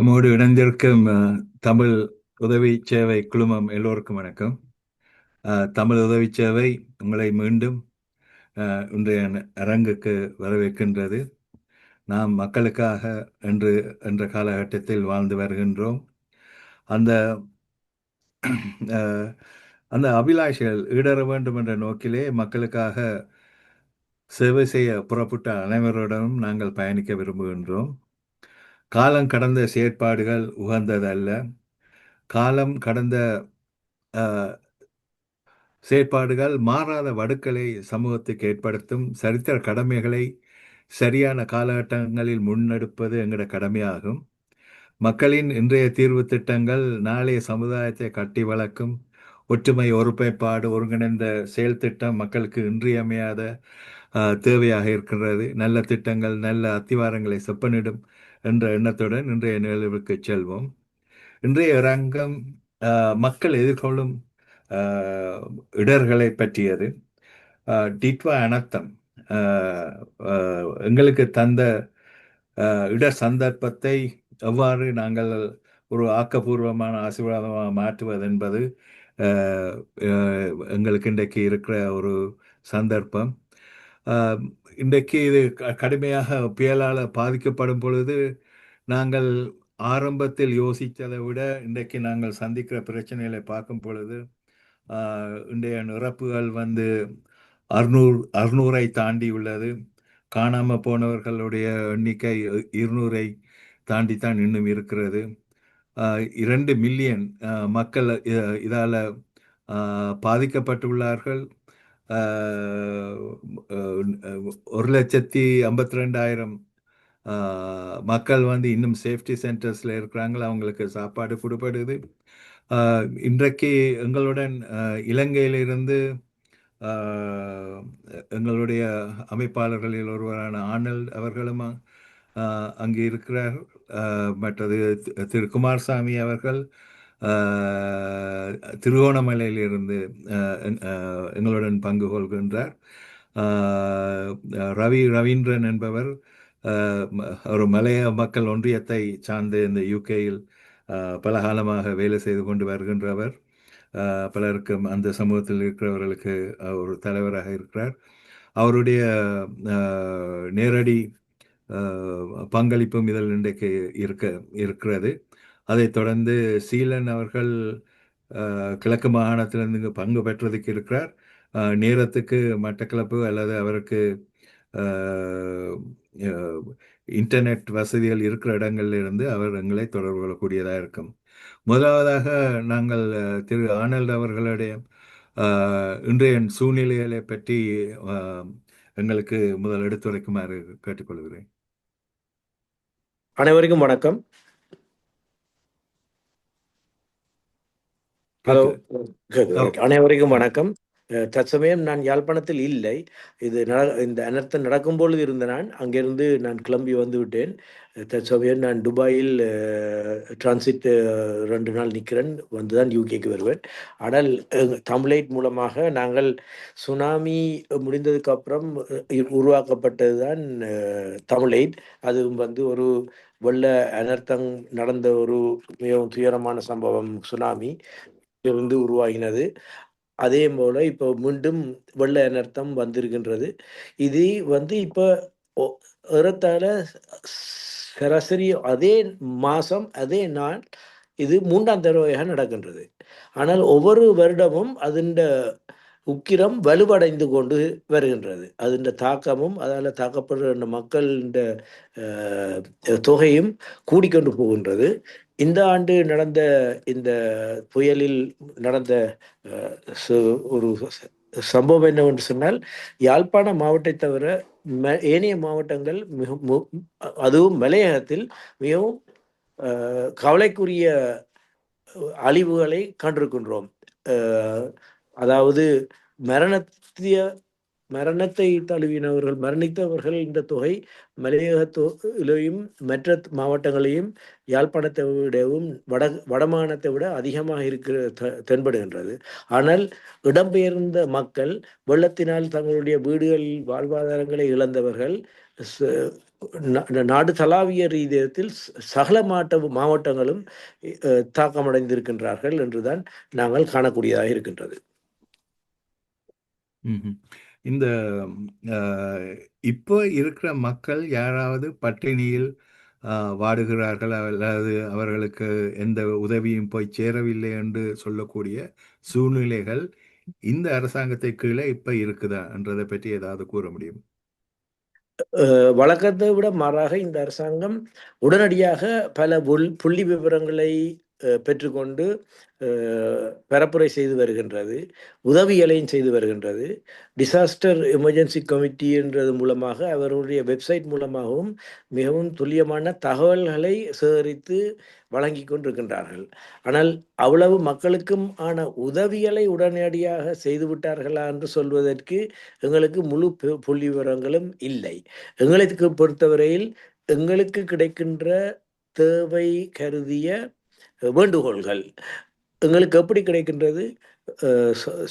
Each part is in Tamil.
நம்மோடு இணைந்திருக்கும் தமிழ் உதவி சேவை குழுமம் எல்லோருக்கும் வணக்கம். தமிழ் உதவி சேவை உங்களை மீண்டும் இன்றைய அரங்குக்கு வரவேற்கின்றது. நாம் மக்களுக்காக என்று என்ற காலகட்டத்தில் வாழ்ந்து வருகின்றோம். அந்த அந்த அபிலாஷைகள் ஈடேற வேண்டும் என்ற நோக்கிலே மக்களுக்காக சேவை செய்ய புறப்பட்ட அனைவருடனும் நாங்கள் பயணிக்க விரும்புகின்றோம். காலம் கடந்த செயற்பாடுகள் உகந்ததல்ல. காலம் கடந்த செயற்பாடுகள் மாறாத வடுக்களை சமூகத்துக்கு ஏற்படுத்தும். சரித்திர கடமைகளை சரியான காலகட்டங்களில் முன்னெடுப்பது எங்களோட கடமையாகும். மக்களின் இன்றைய தீர்வு திட்டங்கள் நாளைய சமுதாயத்தை கட்டி வளர்க்கும். ஒற்றுமை, ஒருமைப்பாடு, ஒருங்கிணைந்த செயல் திட்டம் மக்களுக்கு இன்றியமையாத தேவையாக இருக்கிறது. நல்ல திட்டங்கள் நல்ல அத்திவாரங்களை செப்பனிடும் என்ற எண்ணத்துடன் இன்றைய நிகழ்வுக்கு செல்வோம். இன்றைய ரங்கம் மக்கள் எதிர்கொள்ளும் இடர்களை பற்றியது. டிட்வா அனர்த்தம் எங்களுக்கு தந்த இடர் சந்தர்ப்பத்தை எவ்வாறு நாங்கள் ஒரு ஆக்கப்பூர்வமான ஆசீர்வாதமாக மாற்றுவது என்பது எங்களுக்கு இன்றைக்கு இருக்கிற ஒரு சந்தர்ப்பம். இன்றைக்கு இது கடுமையாக புயலால் பாதிக்கப்படும் பொழுது நாங்கள் ஆரம்பத்தில் யோசித்ததை விட இன்றைக்கு நாங்கள் சந்திக்கிற பிரச்சனைகளை பார்க்கும் பொழுது இன்றைய இறப்புகள் 600ஐ தாண்டி உள்ளது. காணாமல் போனவர்களுடைய எண்ணிக்கை 200ஐ தாண்டித்தான் இன்னும் இருக்கிறது. 2 மில்லியன் மக்கள் இதால் பாதிக்கப்பட்டுள்ளார்கள். 1,52,000 மக்கள் இன்னும் சேஃப்டி சென்டர்ஸில் இருக்கிறாங்க. அவங்களுக்கு சாப்பாடு கொடுப்படுது. இன்றைக்கு எங்களுடன் இலங்கையிலிருந்து எங்களுடைய அமைப்பாளர்களில் ஒருவரான ஆனல்ட் அவர்களும் அங்கு இருக்கிறார். மற்றது திரு குமாரசாமி அவர்கள் திருகோணமலையிலிருந்து எங்களுடன் பங்கு கொள்கின்றார். ரவீந்திரன் என்பவர் ஒரு மலைய மக்கள் ஒன்றியத்தை சார்ந்து இந்த யூகேயில் பல காலமாக வேலை செய்து கொண்டு வருகின்றவர். பலருக்கும் அந்த சமூகத்தில் இருக்கிறவர்களுக்கு ஒரு தலைவராக இருக்கிறார். அவருடைய நேரடி பங்களிப்பும் இதில் இன்றைக்கு இருக்கிறது. அதைத் தொடர்ந்து சீலன் அவர்கள் கிழக்கு மாகாணத்திலிருந்து பங்கு பெற்றதுக்கு இருக்கிறார். நேரத்துக்கு மட்டக்களப்பு அல்லது அவருக்கு இன்டர்நெட் வசதிகள் இருக்கிற இடங்களிலிருந்து அவர் எங்களை தொடர்பு கொள்ளக்கூடியதாக இருக்கும். முதலாவதாக நாங்கள் திரு ஆனல்ட் அவர்களுடைய இன்றைய சூழ்நிலைகளை பற்றி எங்களுக்கு முதல் எடுத்துரைக்குமாறு கேட்டுக்கொள்கிறேன். அனைவருக்கும் வணக்கம். ஹலோ, அனைவருக்கும் வணக்கம். தற்சமயம் நான் யாழ்ப்பாணத்தில் இல்லை. இந்த அனர்த்தம் நடக்கும் பொழுது இருந்த அங்கிருந்து நான் கிளம்பி வந்து விட்டேன். தற்சமயம் நான் துபாயில் டிரான்சிட் 2 நாள் நிற்கிறேன். வந்துதான் யூகேக்கு வருவேன். ஆனால் தமிழைட் மூலமாக நாங்கள் சுனாமி முடிந்ததுக்கு அப்புறம் உருவாக்கப்பட்டது தான் தமிழைட். அது ஒரு வெள்ள அனர்த்தம் நடந்த ஒரு மிகவும் துயரமான சம்பவம் சுனாமி இருந்து உருவாகினது. அதே போல இப்போ மீண்டும் வெள்ள அனர்த்தம் வந்திருக்கின்றது. இது இப்போ ஏறத்தாழ சராசரி அதே மாதம் அதே நாள் இது 3ஆம் தடவையாக நடக்கின்றது. ஆனால் ஒவ்வொரு வருடமும் அதன் உக்கிரம் வலுவடைந்து கொண்டு வருகின்றது. அதன் தாக்கமும் அதால் தாக்கப்படுகின்ற மக்களின் தொகையும் கூடிக்கொண்டு போகின்றது. இந்த ஆண்டு நடந்த இந்த புயலில் நடந்த ஒரு சம்பவம் என்னவென்று சொன்னால், யாழ்ப்பாண மாவட்டத்தை தவிர ஏனைய மாவட்டங்கள் அதுவும் மலையகத்தில் மிகவும் கவலைக்குரிய அழிவுகளை கண்டிருக்கின்றோம். அதாவது மரணத்தை தழுவினவர்கள், மரணித்தவர்கள் இந்த தொகை மலையகத்திலையும் மற்ற மாவட்டங்களையும் யாழ்ப்பாணத்தை விடவும் வடமாகாணத்தை விட அதிகமாக தென்படுகின்றது. ஆனால் இடம்பெயர்ந்த மக்கள், வெள்ளத்தினால் தங்களுடைய வீடுகளில் வாழ்வாதாரங்களை இழந்தவர்கள், நாடு தளாவிய ரீதியத்தில் சகல மாவட்டங்களும் தாக்கமடைந்திருக்கின்றார்கள் என்றுதான் நாங்கள் காணக்கூடியதாக இருக்கின்றது. இந்த இப்போ இருக்கிற மக்கள் யாராவது பட்டினியில் வாடுகிறார்கள் அல்லது அவர்களுக்கு எந்த உதவியும் போய் சேரவில்லை என்று சொல்லக்கூடிய சூழ்நிலைகள் இந்த அரசாங்கத்தை கீழே இப்ப இருக்குதா என்றதை பற்றி ஏதாவது கூற முடியும்? வழக்கத்தை விட மாறாக இந்த அரசாங்கம் உடனடியாக பல புள்ளி விவரங்களை பெற்றுக்கொண்டு பரப்புரை செய்து வருகின்றது, உதவிகளையும் செய்து வருகின்றது. டிசாஸ்டர் எமர்ஜென்சி கமிட்டி என்றது மூலமாக அவருடைய வெப்சைட் மூலமாகவும் மிகவும் துல்லியமான தகவல்களை சேகரித்து வழங்கி கொண்டிருக்கின்றார்கள். ஆனால் அவ்வளவு மக்களுக்கும் ஆன உதவிகளை உடனடியாக செய்துவிட்டார்களா என்று சொல்வதற்கு எங்களுக்கு முழு புள்ளி விவரங்களும் இல்லை. எங்களுக்கு பொறுத்தவரையில் எங்களுக்கு கிடைக்கின்ற தேவை கருதிய வேண்டுகோள்கள் எங்களுக்கு எப்படி கிடைக்கின்றது?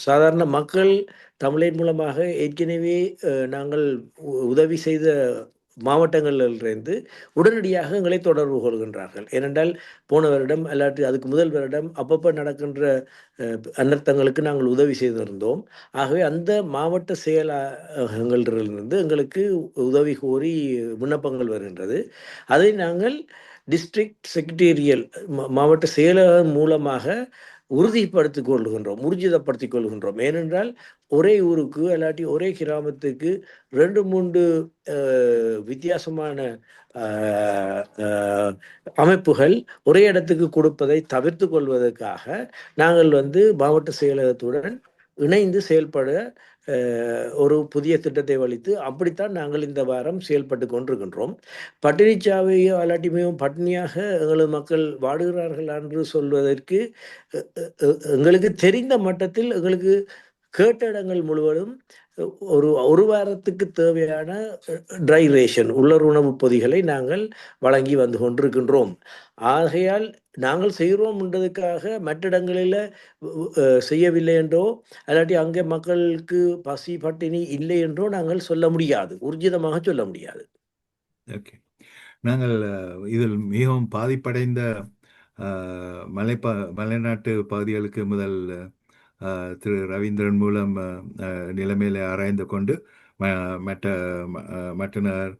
சாதாரண மக்கள் தமிழின் மூலமாக ஏற்கனவே நாங்கள் உதவி செய்த மாவட்டங்களிலிருந்து உடனடியாக எங்களை தொடர்பு கொள்கின்றார்கள். ஏனென்றால் போன வருடம் அல்லாட்டி அதுக்கு முதல் வருடம் அப்பப்போ நடக்கின்ற அனர்த்தங்களுக்கு நாங்கள் உதவி செய்திருந்தோம். ஆகவே அந்த மாவட்ட செயலகங்களிலிருந்து எங்களுக்கு உதவி கோரி விண்ணப்பங்கள் வருகின்றது. அதை நாங்கள் டிஸ்ட்ரிக்ட் செக்ரட்டேரியல் மாவட்ட செயலகம் மூலமாக உறுதிப்படுத்திக் கொள்கின்றோம், ஊர்ஜிதப்படுத்திக் கொள்கின்றோம். ஏனென்றால் ஒரே ஊருக்கு அல்லாட்டி ஒரே கிராமத்துக்கு 2-3 வித்தியாசமான அமைப்புகள் ஒரே இடத்துக்கு கொடுப்பதை தவிர்த்து கொள்வதற்காக நாங்கள் மாவட்ட செயலகத்துடன் இணைந்து செயல்பட ஒரு புதிய திட்டத்தை வலித்து அப்படித்தான் நாங்கள் இந்த வாரம் செயல்பட்டு கொண்டிருக்கின்றோம். பட்டினிச்சாவையோ அல்லாட்டி மிகவும் பட்டினியாக எங்களது மக்கள் வாடுகிறார்கள் என்று சொல்வதற்கு எங்களுக்கு தெரிந்த மட்டத்தில் எங்களுக்கு கேட்ட இடங்கள் முழுவதும் ஒரு வாரத்துக்கு தேவையான ட்ரை ரேஷன் உள்ளர் உணவு பொதிகளை நாங்கள் வழங்கி வந்து கொண்டிருக்கின்றோம். ஆகையால் நாங்கள் செய்கிறோம் என்றதுக்காக மற்ற இடங்களில் செய்யவில்லை என்றோ அல்லாட்டி அங்கே மக்களுக்கு பசி பட்டினி இல்லை என்றோ நாங்கள் சொல்ல முடியாது, ஊர்ஜிதமாக சொல்ல முடியாது. ஓகே, நாங்கள் இதில் மிகவும் பாதிப்படைந்த மலைநாட்டு பகுதிகளுக்கு முதல் திரு ரவீந்திரன் மூலம் நிலைமையில ஆராய்ந்து கொண்டு மட்டனார்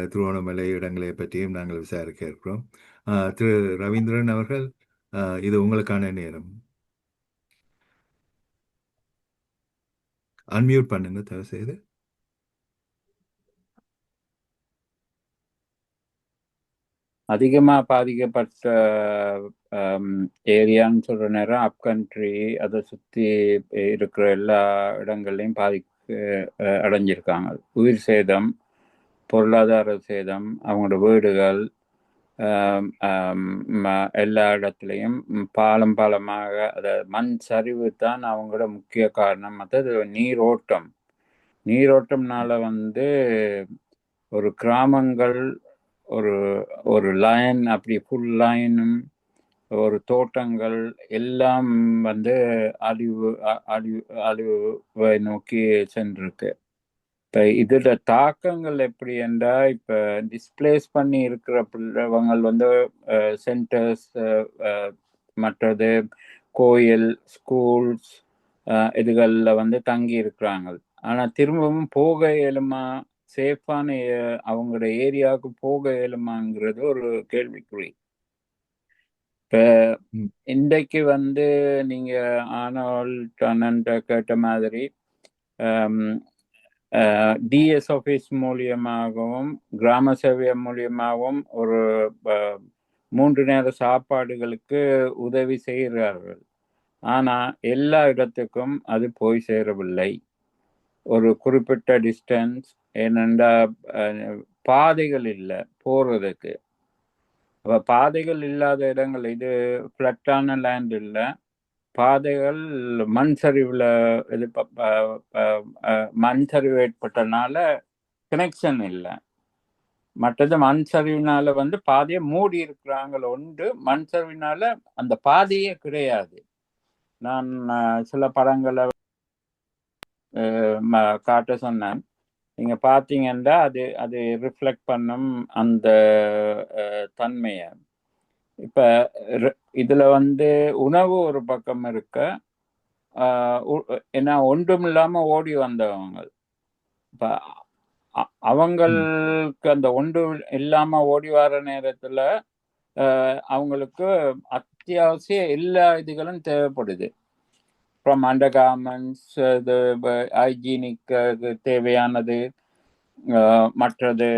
திருவோணமலை இடங்களை பற்றியும் நாங்கள் விசாரிக்க இருக்கிறோம். திரு ரவீந்திரன் அவர்கள், இது உங்களுக்கான நேரம். அன்மியூட் பண்ணுங்க தயவு செய்து. அதிகமாக பாதிக்கப்பட்ட ஏரியான்னு சொல்கிற நேரம் அப்கண்ட்ரி அதை சுற்றி இருக்கிற எல்லா இடங்கள்லையும் அடைஞ்சிருக்காங்க. உயிர் சேதம், பொருளாதார சேதம், அவங்களோட வீடுகள் எல்லா இடத்துலையும் பாலமாக அதாவது மண் சரிவு தான் அவங்களோட முக்கிய காரணம். மற்றது நீரோட்டம்னால ஒரு கிராமங்கள் ஒரு லைன் அப்படி ஃபுல் லைனும் ஒரு தோட்டங்கள் எல்லாம் அழிவை நோக்கி சென்றிருக்கு. இப்போ இதோட தாக்கங்கள் எப்படி என்றால், இப்போ டிஸ்பிளேஸ் பண்ணி இருக்கிற பிள்ளைவங்க சென்டர்ஸ், மற்றது கோயில், ஸ்கூல்ஸ் இதுகளில் தங்கி இருக்கிறாங்க. ஆனால் திரும்பவும் போக இயலுமா, சேஃபான அவங்களோட ஏரியாவுக்கு போக இயலுமாங்கிறது ஒரு கேள்விக்குறி. இப்போ இன்றைக்கு நீங்க ஆனோல்ட் கேட்ட மாதிரி டிஎஸ் ஆஃபீஸ் மூலியமாகவும் கிராம சேவை மூலியமாகவும் ஒரு 3 நேர சாப்பாடுகளுக்கு உதவி செய்கிறார்கள். ஆனால் எல்லா இடத்துக்கும் அது போய் சேரவில்லை. ஒரு குறிப்பிட்ட டிஸ்டன்ஸ், ஏனென்றா பாதைகள் இல்லை போகிறதுக்கு. அப்போ பாதைகள் இல்லாத இடங்கள், இது ஃப்ளட்டான லேண்ட் இல்லை, பாதைகள் மண் சரிவில் மண் சரிவு ஏற்பட்டனால கனெக்ஷன் இல்லை. மற்றது மண் சரிவினால பாதையை மூடி இருக்கிறாங்கள உண்டு, மண் சரிவினால அந்த பாதையே கிடையாது. நான் சில படங்களை காட்ட சொன்னேன். நீங்க பார்த்தீங்கன்னா அது அது ரிஃப்ளெக்ட் பண்ணும் அந்த தன்மையை. இப்ப இதுல வந்து உணவு ஒரு பக்கம் இருக்க, ஏன்னா ஒன்றும் இல்லாம ஓடி வந்தவங்க. இப்ப அவங்களுக்கு அந்த ஒன்று இல்லாம ஓடி வர நேரத்துல அவங்களுக்கு அத்தியாவசிய எல்லா இதுகளும் தேவைப்படுது. ஃப்ரம் அண்டர் கார்மெண்ட்ஸ், இது ஹைஜீனிக் தேவையானது, மற்றது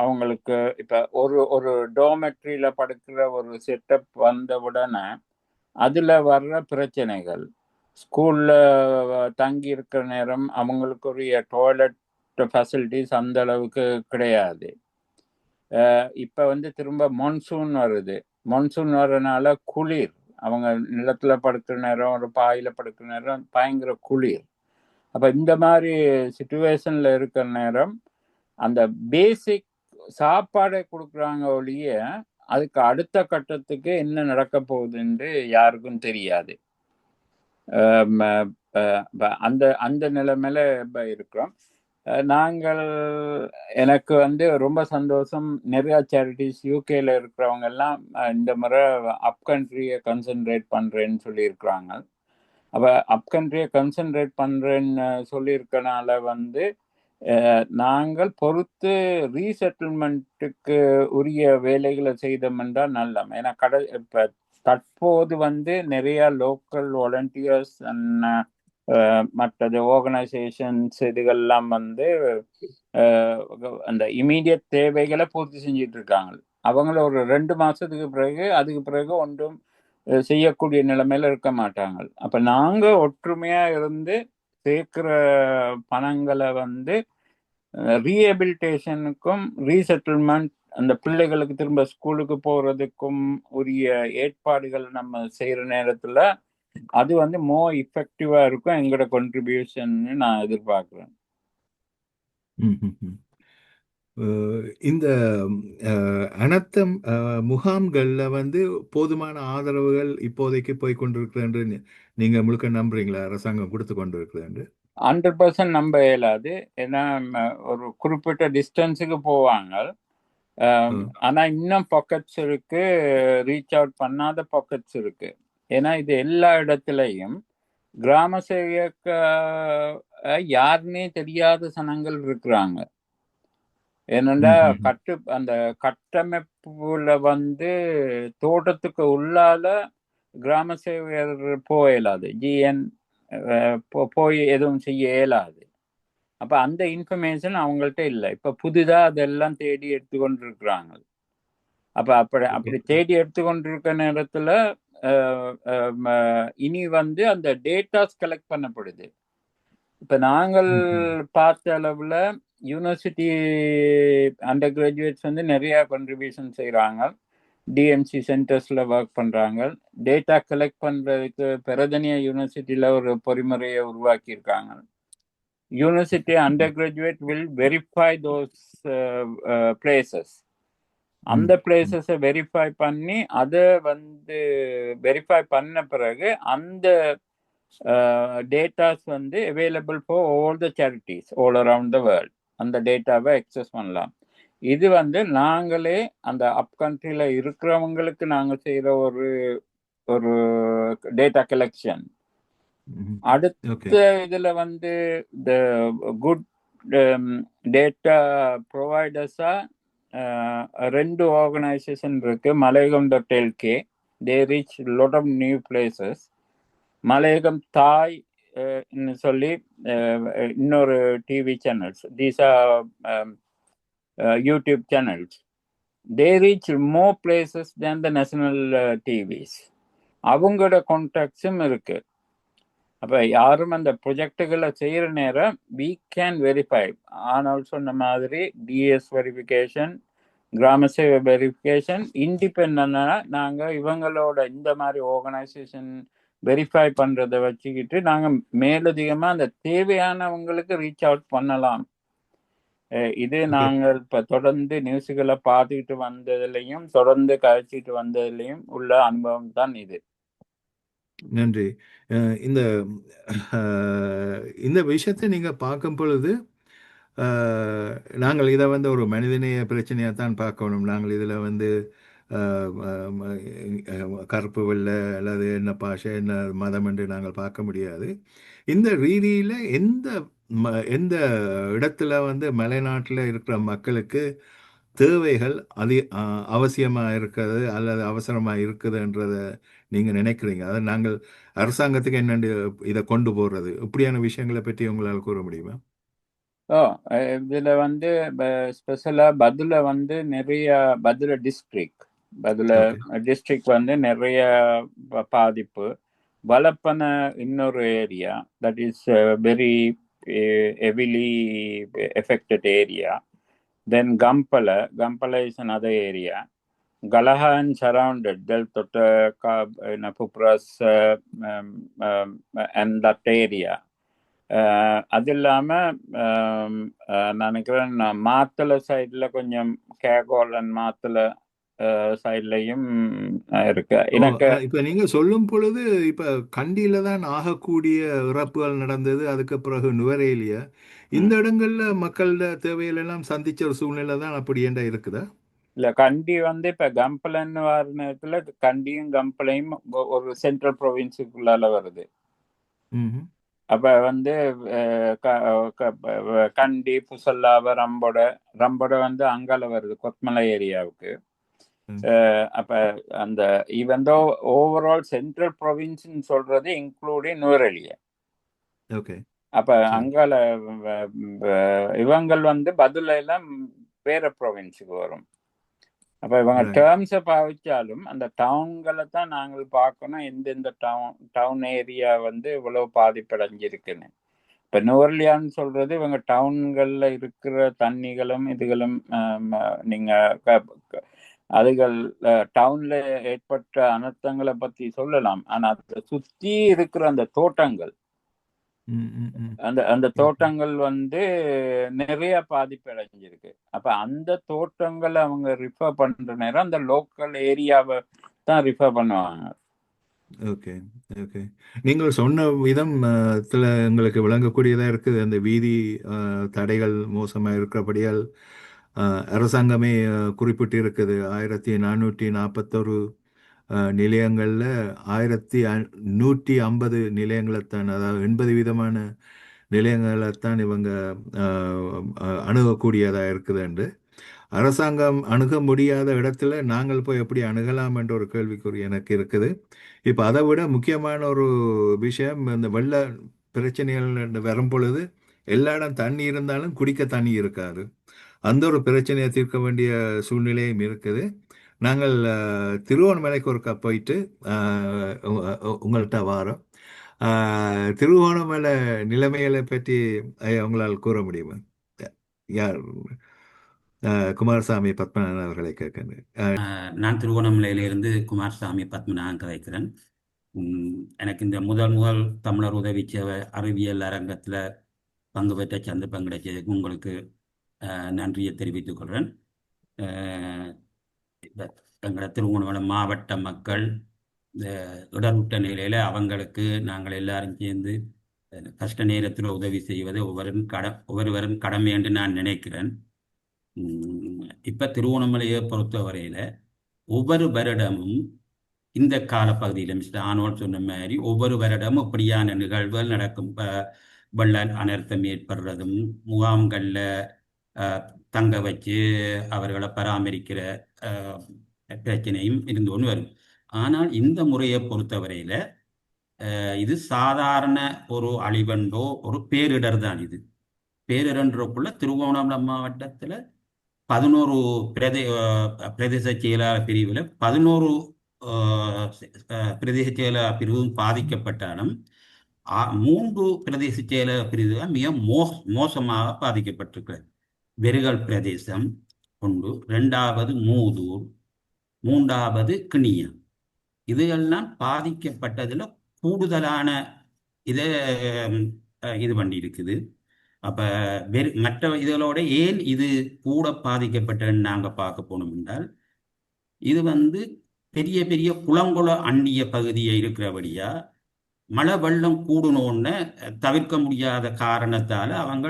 அவங்களுக்கு இப்ப ஒரு ஒரு டோமெட்ரியில படுக்கிற ஒரு செட்டப் வந்த உடனே அதுல வர்ற பிரச்சனைகள், ஸ்கூல்ல தங்கி இருக்கிற நேரம் அவங்களுக்குரிய டாய்லெட் ஃபெசிலிட்டிஸ் அந்த அளவுக்கு கிடையாது. இப்ப வந்து திரும்ப மான்சூன் வருது. மான்சூன் வர்றதுனால குளிர், அவங்க நிலத்துல படுக்கிற நேரம், ஒரு பாயில படுக்கிற நேரம் பயங்கர குளிர். அப்ப இந்த மாதிரி சிச்சுவேஷன்ல இருக்கிற நேரம் அந்த பேசிக் சாப்பாடை கொடுக்குறாங்க ஒழிய அதுக்கு அடுத்த கட்டத்துக்கு என்ன நடக்க போகுதுன்னு யாருக்கும் தெரியாது. அந்த அந்த நிலைமையில இருக்கிறோம் நாங்கள். எனக்கு வந்து ரொம்ப சந்தோஷம், நிறைய சேரிட்டிஸ் யூகேல இருக்கிறவங்க எல்லாம் இந்த முறை அப் கண்ட்ரியை கன்சென்ட்ரேட் பண்றேன்னு சொல்லியிருக்கிறாங்க. அப்ப அப் கண்ட்ரியை கன்சென்ட்ரேட் பண்றேன்னு சொல்லியிருக்கனால வந்து நாங்கள் பொறுத்து ரீசெட்டில்மெண்ட்டுக்கு உரிய வேலைகளை செய்தோம்னா நல்லம். ஏன்னா இப்ப தற்போது வந்து நிறைய லோக்கல் வாலண்டியர்ஸ் மற்றது ஆர்கனைசேஷன்ஸ் இதுகள்லாம் வந்து அந்த இமீடியட் தேவைகளை பூர்த்தி செஞ்சிட்டு இருக்காங்க. அவங்கள ஒரு 2 மாசத்துக்கு பிறகு அதுக்கு பிறகு ஒன்றும் செய்யக்கூடிய நிலைமையில இருக்க மாட்டாங்க. அப்ப நாங்க ஒற்றுமையா இருந்து சேர்க்கிற பணங்களை வந்து ரீஹபிலிட்டேஷனுக்கும் ரீசெட்டில்மெண்ட், அந்த பிள்ளைகளுக்கு திரும்ப ஸ்கூலுக்கு போறதுக்கும் உரிய ஏற்பாடுகள் நம்ம செய்யற நேரத்துல அது வந்து மோர் இஃபெக்டிவா இருக்கும் எங்களோட கான்ட்ரிபியூஷன் நான் எதிர்பார்க்கிறேன். இந்த அனர்த்தம் முகாம்கள்ல வந்து போதுமான ஆதரவுகள் இப்போதைக்கு போய் கொண்டிருக்கிறது நீங்க முழுக்க நம்புறீங்களா? அரசாங்கம் கொடுத்து கொண்டிருக்கிறது 100% நம்ப இயலாது. ஏன்னா ஒரு குறிப்பிட்ட டிஸ்டன்ஸுக்கு போவாங்க. ஆனா இன்னும் பாக்கெட்ஸ் இருக்கு, ரீச் அவுட் பண்ணாத பாக்கெட்ஸ் இருக்கு. ஏன்னா இது எல்லா இடத்துலையும் கிராம சேவக யாருன்னே தெரியாத சனங்கள் இருக்கிறாங்க. ஏனென்றா அந்த கட்டமைப்புல வந்து தோட்டத்துக்கு உள்ளால கிராம சேவையர் போயலாது, ஜிஎன் போய் எதுவும் செய்ய இயலாது. அப்ப அந்த இன்ஃபர்மேஷன் அவங்கள்ட்ட இல்லை. இப்ப புதிதா அதெல்லாம் தேடி எடுத்துக்கொண்டிருக்கிறாங்க. அப்ப அப்படி தேடி எடுத்துக்கொண்டிருக்க நேரத்துல இனி வந்து அந்த டேட்டாஸ் கலெக்ட் பண்ணப்படுது. இப்ப நாங்கள் பார்த்த அளவுல யூனிவர்சிட்டி அண்டர் கிராஜுவேட்ஸ் வந்து நிறைய கான்ட்ரிபியூஷன் செய்யறாங்க. டிஎம்சி சென்டர்ஸ்ல ஒர்க் பண்றாங்க. டேட்டா கலெக்ட் பண்றதுக்கு பெரதனியா யூனிவர்சிட்டியில ஒரு பொறிமுறையை உருவாக்கி இருக்காங்க. University under graduate will verify those places. அந்த பிளேசஸை வெரிஃபை பண்ணி அதை வந்து வெரிஃபை பண்ண பிறகு அந்த டேட்டாஸ் வந்து available for all the charities all around the world. அந்த டேட்டாவை அக்சஸ் பண்ணலாம். இது வந்து நாங்களே அந்த அப் கண்ட்ரியில இருக்கிறவங்களுக்கு நாங்கள் செய்யற ஒரு ஒரு டேட்டா கலெக்ஷன். அடுத்த இதுல வந்து த குட் டேட்டா ப்ரொவைடர்ஸா 2 ஆர்கனைசேஷன் இருக்கு. மலையகம்.lk, they reach lot of new places. Malayagam தாய் சொல்லி இன்னொரு TV channels, these are YouTube channels. They reach more places than the national TVs. அவங்களோட கான்டாக்ட்ஸும் இருக்கு. அப்ப யாரும் அந்த ப்ரொஜெக்டுகளை செய்யற நேரம் we can verify. ஆனால் சொன்ன மாதிரி டிஎஸ் வெரிஃபிகேஷன், கிராம சேவை வெரிஃபிகேஷன் இண்டிபெண்டா நாங்க இவங்களோட இந்த மாதிரி ஆர்கனைசேஷன் வெரிஃபை பண்றதை வச்சுக்கிட்டு நாங்க மேலதிகமா அந்த தேவையானவங்களுக்கு ரீச் அவுட் பண்ணலாம். இது நாங்கள் இப்ப தொடர்ந்து நியூஸுகளை பார்த்துக்கிட்டு வந்ததுலையும் தொடர்ந்து கழிச்சிட்டு வந்ததுலையும் உள்ள அனுபவம் தான் இது. நன்றி. இந்த இந்த விஷயத்தை நீங்க பார்க்கும் பொழுது நாங்கள் இதை வந்து ஒரு மனிதநேய பிரச்சனையாக தான் பார்க்கணும். நாங்கள் இதில் வந்து அஹ், கருப்பு வெள்ளை அல்லது என்ன பாஷை என்ன மதம் என்று நாங்கள் பார்க்க முடியாது. இந்த ரீதியில் எந்த இடத்துல வந்து மலைநாட்டில் இருக்கிற மக்களுக்கு தேவைகள் அவசியமாக இருக்கிறது அல்லது அவசரமாக இருக்குதுன்றதை நீங்கள் நினைக்கிறீங்க? அதை நாங்கள் அரசாங்கத்துக்கு என்னென்று இதை கொண்டு போகிறது இப்படியான விஷயங்களை பற்றி உங்களால் கூற முடியுமா? ஓ இதுல வந்து ஸ்பெஷலா பதுல வந்து நிறைய பதுல ஓகே. டிஸ்ட்ரிக்ட் வந்து நிறைய பாதிப்பு. வலப்பன இன்னொரு area that is very heavily affected area. Then Gampola is another area. Galahan surrounded Del Tota, Pupras, and that area. அது இல்லாமல் நான் நினைக்கிறேன் மாத்தளை சைடில் கொஞ்சம் கேகோலன் மாத்தளை சைட்லையும் இருக்கு எனக்கு. இப்ப நீங்க சொல்லும் பொழுது இப்ப கண்டியில தான் ஆகக்கூடிய இறப்புகள் நடந்தது, அதுக்கு பிறகு நுவரேலியா, இந்த இடங்கள்ல மக்களோட தேவைகள் எல்லாம் சந்திச்ச ஒரு சூழ்நிலை தான் அப்படி ஏண்டா இருக்குதா? இல்லை, கண்டி வந்து இப்போ கம்பலன்னு வர நேரத்தில் கண்டியும் கம்பளையும் ஒரு சென்ட்ரல் ப்ரொவின்ஸுக்குள்ளால வருது. அப்போ வந்து கண்டி புசல்லாவ ரம்போட வந்து அங்கால வருது கொத்மலை ஏரியாவுக்கு. அப்ப அந்த ஈவன் தோ ஓவரால் சென்ட்ரல் ப்ரொவின்ஸ்ன்னு சொல்றது இன்க்ளூடிங் நுவரெலியா. அப்ப அங்கால இவங்கள் வந்து பதில எல்லாம் வேற ப்ரொவின்ஸுக்கு வரும். அப்ப இவங்க டேர்ம்ஸை பாவிச்சாலும் அந்த டவுன்களை தான் நாங்கள் பார்க்கணும், எந்தெந்த டவுன் ஏரியா வந்து இவ்வளவு பாதிப்படைஞ்சிருக்குன்னு. இப்ப நுவர்லியான்னு சொல்றது இவங்க டவுன்கள்ல இருக்கிற தண்ணிகளும் இதுகளும் நீங்க அதுகள் டவுன்ல ஏற்பட்ட அனர்த்தங்களை பத்தி சொல்லலாம். ஆனா அதை சுத்தி இருக்கிற அந்த தோட்டங்கள் அந்த தோட்டங்கள் வந்து நிறைய பாதிப்பு அடைஞ்சிருக்கு. அப்ப அந்த தோட்டங்களை அவங்க ரிஃபர் பண்ற நேரம் அந்த லோக்கல் ஏரியாவை தான் ரிஃபர் பண்ணுவாங்க. ஓகே ஓகே நீங்கள் சொன்ன விதத்துல எங்களுக்கு விளங்கக்கூடியதாக இருக்குது. அந்த வீதி தடைகள் மோசமாக இருக்கிறபடியால் அரசாங்கமே குறிப்பிட்டு இருக்குது 1441 நிலையங்களில் 1150 நிலையங்களைத்தான், அதாவது 80% நிலையங்களைத்தான் இவங்க அணுகக்கூடியதாக இருக்குது என்று. அரசாங்கம் அணுக முடியாத இடத்துல நாங்கள் போய் எப்படி அணுகலாம் என்ற ஒரு கேள்விக்குறி எனக்கு இருக்குது. இப்போ அதை விட முக்கியமான ஒரு விஷயம், இந்த வெள்ள பிரச்சனைகள் வரும் பொழுது எல்லா இடம் தண்ணி இருந்தாலும் குடிக்க தண்ணி இருக்காது. அந்த ஒரு பிரச்சனையை தீர்க்க வேண்டிய சூழ்நிலையும் இருக்குது. நாங்கள் திருவோணமலைக்கு ஒருக்கா போயிட்டு உங்கள்கிட்ட வாரோம். திருவோணமலை நிலைமைகளை பற்றி உங்களால் கூற முடியுமா? யார்? குமாரசாமி பத்மநாதன் அவர்களை கேட்கிறேன். நான் திருவோணமலையிலிருந்து குமாரசாமி பத்மநாதன் கதைக்கிறேன். எனக்கு இந்த முதல் தமிழர் உதவி சேவை அறிவியல் அரங்கத்தில் பங்கு பெற்ற சந்தர்ப்பம் கிடைச்சதுக்கு உங்களுக்கு நன்றியை தெரிவித்துக் கொள்கிறேன். எங்களோட திருவோணமலை மாவட்ட மக்கள் இடர்வுட்ட நிலையில் அவங்களுக்கு நாங்கள் எல்லாரும் சேர்ந்து கஷ்ட நேரத்தில் உதவி செய்வது ஒவ்வொருவரும் கடமை என்று நான் நினைக்கிறேன். இப்போ திருவோணமலையை பொறுத்தவரையில் ஒவ்வொரு வருடமும் இந்த காலப்பகுதியில் மிஸ்டர் ஆனோல் சொன்ன மாதிரி ஒவ்வொரு வருடமும் இப்படியான நிகழ்வுகள் நடக்கும். வெள்ள அனர்த்தம் ஏற்படுறதும், முகாம்களில் தங்க வச்சு அவர்களை பராமரிக்கிற பிரச்சனையும் இருந்து கொண்டு வரும். ஆனால் இந்த முறையை பொறுத்தவரையில் இது சாதாரண ஒரு அழிவண்டோ ஒரு பேரிடர் தான். இது பேரிடர்ன்றக்குள்ள திருவோணமலை மாவட்டத்தில் 11 பிரதேச செயலாளர் பிரிவில் 11 பிரதேச செயலாளர் பிரிவும் பாதிக்கப்பட்டாலும் 3 பிரதேச செயலாளர் பிரிவு மிக மோசமாக பாதிக்கப்பட்டிருக்கிறது. வெறுகல் பிரதேசம் ஒன்று, 2வது மூதூர், 3வது கிணியம். இதெல்லாம் பாதிக்கப்பட்டதில் கூடுதலான இது பண்ணியிருக்குது. அப்போ மற்ற இதோட ஏன் இது கூட பாதிக்கப்பட்டதுன்னு நாங்கள் பார்க்க போனோம் என்றால், இது பெரிய பெரிய குளங்குள அண்டிய பகுதியை இருக்கிறபடியா மழை வெள்ளம் கூடணுன்னு தவிர்க்க முடியாத காரணத்தால் அவங்க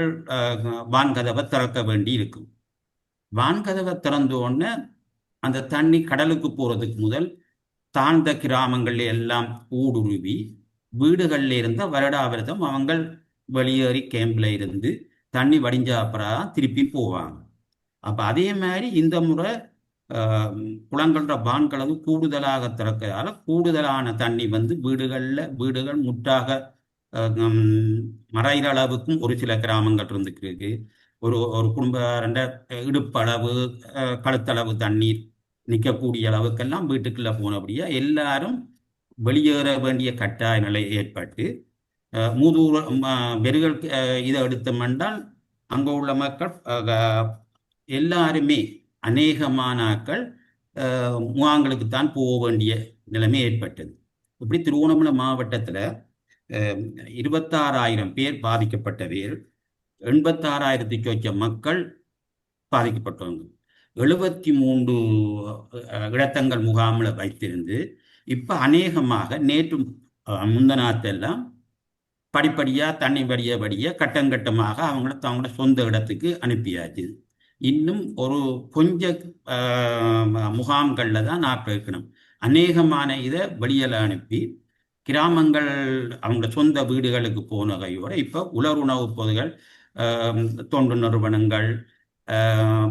வான்கதவை திறக்க வேண்டி இருக்கும். வான்கதவை திறந்த உடனே அந்த தண்ணி கடலுக்கு போறதுக்கு முதல் தாழ்ந்த கிராமங்கள்ல எல்லாம் ஊடுருவி வீடுகள்ல இருந்த வருடாவிரதம் அவங்க வெளியேறி கேம்ப்ல இருந்து தண்ணி வடிஞ்ச அப்புறம் திருப்பி போவாங்க. அப்ப அதே மாதிரி இந்த முறை குளங்கள வான்கதவு கூடுதலாக திறக்கிறதால கூடுதலான தண்ணி வந்து வீடுகள் முற்றாக மறைகிற அளவுக்கும் ஒரு சில கிராமங்கள் இருந்துருக்கு. ஒரு ஒரு குடும்ப ரெண்ட இடுப்பளவு கழுத்தளவு தண்ணீர் நிற்கக்கூடிய அளவுக்கெல்லாம் வீட்டுக்குள்ள போனபடியா எல்லாரும் வெளியேற வேண்டிய கட்டாய நிலை ஏற்பட்டு மூதூர் வெறுகள் இதை எடுத்தோம்னால் அங்கே உள்ள மக்கள் எல்லாருமே அநேகமான ஆட்கள் முகாங்களுக்கு தான் போக வேண்டிய நிலைமை ஏற்பட்டது. இப்படி திருவண்ணாமலை மாவட்டத்தில் 26,000 பேர் பாதிக்கப்பட்ட பேர் 86,000 சொச்ச மக்கள் பாதிக்கப்பட்டவங்க 73 இடத்தங்கள் முகாமில் வைத்திருந்து இப்போ அநேகமாக நேற்று முந்தநாத்தெல்லாம் படிப்படியாக தண்ணி வடிய கட்டங்கட்டமாக அவங்களோட சொந்த இடத்துக்கு அனுப்பியாச்சு. இன்னும் ஒரு கொஞ்ச முகாம்களில் தான் நாட்கள் இருக்கணும். அநேகமான இதை வெளியில் அனுப்பி கிராமங்கள் அவங்க சொந்த வீடுகளுக்கு போன கையோட இப்போ உலருணவு பொதுகள் தொண்டு நிறுவனங்கள்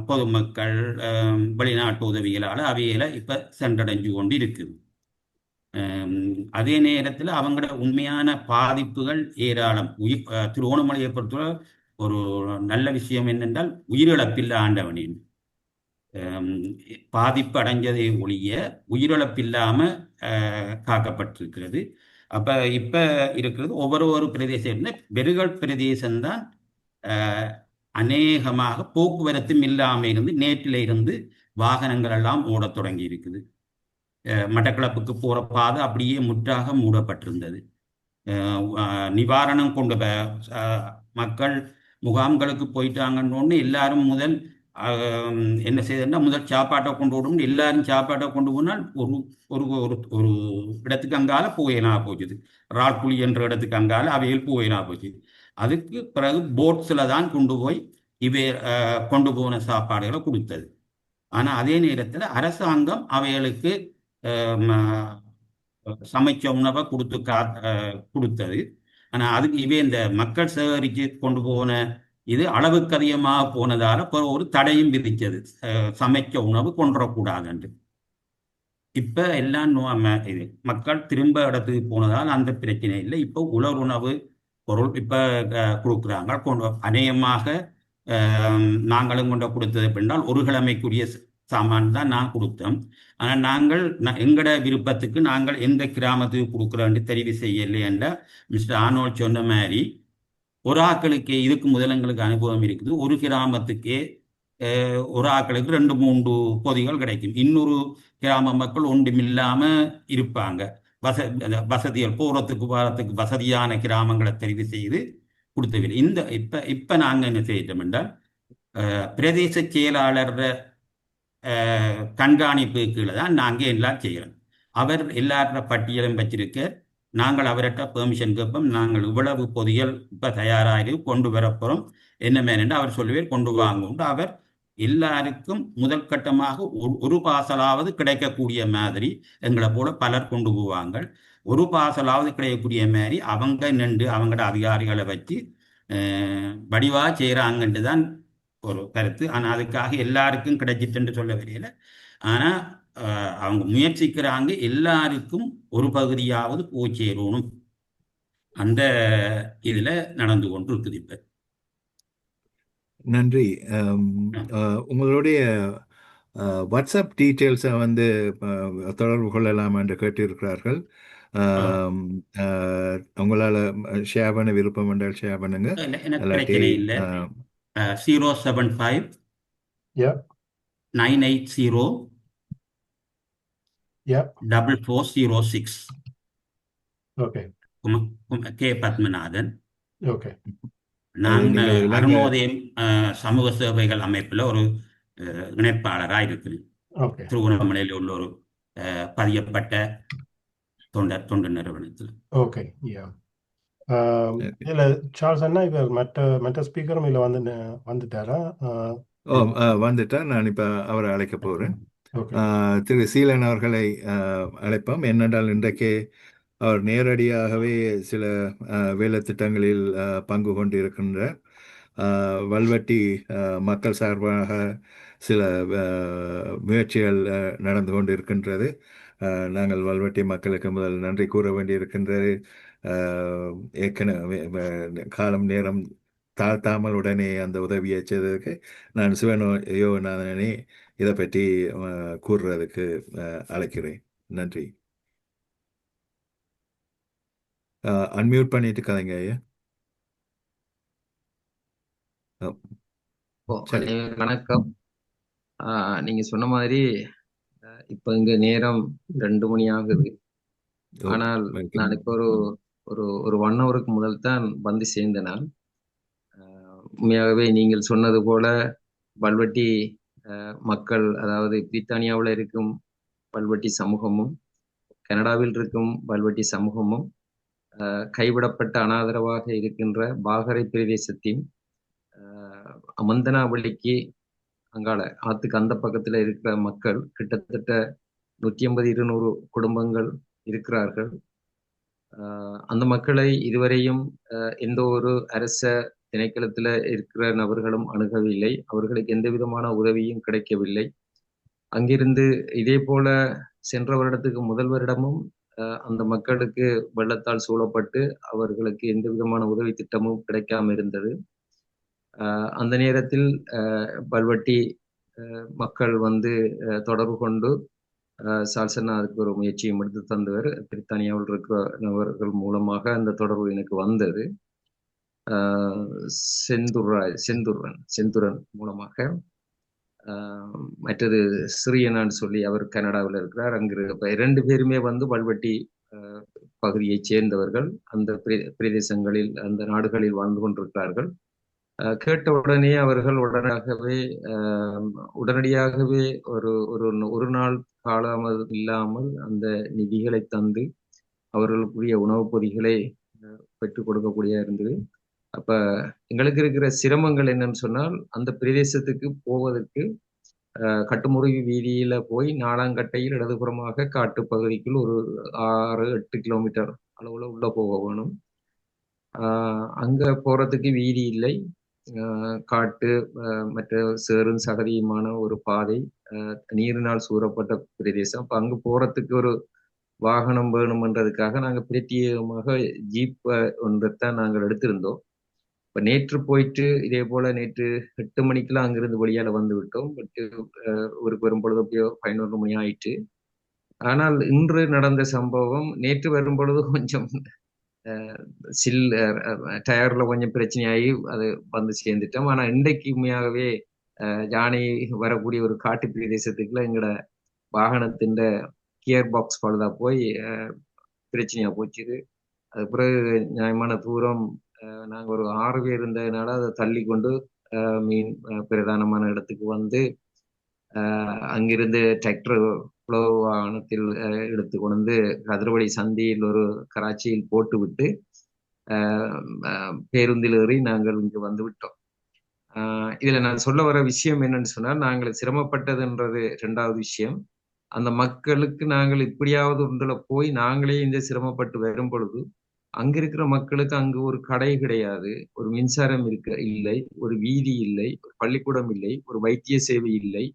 பொதுமக்கள் வெளிநாட்டு உதவிகளால் அவையில இப்போ சென்றடைஞ்சு கொண்டு இருக்குது. அதே நேரத்தில் அவங்களோட உண்மையான பாதிப்புகள் ஏராளம். திருவோணமலையை பொறுத்தவரை ஒரு நல்ல விஷயம் என்னென்றால் உயிரிழப்பில்லை ஆண்டவனின் பாதிப்பு அடைஞ்சதை ஒழிய உயிரிழப்பில்லாமல் காக்கப்பட்டிருக்கிறது. அப்போ இப்போ இருக்கிறது ஒவ்வொரு பிரதேசம் வெறுகள் பிரதேசம்தான் அநேகமாக போக்குவரத்தும் இல்லாமல் இருந்து நேற்றில் இருந்து வாகனங்கள் எல்லாம் ஓடத் தொடங்கி இருக்குது. மட்டக்களப்புக்கு போகிற பாதை அப்படியே முற்றாக மூடப்பட்டிருந்தது. நிவாரணம் கொண்டு மக்கள் முகாம்களுக்கு போயிட்டாங்கன்னு எல்லாரும் முதல் என்ன செய்தா முதல் சாப்பாட்டை கொண்டு விடணும். எல்லாரும் சாப்பாட்டை கொண்டு போனால் ஒரு ஒரு ஒரு இடத்துக்கு அங்கால போயினா போச்சுது. ராட்புலி என்ற இடத்துக்கு அங்கால அவையில் போயினா போச்சு. அதுக்கு பிறகு போட்ஸில் தான் கொண்டு போய் கொண்டு போன சாப்பாடுகளை கொடுத்தது. ஆனால் அதே நேரத்தில் அரசாங்கம் அவைகளுக்கு சமைச்ச உணவை கொடுத்தது. ஆனால் அதுக்கு இந்த மக்கள் சேகரித்து கொண்டு போன இது அளவுக்கு அதிகமாக போனதால ஒரு தடையும் விதித்தது, சமைச்ச உணவு கொண்டுறக்கூடாதுன்று. இப்போ எல்லாம் இது மக்கள் திரும்ப இடத்துக்கு போனதால் அந்த பிரச்சனை இல்லை. இப்போ உலருணவு பொருள் இப்போ கொடுக்குறாங்க. அநேகமாக நாங்களும் கொண்டு கொடுத்தது அப்படின்னால் ஒரு கிழமைக்குரிய சாமான் தான் நான் கொடுத்தோம். ஆனால் நாங்கள் எங்களோட விருப்பத்துக்கு நாங்கள் எந்த கிராமத்துக்கு கொடுக்குறோன்னு தெரிவு செய்யலை என்ற மிஸ்டர் ஆனோல்ட் சொன்ன மாதிரி ஒரு ஆக்களுக்கு இதுக்கு முதலங்களுக்கு அனுபவம் இருக்குது. ஒரு கிராமத்துக்கே ஒரு ஆக்களுக்கு 2-3 பொதிகள் கிடைக்கும். இன்னொரு கிராம மக்கள் ஒன்றுமில்லாமல் இருப்பாங்க. வசதிகள் போகிறதுக்கு வரத்துக்கு வசதியான கிராமங்களை தெரிவு செய்து கொடுத்தவில்லை. இப்போ நாங்கள் என்ன செய்யட்டோம் என்றால் பிரதேச செயலாளர் கண்காணிப்பு கீழே தான் நாங்கள் எல்லாம் செய்கிறோம். அவர் எல்லார பட்டியலும் வச்சிருக்க நாங்கள் அவர்கிட்ட பெர்மிஷன் கேட்போம். நாங்கள் இவ்வளவு பொதிகள் இப்போ தயாராகி கொண்டு வரப்போகிறோம் என்ன மேனென்று அவர் சொல்லுவார், கொண்டு வாங்க. அவர் எல்லாருக்கும் முதல் கட்டமாக ஒரு பாசலாவது கிடைக்கக்கூடிய மாதிரி எங்களை போல பலர் கொண்டு போவாங்க. ஒரு பாசலாவது கிடைக்கக்கூடிய மாதிரி அவங்க நின்று அவங்களோட அதிகாரிகளை வச்சு வடிவாக செய்கிறாங்கன்ட்டு தான் ஒரு கருத்து. ஆனால் அதுக்காக எல்லாருக்கும் கிடைச்சிட்டுன்னு சொல்ல வரையில. ஆனால் அவங்க முயற்சிக்கிறாங்க எல்லாருக்கும் ஒரு பகுதியாவது போய் சேரணும். அந்த இதில் நடந்து கொண்டு இருக்குது. இப்போ நன்றி. உங்களுடைய வாட்ஸ்அப் டீட்டெயில்ஸை வந்து தொடர்பு கொள்ளலாம் என்று கேட்டிருக்கிறார்கள். உங்களால் ஷேர் பண்ண விருப்பம் என்றால் ஷேர் பண்ணுங்க. இல்லாட்டி 075 980 4406. கே பத்மநாதன். நான் அருணோதயம் சமூக சேவைகள் அமைப்பில் ஒரு இணைப்பாளராக இருக்கிறேன். திருவண்ணாமலையில் உள்ள ஒரு பதியப்பட்ட தொண்டு நிறுவனத்தில். ஓகே, யா. இல்லை சார்ல்ஸ் அண்ணா, இப்போ மற்ற ஸ்பீக்கரும் இல்லை வந்துட்டாரா? வந்துட்டா நான் இப்போ அவரை அழைக்க போகிறேன். ஓகே, திரு சீலன் அவர்களை அழைப்போம். என்னென்றால் இன்றைக்கு அவர் நேரடியாகவே சில வேலை திட்டங்களில் பங்கு கொண்டிருக்கின்றார். வல்வெட்டி மக்கள் சார்பாக சில முயற்சிகள் நடந்து கொண்டிருக்கின்றது. நாங்கள் வல்வெட்டி மக்களுக்கு முதல் நன்றி கூற வேண்டியிருக்கின்றது. ஏற்கனவே காலம் நேரம் தாழ்த்தாமல் உடனே அந்த உதவியை செய்ததுக்கு நான் சிவனோநாதனே இதை பற்றி கூறுறதுக்கு அழைக்கிறேன். நன்றி. அன்மியூட் பண்ணிட்டு கதைங்க ஐயா. சரி, வணக்கம். நீங்க சொன்ன மாதிரி இப்ப இங்க நேரம் 2 மணி ஆகுது. ஆனால் நான் இப்ப ஒரு 1 ஹவருக்கு முதல் தான் வந்து சேர்ந்த நாள். உண்மையாகவே நீங்கள் சொன்னது போல வல்வெட்டி மக்கள், அதாவது பிரித்தானியாவில் இருக்கும் வல்வெட்டி சமூகமும் கனடாவில் இருக்கும் வல்வெட்டி சமூகமும் கைவிடப்பட்ட அனாதரவாக இருக்கின்ற பாகரை பிரதேசத்தின் அமந்தனாவளிக்கு அங்கால ஆத்துக்கு அந்த பக்கத்துல இருக்கிற மக்கள் கிட்டத்தட்ட 150-200 குடும்பங்கள் இருக்கிறார்கள். அந்த மக்களை இதுவரையும் எந்த ஒரு அரச திணைக்களத்துல இருக்கிற நபர்களும் அணுகவில்லை. அவர்களுக்கு எந்த விதமான உதவியும் கிடைக்கவில்லை. அங்கிருந்து இதே போல சென்ற வருடத்துக்கு முதல் வருடமும் அந்த மக்களுக்கு வெள்ளத்தால் சூழப்பட்டு அவர்களுக்கு எந்த விதமான உதவி திட்டமும் கிடைக்காம இருந்தது. அந்த நேரத்தில் வல்வெட்டி மக்கள் வந்து தொடர்பு கொண்டு சால்சன்னா அதுக்கு ஒரு முயற்சியும் எடுத்து தந்தவர். பிரித்தானியாவில் இருக்கிறவர்கள் மூலமாக அந்த தொடர்பு எனக்கு வந்தது. செந்துரன் மூலமாக. மற்றது சிறியனான்னு சொல்லி அவர் கனடாவில் இருக்கிறார். அங்கு 2 பேருமே வந்து வல்வெட்டி பகுதியைச் சேர்ந்தவர்கள். அந்த பிரதேசங்களில் அந்த நாடுகளில் வாழ்ந்து கொண்டிருக்கிறார்கள். கேட்ட உடனே அவர்கள் உடனடியாகவே ஒரு நாள் காலாமல் இல்லாமல் அந்த நிதிகளை தந்து அவர்களுக்குரிய உணவுப் பொதிகளை பெற்றுக் கொடுக்கக்கூடிய இருந்தது. அப்ப எங்களுக்கு இருக்கிற சிரமங்கள் என்னன்னு சொன்னால், அந்த பிரதேசத்துக்கு போவதற்கு கட்டுமுருகி வீதியில போய் 4ஆம் கட்டையில் இடதுபுறமாக காட்டு பகுதிக்குள் ஒரு 6-8 கிலோமீட்டர் அளவுல உள்ள போக வேணும். அங்க போறதுக்கு வீதி இல்லை. காட்டு மற்ற சேரும் சகதியுமான ஒரு பாதை, நீரினால் சூழப்பட்ட பிரதேசம். அப்ப அங்கு போறதுக்கு ஒரு வாகனம் வேணும்ன்றதுக்காக நாங்க பிரத்யேகமாக ஜீப் ஒன்றைத்தான் நாங்கள் எடுத்திருந்தோம். இப்ப நேற்று போயிட்டு இதே போல நேற்று 8 மணிக்கெல்லாம் அங்கிருந்து வழியால வந்து விட்டோம். பட் ஊருக்கு வரும்பொழுது அப்படியோ 11 மணி ஆயிட்டு. ஆனால் இன்று நடந்த சம்பவம், நேற்று வரும்பொழுது கொஞ்சம் டயர்ல கொஞ்சம் பிரச்சனையாகி அது வந்து சேர்ந்துட்டோம். ஆனா இன்றைக்கு உண்மையாகவே யானை வரக்கூடிய ஒரு காட்டு பிரதேசத்துக்குள்ள எங்களோட வாகனத்தின் கியர் பாக்ஸ் பழுதா போய் பிரச்சனையா போச்சுது. அது பிறகு நியாயமான தூரம் நாங்கள் ஒரு 6 பேர் இருந்ததுனால அதை தள்ளி கொண்டு மீன் பிரதானமான இடத்துக்கு வந்து அங்கிருந்து டிராக்டர் வாகனத்தில் எடுத்து கொண்டு கதிரவழி சந்தியில் ஒரு கராச்சியில் போட்டு விட்டு பேருந்தில் ஏறி நாங்கள் இங்கு வந்து விட்டோம். இதுல நான் சொல்ல வர விஷயம் என்னன்னு சொன்னால், நாங்கள் சிரமப்பட்டதுன்றது 2வது விஷயம். அந்த மக்களுக்கு நாங்கள் இப்படியாவது ஒன்றுல போய் நாங்களே இந்த சிரமப்பட்டு வரும் பொழுது அங்க இருக்கிற மக்களுக்கு அங்கு ஒரு கடை கிடையாது, ஒரு மின்சாரம் இல்லை, ஒரு வீதி இல்லை, ஒரு பள்ளிக்கூடம் இல்லை, ஒரு வைத்திய சேவை இல்லை,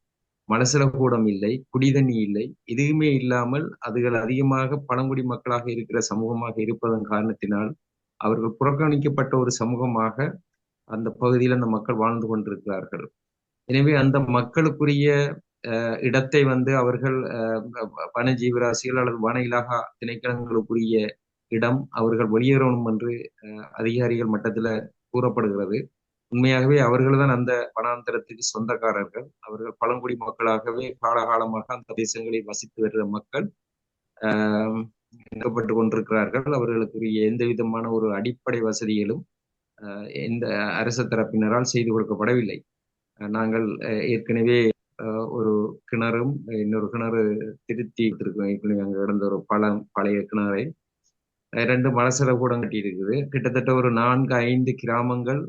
மலசலக்கூடம் இல்லை, குடிதண்ணி இல்லை. எதுவுமே இல்லாமல் அதுகள் அதிகமாக பழங்குடி மக்களாக இருக்கிற சமூகமாக இருப்பதன் காரணத்தினால் அவர்கள் புறக்கணிக்கப்பட்ட ஒரு சமூகமாக அந்த பகுதியில் அந்த மக்கள் வாழ்ந்து கொண்டிருக்கிறார்கள். எனவே அந்த மக்களுக்குரிய இடத்தை வந்து அவர்கள் வன ஜீவராசிகள் அல்லது வன இலாகா திணைக்களங்களுக்குரிய இடம் அவர்கள் வெளியேறணும் என்று அதிகாரிகள் மட்டத்துல கூறப்படுகிறது. உண்மையாகவே அவர்கள் தான் அந்த வனாந்தரத்துக்கு சொந்தக்காரர்கள். அவர்கள் பழங்குடி மக்களாகவே காலகாலமாக அந்த தேசங்களில் வசித்து வருகிற மக்கள் இணைக்கப்பட்டு கொண்டிருக்கிறார்கள். அவர்களுக்குரிய எந்த விதமான ஒரு அடிப்படை வசதிகளும் எந்த அரசு தரப்பினரால் செய்து கொடுக்கப்படவில்லை. நாங்கள் ஏற்கனவே ஒரு கிணறும் இன்னொரு கிணறு திருத்தி இருக்கோம். அங்க இருந்த ஒரு பழைய கிணறை 2 மலசல கூடம் கட்டி இருக்குது. கிட்டத்தட்ட ஒரு 4-5 கிராமங்கள்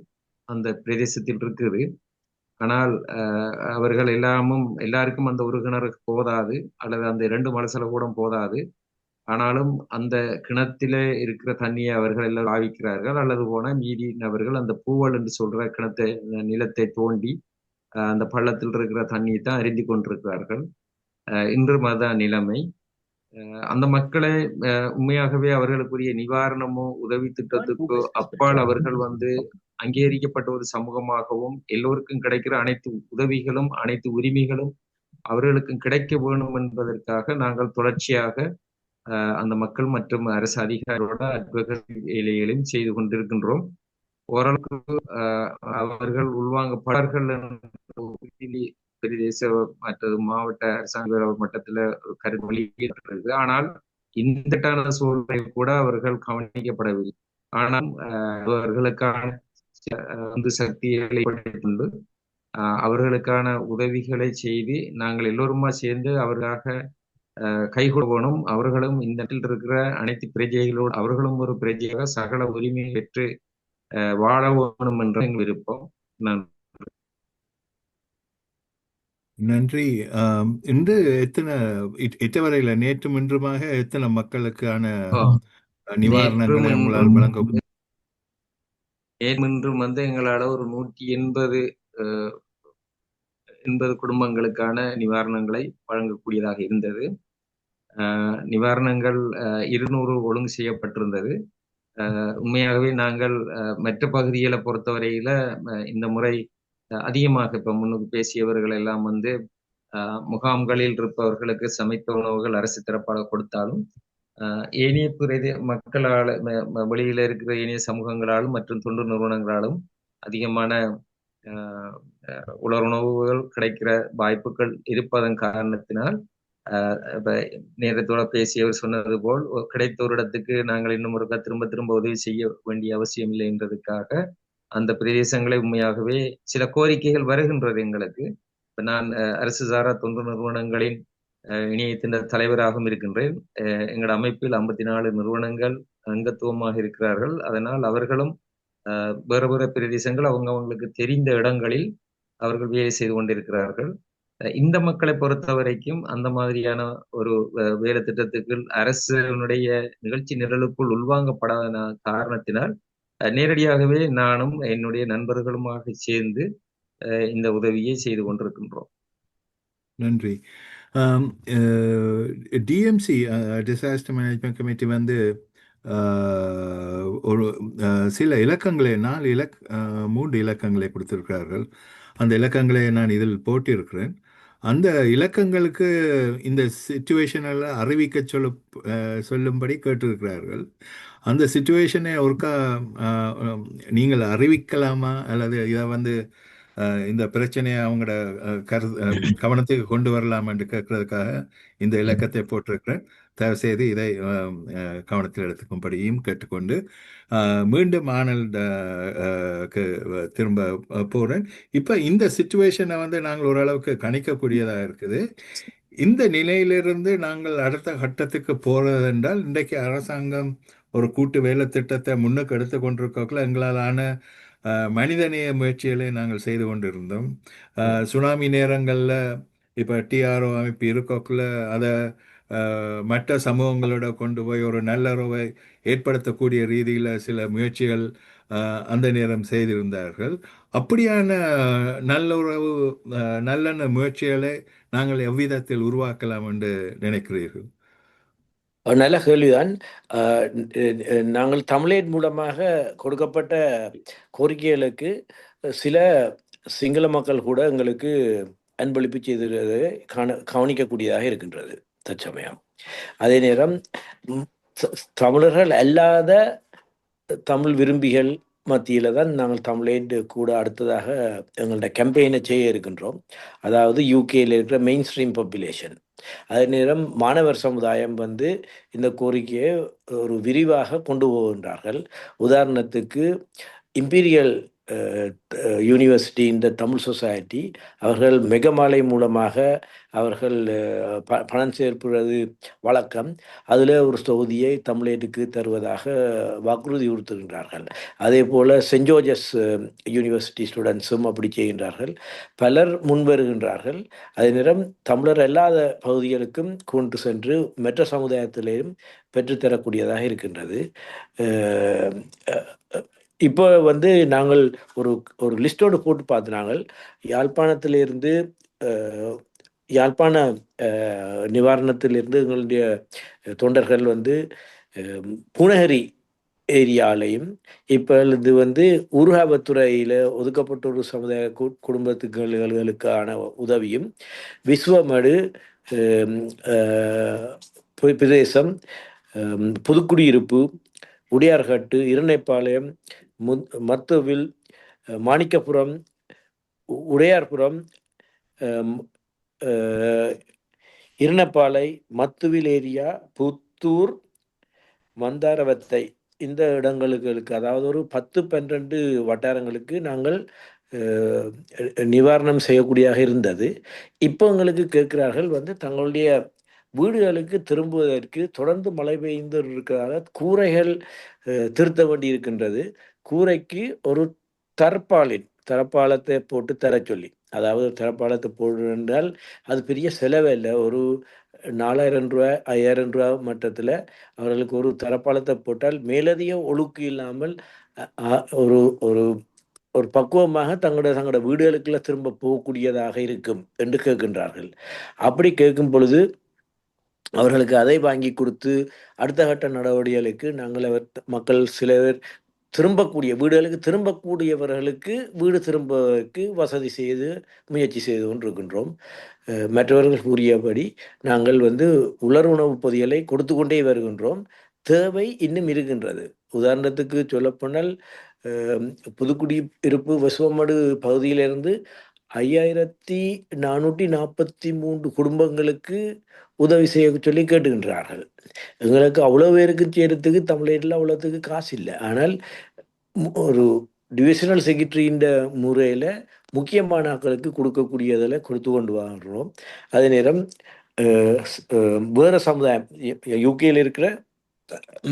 அந்த பிரதேசத்தில் இருக்குது. ஆனால் அவர்கள் எல்லாருக்கும் அந்த ஒரு கிணறு போதாது, அல்லது அந்த 2 மலசல கூடம் போதாது. ஆனாலும் அந்த கிணத்திலே இருக்கிற தண்ணியை அவர்கள் எல்லாம் பாவிக்கிறார்கள், அல்லது போனா மீதி நபர்கள் அந்த பூவல் என்று சொல்ற நிலத்தை தோண்டி அந்த பள்ளத்தில் இருக்கிற தண்ணியை தான் அருந்தி கொண்டிருக்கிறார்கள். இன்றும் அதான் நிலைமை. அந்த மக்களை உண்மையாகவே அவர்களுக்குரிய நிவாரணமோ உதவி திட்டத்துக்கோ அப்பால் அவர்கள் அங்கீகரிக்கப்பட்ட ஒரு சமூகமாகவும் எல்லோருக்கும் கிடைக்கிற அனைத்து உதவிகளும் அனைத்து உரிமைகளும் அவர்களுக்கும் கிடைக்க வேணும் என்பதற்காக நாங்கள் தொடர்ச்சியாக அந்த மக்கள் மற்றும் அரசு அதிகாரிகளோட அட்வொகேசி வேலைகளையும் செய்து கொண்டிருக்கின்றோம். ஓரளவுக்கு அவர்கள் உள்வாங்கப்படார்கள் பிரதேச மற்றது மாவட்ட அரசாங்க மட்டத்துல ஒரு கருத்து வெளியிட்டிருக்கு. ஆனால் இந்த சூழ்நிலை கூட அவர்கள் கவனிக்கப்படவில்லை. ஆனால் அவர்களுக்கான சக்திகளை கொண்டு அவர்களுக்கான உதவிகளை செய்து நாங்கள் எல்லோருமா சேர்ந்து அவர்களாக கைகொள்ளணும். அவர்களும் இந்த நாட்டில் இருக்கிற அனைத்து பிரஜைகளோடு அவர்களும் ஒரு பிரஜையாக சகல உரிமையை பெற்று வாழ வேணும் என்ற எங்கள் விருப்பம். நன்றி. இன்று எத்தவரையில் நேற்றும் இன்றுமாக எத்தனை மக்களுக்கான நிவாரணங்களை உங்களால் வழங்க? நேற்றும் எங்களால் ஒரு 180 குடும்பங்களுக்கான நிவாரணங்களை வழங்கக்கூடியதாக இருந்தது. நிவாரணங்கள் 200 ஒழுங்கு செய்யப்பட்டிருந்தது. உண்மையாகவே நாங்கள் மற்ற பகுதிகளை பொறுத்தவரையில இந்த முறை அதிகமாக இப்ப முன்னுக்கு பேசியவர்கள் எல்லாம் முகாம்களில் இருப்பவர்களுக்கு சமைத்த உணவுகள் அரசு தரப்பாக கொடுத்தாலும் ஏனைய மக்களால் வெளியில இருக்கிற ஏனைய சமூகங்களாலும் மற்றும் தொண்டு நிறுவனங்களாலும் அதிகமான உணவுகள் கிடைக்கிற வாய்ப்புகள் இருப்பதன் காரணத்தினால் நேரத்தோட பேசியவர் சொன்னது போல் கிடைத்த ஒரு இடத்துக்கு நாங்கள் இன்னும் ஒரு திரும்ப உதவி செய்ய வேண்டிய அவசியம் இல்லை என்றதுக்காக அந்த பிரதேசங்களை உண்மையாகவே சில கோரிக்கைகள் வருகின்றது எங்களுக்கு. இப்ப நான் அரசு சாரா தொண்டு நிறுவனங்களின் இணையத்தின் தலைவராகவும் இருக்கின்றேன். எங்களோட அமைப்பில் 54 நிறுவனங்கள் அங்கத்துவமாக இருக்கிறார்கள். அதனால் அவர்களும் வேறு பிரதேசங்கள் அவங்களுக்கு தெரிந்த இடங்களில் அவர்கள் வேலை செய்து கொண்டிருக்கிறார்கள். இந்த மக்களை பொறுத்த வரைக்கும் அந்த மாதிரியான ஒரு வேலை திட்டத்துக்கு அரசனுடைய நிகழ்ச்சி நிரலுக்குள் உள்வாங்கப்படாத காரணத்தினால் நேரடியாகவே நானும் என்னுடைய நண்பர்களுமாக சேர்ந்து இந்த உதவியை செய்து கொண்டிருக்கின்றோம். நன்றி. டிஎம்சி டிசாஸ்டர் மேனேஜ்மெண்ட் கமிட்டி ஒரு சில இலக்கங்களை 3 இலக்கங்களை கொடுத்திருக்கிறார்கள். அந்த இலக்கங்களை நான் இதில் போட்டிருக்கிறேன். அந்த இலக்கங்களுக்கு இந்த சிச்சுவேஷனில் அறிவிக்க சொல்லும்படி கேட்டிருக்கிறார்கள். அந்த சிச்சுவேஷனை ஒருக்கா நீங்கள் அறிவிக்கலாமா, அல்லது இதை இந்த பிரச்சனையை அவங்களோட கவனத்துக்கு கொண்டு வரலாம் என்று கேட்கறதுக்காக இந்த இலக்கத்தை போட்டிருக்கிறேன். தயவுசெய்து இதை கவனத்தில் எடுத்துக்கும்படியும் கேட்டுக்கொண்டு மீண்டும் ஆனல்டுக்கு திரும்ப போகிறேன். இப்போ இந்த சிச்சுவேஷனை நாங்கள் ஓரளவுக்கு கணிக்கக்கூடியதாக இருக்குது. இந்த நிலையிலிருந்து நாங்கள் அடுத்த கட்டத்துக்கு போகிறது என்றால், இன்றைக்கு அரசாங்கம் ஒரு கூட்டு வேலை திட்டத்தை முன்னுக்கு எடுத்து கொண்டிருக்கோக்கில் எங்களாலான மனிதநேய முயற்சிகளை நாங்கள் செய்து கொண்டிருந்தோம். சுனாமி நேரங்களில் இப்போ டிஆர்ஓ அமைப்பு இருக்கோக்கில் அதை மற்ற சமூகங்களோட கொண்டு போய் ஒரு நல்லுறவை ஏற்படுத்தக்கூடிய ரீதியில் சில முயற்சிகள் அந்த நேரம் செய்திருந்தார்கள். அப்படியான நல்லுறவு நல்லெண்ண முயற்சிகளை நாங்கள் எவ்விதத்தில் உருவாக்கலாம் என்று நினைக்கிறீர்கள்? நல்ல கேள்விதான். நாங்கள் தமிழேட் மூலமாக கொடுக்கப்பட்ட கோரிக்கைகளுக்கு சில சிங்கள மக்கள் கூட எங்களுக்கு அன்பளிப்பு செய்திருக்கிறது கவனிக்கக்கூடியதாக இருக்கின்றது தற்சமயம். அதே நேரம் தமிழர்கள் அல்லாத தமிழ் விரும்பிகள் மத்தியில் தான் நாங்கள் தமிழேட் கூட அடுத்ததாக எங்களோட கேம்பெயினை செய்ய இருக்கின்றோம். அதாவது யூகேயில் இருக்கிற மெயின் ஸ்ட்ரீம் பாப்புலேஷன், அதே நேரம் மாணவர் சமுதாயம் இந்த கோரிக்கையை ஒரு விரிவாக கொண்டு போகின்றார்கள். உதாரணத்துக்கு இம்பீரியல் யூனிவர்சிட்டி இந்த தமிழ் சொசைட்டி அவர்கள் மெகமாலை மூலமாக அவர்கள் பணம் சேர்ப்புறது வழக்கம். அதில் ஒரு தொகுதியை தமிழேட்டுக்கு தருவதாக வாக்குறுதி கொடுத்துகின்றார்கள். அதே போல் சென்ட் ஜோர்ஜஸ் யூனிவர்சிட்டி ஸ்டூடெண்ட்ஸும் அப்படி செய்கின்றார்கள். பலர் முன்வருகின்றார்கள். அதே நேரம் தமிழர் அல்லாத பகுதிகளுக்கும் கொண்டு சென்று மற்ற சமுதாயத்திலேயும் பெற்றுத்தரக்கூடியதாக இருக்கின்றது. இப்போ நாங்கள் ஒரு ஒரு லிஸ்டோடு போட்டு பார்த்து நாங்கள் யாழ்ப்பாணத்திலிருந்து யாழ்ப்பாண நிவாரணத்திலிருந்து எங்களுடைய தொண்டர்கள் பூனகிரி ஏரியாலையும் இப்போ இது ஊர்காவத்துறையில் ஒதுக்கப்பட்ட ஒரு சமுதாய குடும்பத்துகளுக்கான உதவியும் விஸ்வமடு பிரதேசம் புதுக்குடியிருப்பு உடையார்கட்டு இரணைப்பாளையம் மத்துவில் மாணிக்கபுரம் உடையார்புரம் இருணப்பாலை மத்துவில் ஏரியா புத்தூர் மந்தாரவத்தை இந்த இடங்களுக்கு அதாவது ஒரு 10-12 வட்டாரங்களுக்கு நாங்கள் நிவாரணம் செய்யக்கூடியதாக இருந்தது. இப்போ எங்களுக்கு கேட்கிறார்கள் தங்களுடைய வீடுகளுக்கு திரும்புவதற்கு தொடர்ந்து மழை பெய்து இருக்கிறதால கூரைகள் திருத்த வேண்டி இருக்கின்றது. கூரைக்கு ஒரு தரப்பாலத்தை போட்டு தர சொல்லி, அதாவது தரப்பாலத்தை போடுறால் அது பெரிய செலவே இல்லை. ஒரு 4000 ரூபா 5000 ரூபா மட்டத்தில் அவர்களுக்கு ஒரு தரப்பாலத்தை போட்டால் மேலதிக ஒழுக்கு இல்லாமல் ஒரு ஒரு ஒரு பக்குவமாக தங்களோட வீடுகளுக்குள்ள திரும்ப போகக்கூடியதாக இருக்கும் என்று கேட்கின்றார்கள். அப்படி கேட்கும் பொழுது அவர்களுக்கு அதை வாங்கி கொடுத்து அடுத்த கட்ட நடவடிக்கைகளுக்கு நாங்கள் மக்கள் சில பேர் வீடுகளுக்கு திரும்பக்கூடியவர்களுக்கு வீடு திரும்புவதற்கு வசதி செய்து முயற்சி செய்து கொண்டிருக்கின்றோம். மற்றவர்கள் கூறியபடி நாங்கள் உலருணவு பொதிகளை கொடுத்து கொண்டே வருகின்றோம். தேவை இன்னும் இருக்கின்றது. உதாரணத்துக்கு சொல்லப்போனால் புதுக்குடியிருப்பு விஸ்வமடு பகுதியிலிருந்து 5443 குடும்பங்களுக்கு உதவி செய்ய சொல்லி கேட்டுக்கின்றார்கள். எங்களுக்கு அவ்வளோ பேருக்கு செய்யறதுக்கு தமிழகத்தில் அவ்வளோத்துக்கு காசு இல்லை. ஆனால் ஒரு டிவிஷனல் செக்ரட்டரியின் முறையில் முக்கியமான ஆட்களுக்கு கொடுக்கக்கூடியதில் கொடுத்து கொண்டு வர்றோம். அதே நேரம் வேறு சமுதாயம் யூகேயில் இருக்கிற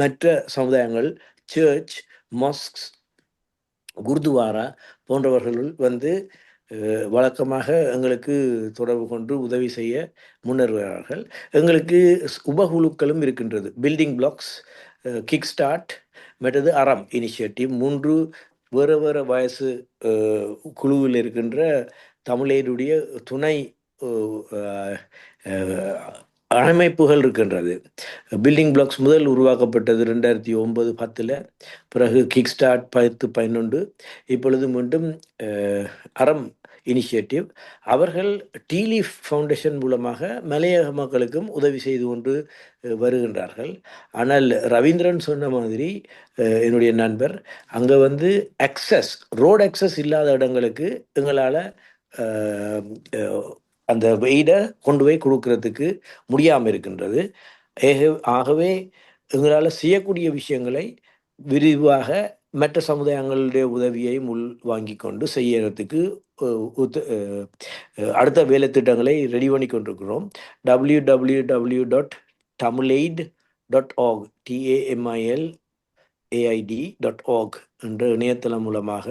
மற்ற சமுதாயங்கள் சர்ச், மாஸ்க்ஸ், குருதுவாரா போன்றவர்கள் வழக்கமாக எங்களுக்கு தொடர்பு கொண்டு உதவி செய்ய முன்வருகிறார்கள். எங்களுக்கு உபகுழுக்களும் இருக்கின்றது. பில்டிங் பிளாக்ஸ், கிக் ஸ்டார்ட், மற்றது அறம் இனிஷியேட்டிவ் 3 வேறு வேறு வயசு குழுவில் இருக்கின்ற தமிழருடைய துணை அமைப்புகள் இருக்கின்றது. பில்டிங் பிளாக்ஸ் முதல் உருவாக்கப்பட்டது 2009-10, பிறகு கிக் ஸ்டார்ட் 10-11, இப்பொழுது மீண்டும் அறம் இனிஷியேட்டிவ். அவர்கள் டீலீஃப் ஃபவுண்டேஷன் மூலமாக மலையக மக்களுக்கும் உதவி செய்து கொண்டு வருகின்றார்கள். ஆனால் ரவீந்திரன் சொன்ன மாதிரி என்னுடைய நண்பர் அங்கே ரோடு அக்சஸ் இல்லாத இடங்களுக்கு எங்களால் அந்த வெயிடை கொண்டு போய் கொடுக்கறதுக்கு முடியாமல் இருக்கின்றது. ஆகவே எங்களால் செய்யக்கூடிய விஷயங்களை விரிவாக மற்ற சமுதாயங்களுடைய உதவியை வாங்கி கொண்டு செய்யறதுக்கு அடுத்த வேலை திட்டங்களை ரெடி பண்ணி கொண்டிருக்கிறோம். www.tamilaid.org TAMILAID.org என்ற இணையதளம் மூலமாக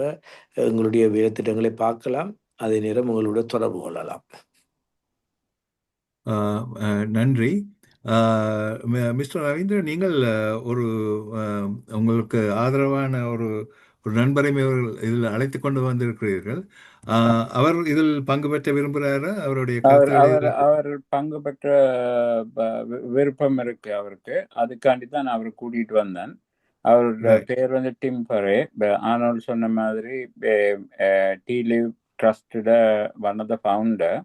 எங்களுடைய வேலை திட்டங்களை பார்க்கலாம். அதே நேரம் உங்களோட தொடர்பு கொள்ளலாம். நன்றி. மிஸ்டர் ரவீந்திரன், நீங்கள் ஒரு உங்களுக்கு ஆதரவான ஒரு நண்பரை இதில் அழைத்து கொண்டு வந்திருக்கிறீர்கள். அவர் இதில் பங்கு பெற்ற விரும்புகிறாரா? அவருடைய அவர் பங்கு பெற்ற விருப்பம் இருக்கு அவருக்கு. அதுக்காண்டி தான் நான் அவரை கூட்டிட்டு வந்தேன். அவரோட பேர் டிம் பரே. ஆனோல் சொன்ன மாதிரி டீலிவ் ட்ரஸ்டோட ஒன் ஆஃப் த ஃபவுண்டர்.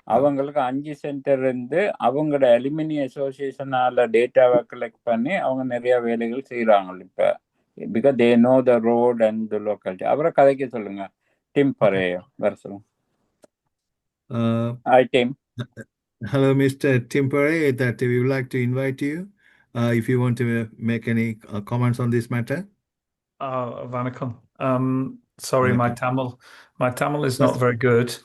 அவங்களுக்கு 5 சென்டர் இருந்து அவங்களோட அலுமினி அசோசியேஷனால டேட்டாவை கலெக்ட் பண்ணி அவங்க நிறைய வேலைகள் செய்யறாங்க இப்ப. Because they know the road and the locality. அவரை கதைக்க சொல்லுங்க. டிம் பரே வர சொல்லுங்க. Hi Tim. Hello Mr. Tim Pare, that we would like to invite you if you want to make any comments on this matter. Vanakkam. Sorry, my Tamil is not very good.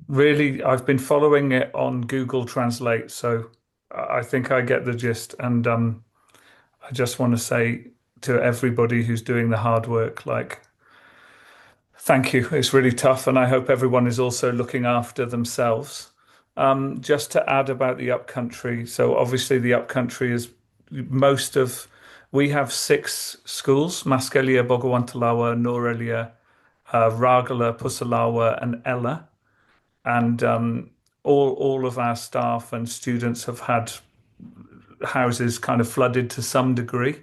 Really, I've been following it on Google Translate, so I think I get the gist. And I just want to say to everybody who's doing the hard work, like, thank you. It's really tough, and I hope everyone is also looking after themselves. Just to add about the upcountry, so obviously the upcountry is we have 6 schools: Maskelia, Bogowantalawa, Norelia, Ragala, Pusalawa, and Ella. And all of our staff and students have had houses kind of flooded to some degree.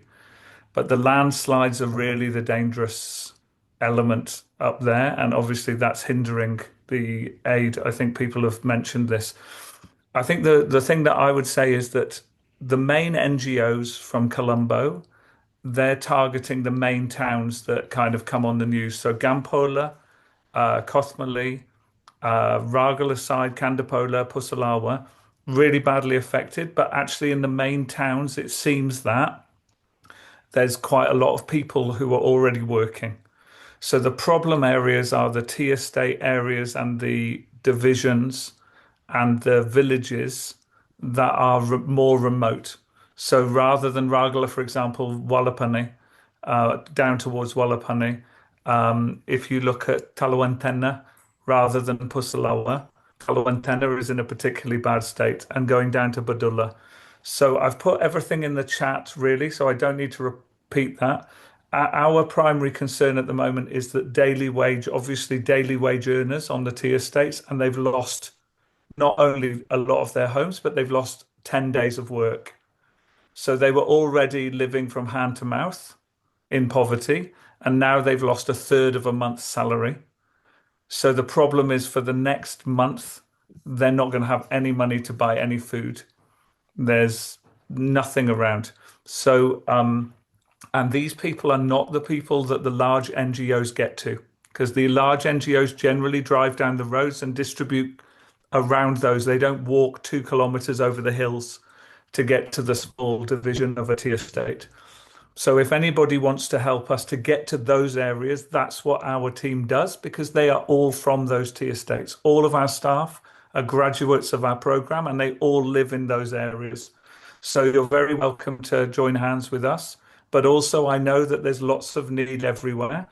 But the landslides are really the dangerous element up there. And obviously that's hindering the aid. I think people have mentioned this. I think the thing that I would say is that the main NGOs from Colombo, they're targeting the main towns that kind of come on the news. So Gampola, Kothmali, Ragala side, Kandapola, Pusalawa, really badly affected. But actually in the main towns, it seems that there's quite a lot of people who are already working. So the problem areas are the tea estate areas and the divisions and the villages that are more remote. So rather than Ragala, for example, Wallapane, down towards Wallapane, if you look at Talawantena rather than Pusalawa, Talawantena is in a particularly bad state, and going down to Badulla. So I've put everything in the chat, really, so I don't need to repeat that. Our primary concern at the moment is that daily wage earners on the tea estates, and they've lost not only a lot of their homes, but they've lost 10 days of work. So they were already living from hand to mouth in poverty, and now they've lost a third of a month's salary. So the problem is for the next month, they're not going to have any money to buy any food. There's nothing around. So, and these people are not the people that the large NGOs get to, because the large NGOs generally drive down the roads and distribute around those. They don't walk 2 kilometers over the hills to get to the small division of a tea estate. So if anybody wants to help us to get to those areas, that's what our team does, because they are all from those tea estates. All of our staff are graduates of our program, and they all live in those areas. So you're very welcome to join hands with us. But also I know that there's lots of need everywhere.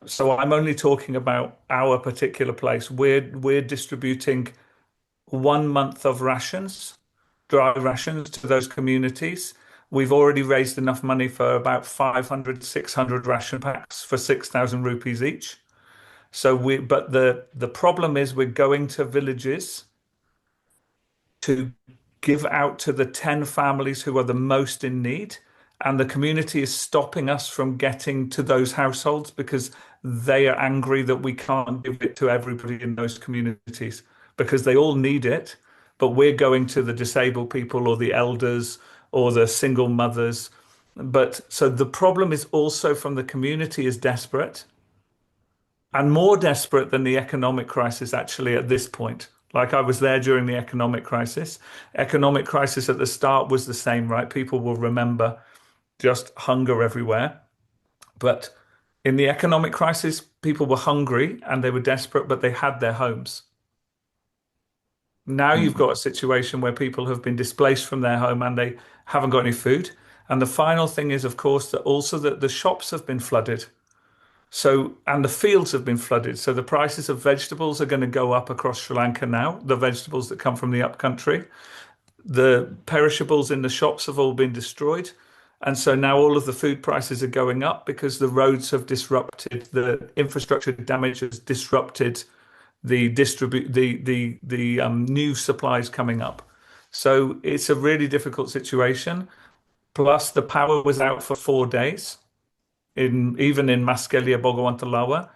So I'm only talking about our particular place. We're distributing 1 month of rations, dry rations, to those communities. We've already raised enough money for about 500, 600 ration packs for 6,000 rupees each. But the problem is we're going to villages to give out to the 10 families who are the most in need. And the community is stopping us from getting to those households because they are angry that we can't give it to everybody in those communities, because they all need it. But we're going to the disabled people or the elders or the single mothers. But so the problem is also from the community is desperate, and more desperate than the economic crisis actually at this point. Like, I was there during the economic crisis. Economic crisis at the start was the same, right? People will remember, just hunger everywhere. But in the economic crisis, people were hungry and they were desperate, but they had their homes. Now you've got a situation where people have been displaced from their home and they haven't got any food. And the final thing is, of course, that also that the shops have been flooded. So, and the fields have been flooded. So the prices of vegetables are going to go up across Sri Lanka now, the vegetables that come from the upcountry. The perishables in the shops have all been destroyed. And so now all of the food prices are going up because the roads have disrupted, the infrastructure damage has disrupted the new supplies coming up. So it's a really difficult situation. Plus the power was out for 4 days, even in Maskelia, Bogowantalawa,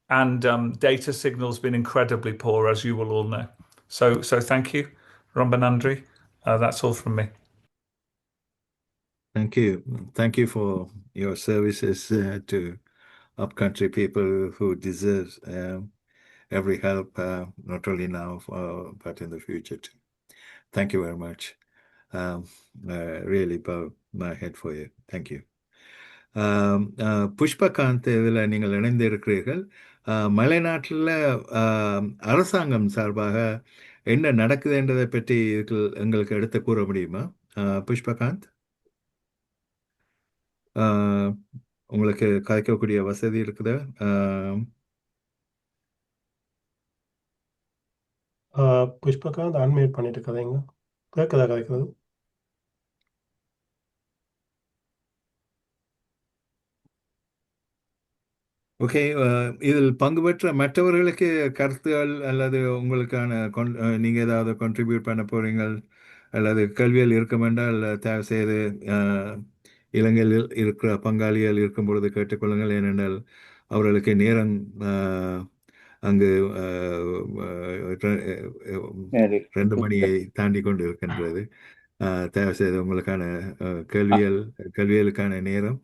and data signal's been incredibly poor, as you will all know. So thank you, Rambanandri. That's all from me. Thank you. Thank you for your services to upcountry people who deserve every help, not only now, but in the future too. Thank you very much. Really bow my head for you. Thank you. புஷ்பகாந்த் இதில் நீங்கள் இணைந்திருக்கிறீர்கள். மலைநாட்டில் அரசாங்கம் சார்பாக என்ன நடக்குதுன்றதை பற்றி எங்களுக்கு எடுத்து கூற முடியுமா புஷ்பகாந்த்? உங்களுக்கு கதைக்கக்கூடிய வசதி இருக்குதா? புஷ்பகாந்த் அன்மியூட் பண்ணிட்டு கதைங்க. கேட்குதா கதைக்கிறது? ஓகே. இதில் பங்கு பெற்ற மற்றவர்களுக்கு கருத்துகள் அல்லது உங்களுக்கான நீங்கள் ஏதாவது கான்ட்ரிபியூட் பண்ண போறீங்கள் அல்லது கல்வியில் இருக்கும் என்றால் தயவு செய்து இலங்கையில் இருக்கிற பங்காளிகள் இருக்கும் பொழுது கேட்டுக்கொள்ளுங்கள். ஏனென்றால் அவர்களுக்கு நேரம் அங்கு 2 மணியை தாண்டி கொண்டு இருக்கின்றது. தயவு செய்து உங்களுக்கான கல்வியலுக்கான நேரம்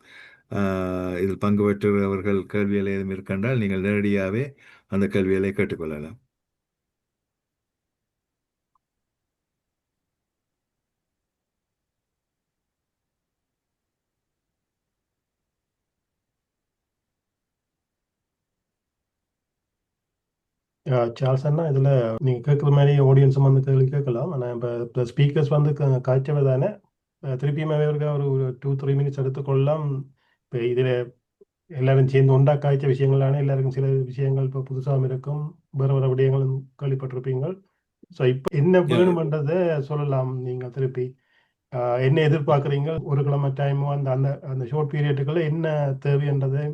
இதில் பங்கு பெற்றவர்கள் கல்வியில் ஏதும் இருக்கின்றால் நீங்கள் நேரடியாகவே அந்த கல்வியலை கேட்டுக்கொள்ளலாம். சார்ல்ஸ் அண்ணா, இதில் நீங்கள் கேட்குற மாதிரி ஆடியன்ஸும் வந்து கேள்வி கேட்கலாம். ஆனால் இப்போ ஸ்பீக்கர்ஸ் வந்து காய்ச்சவை தானே, திருப்பியும் அவருக்கு ஒரு 2-3 மினிட்ஸ் எடுத்துக்கொள்ளலாம். இப்போ இதில் எல்லாரும் சேர்ந்து ஒன்றா காய்ச்ச விஷயங்களான எல்லாருக்கும் சில விஷயங்கள் இப்போ புதுசாகவும் இருக்கும், வேறு வேறு விடயங்களும் கேள்விப்பட்டிருப்பீங்க. ஸோ இப்போ என்ன வேணுமென்றதை சொல்லலாம். நீங்கள் திருப்பி என்ன எதிர்பார்க்குறீங்க, ஒரு கிழமை டைமோ அந்த அந்த அந்த ஷார்ட் பீரியட்டுக்குள்ள என்ன தேவைன்றதை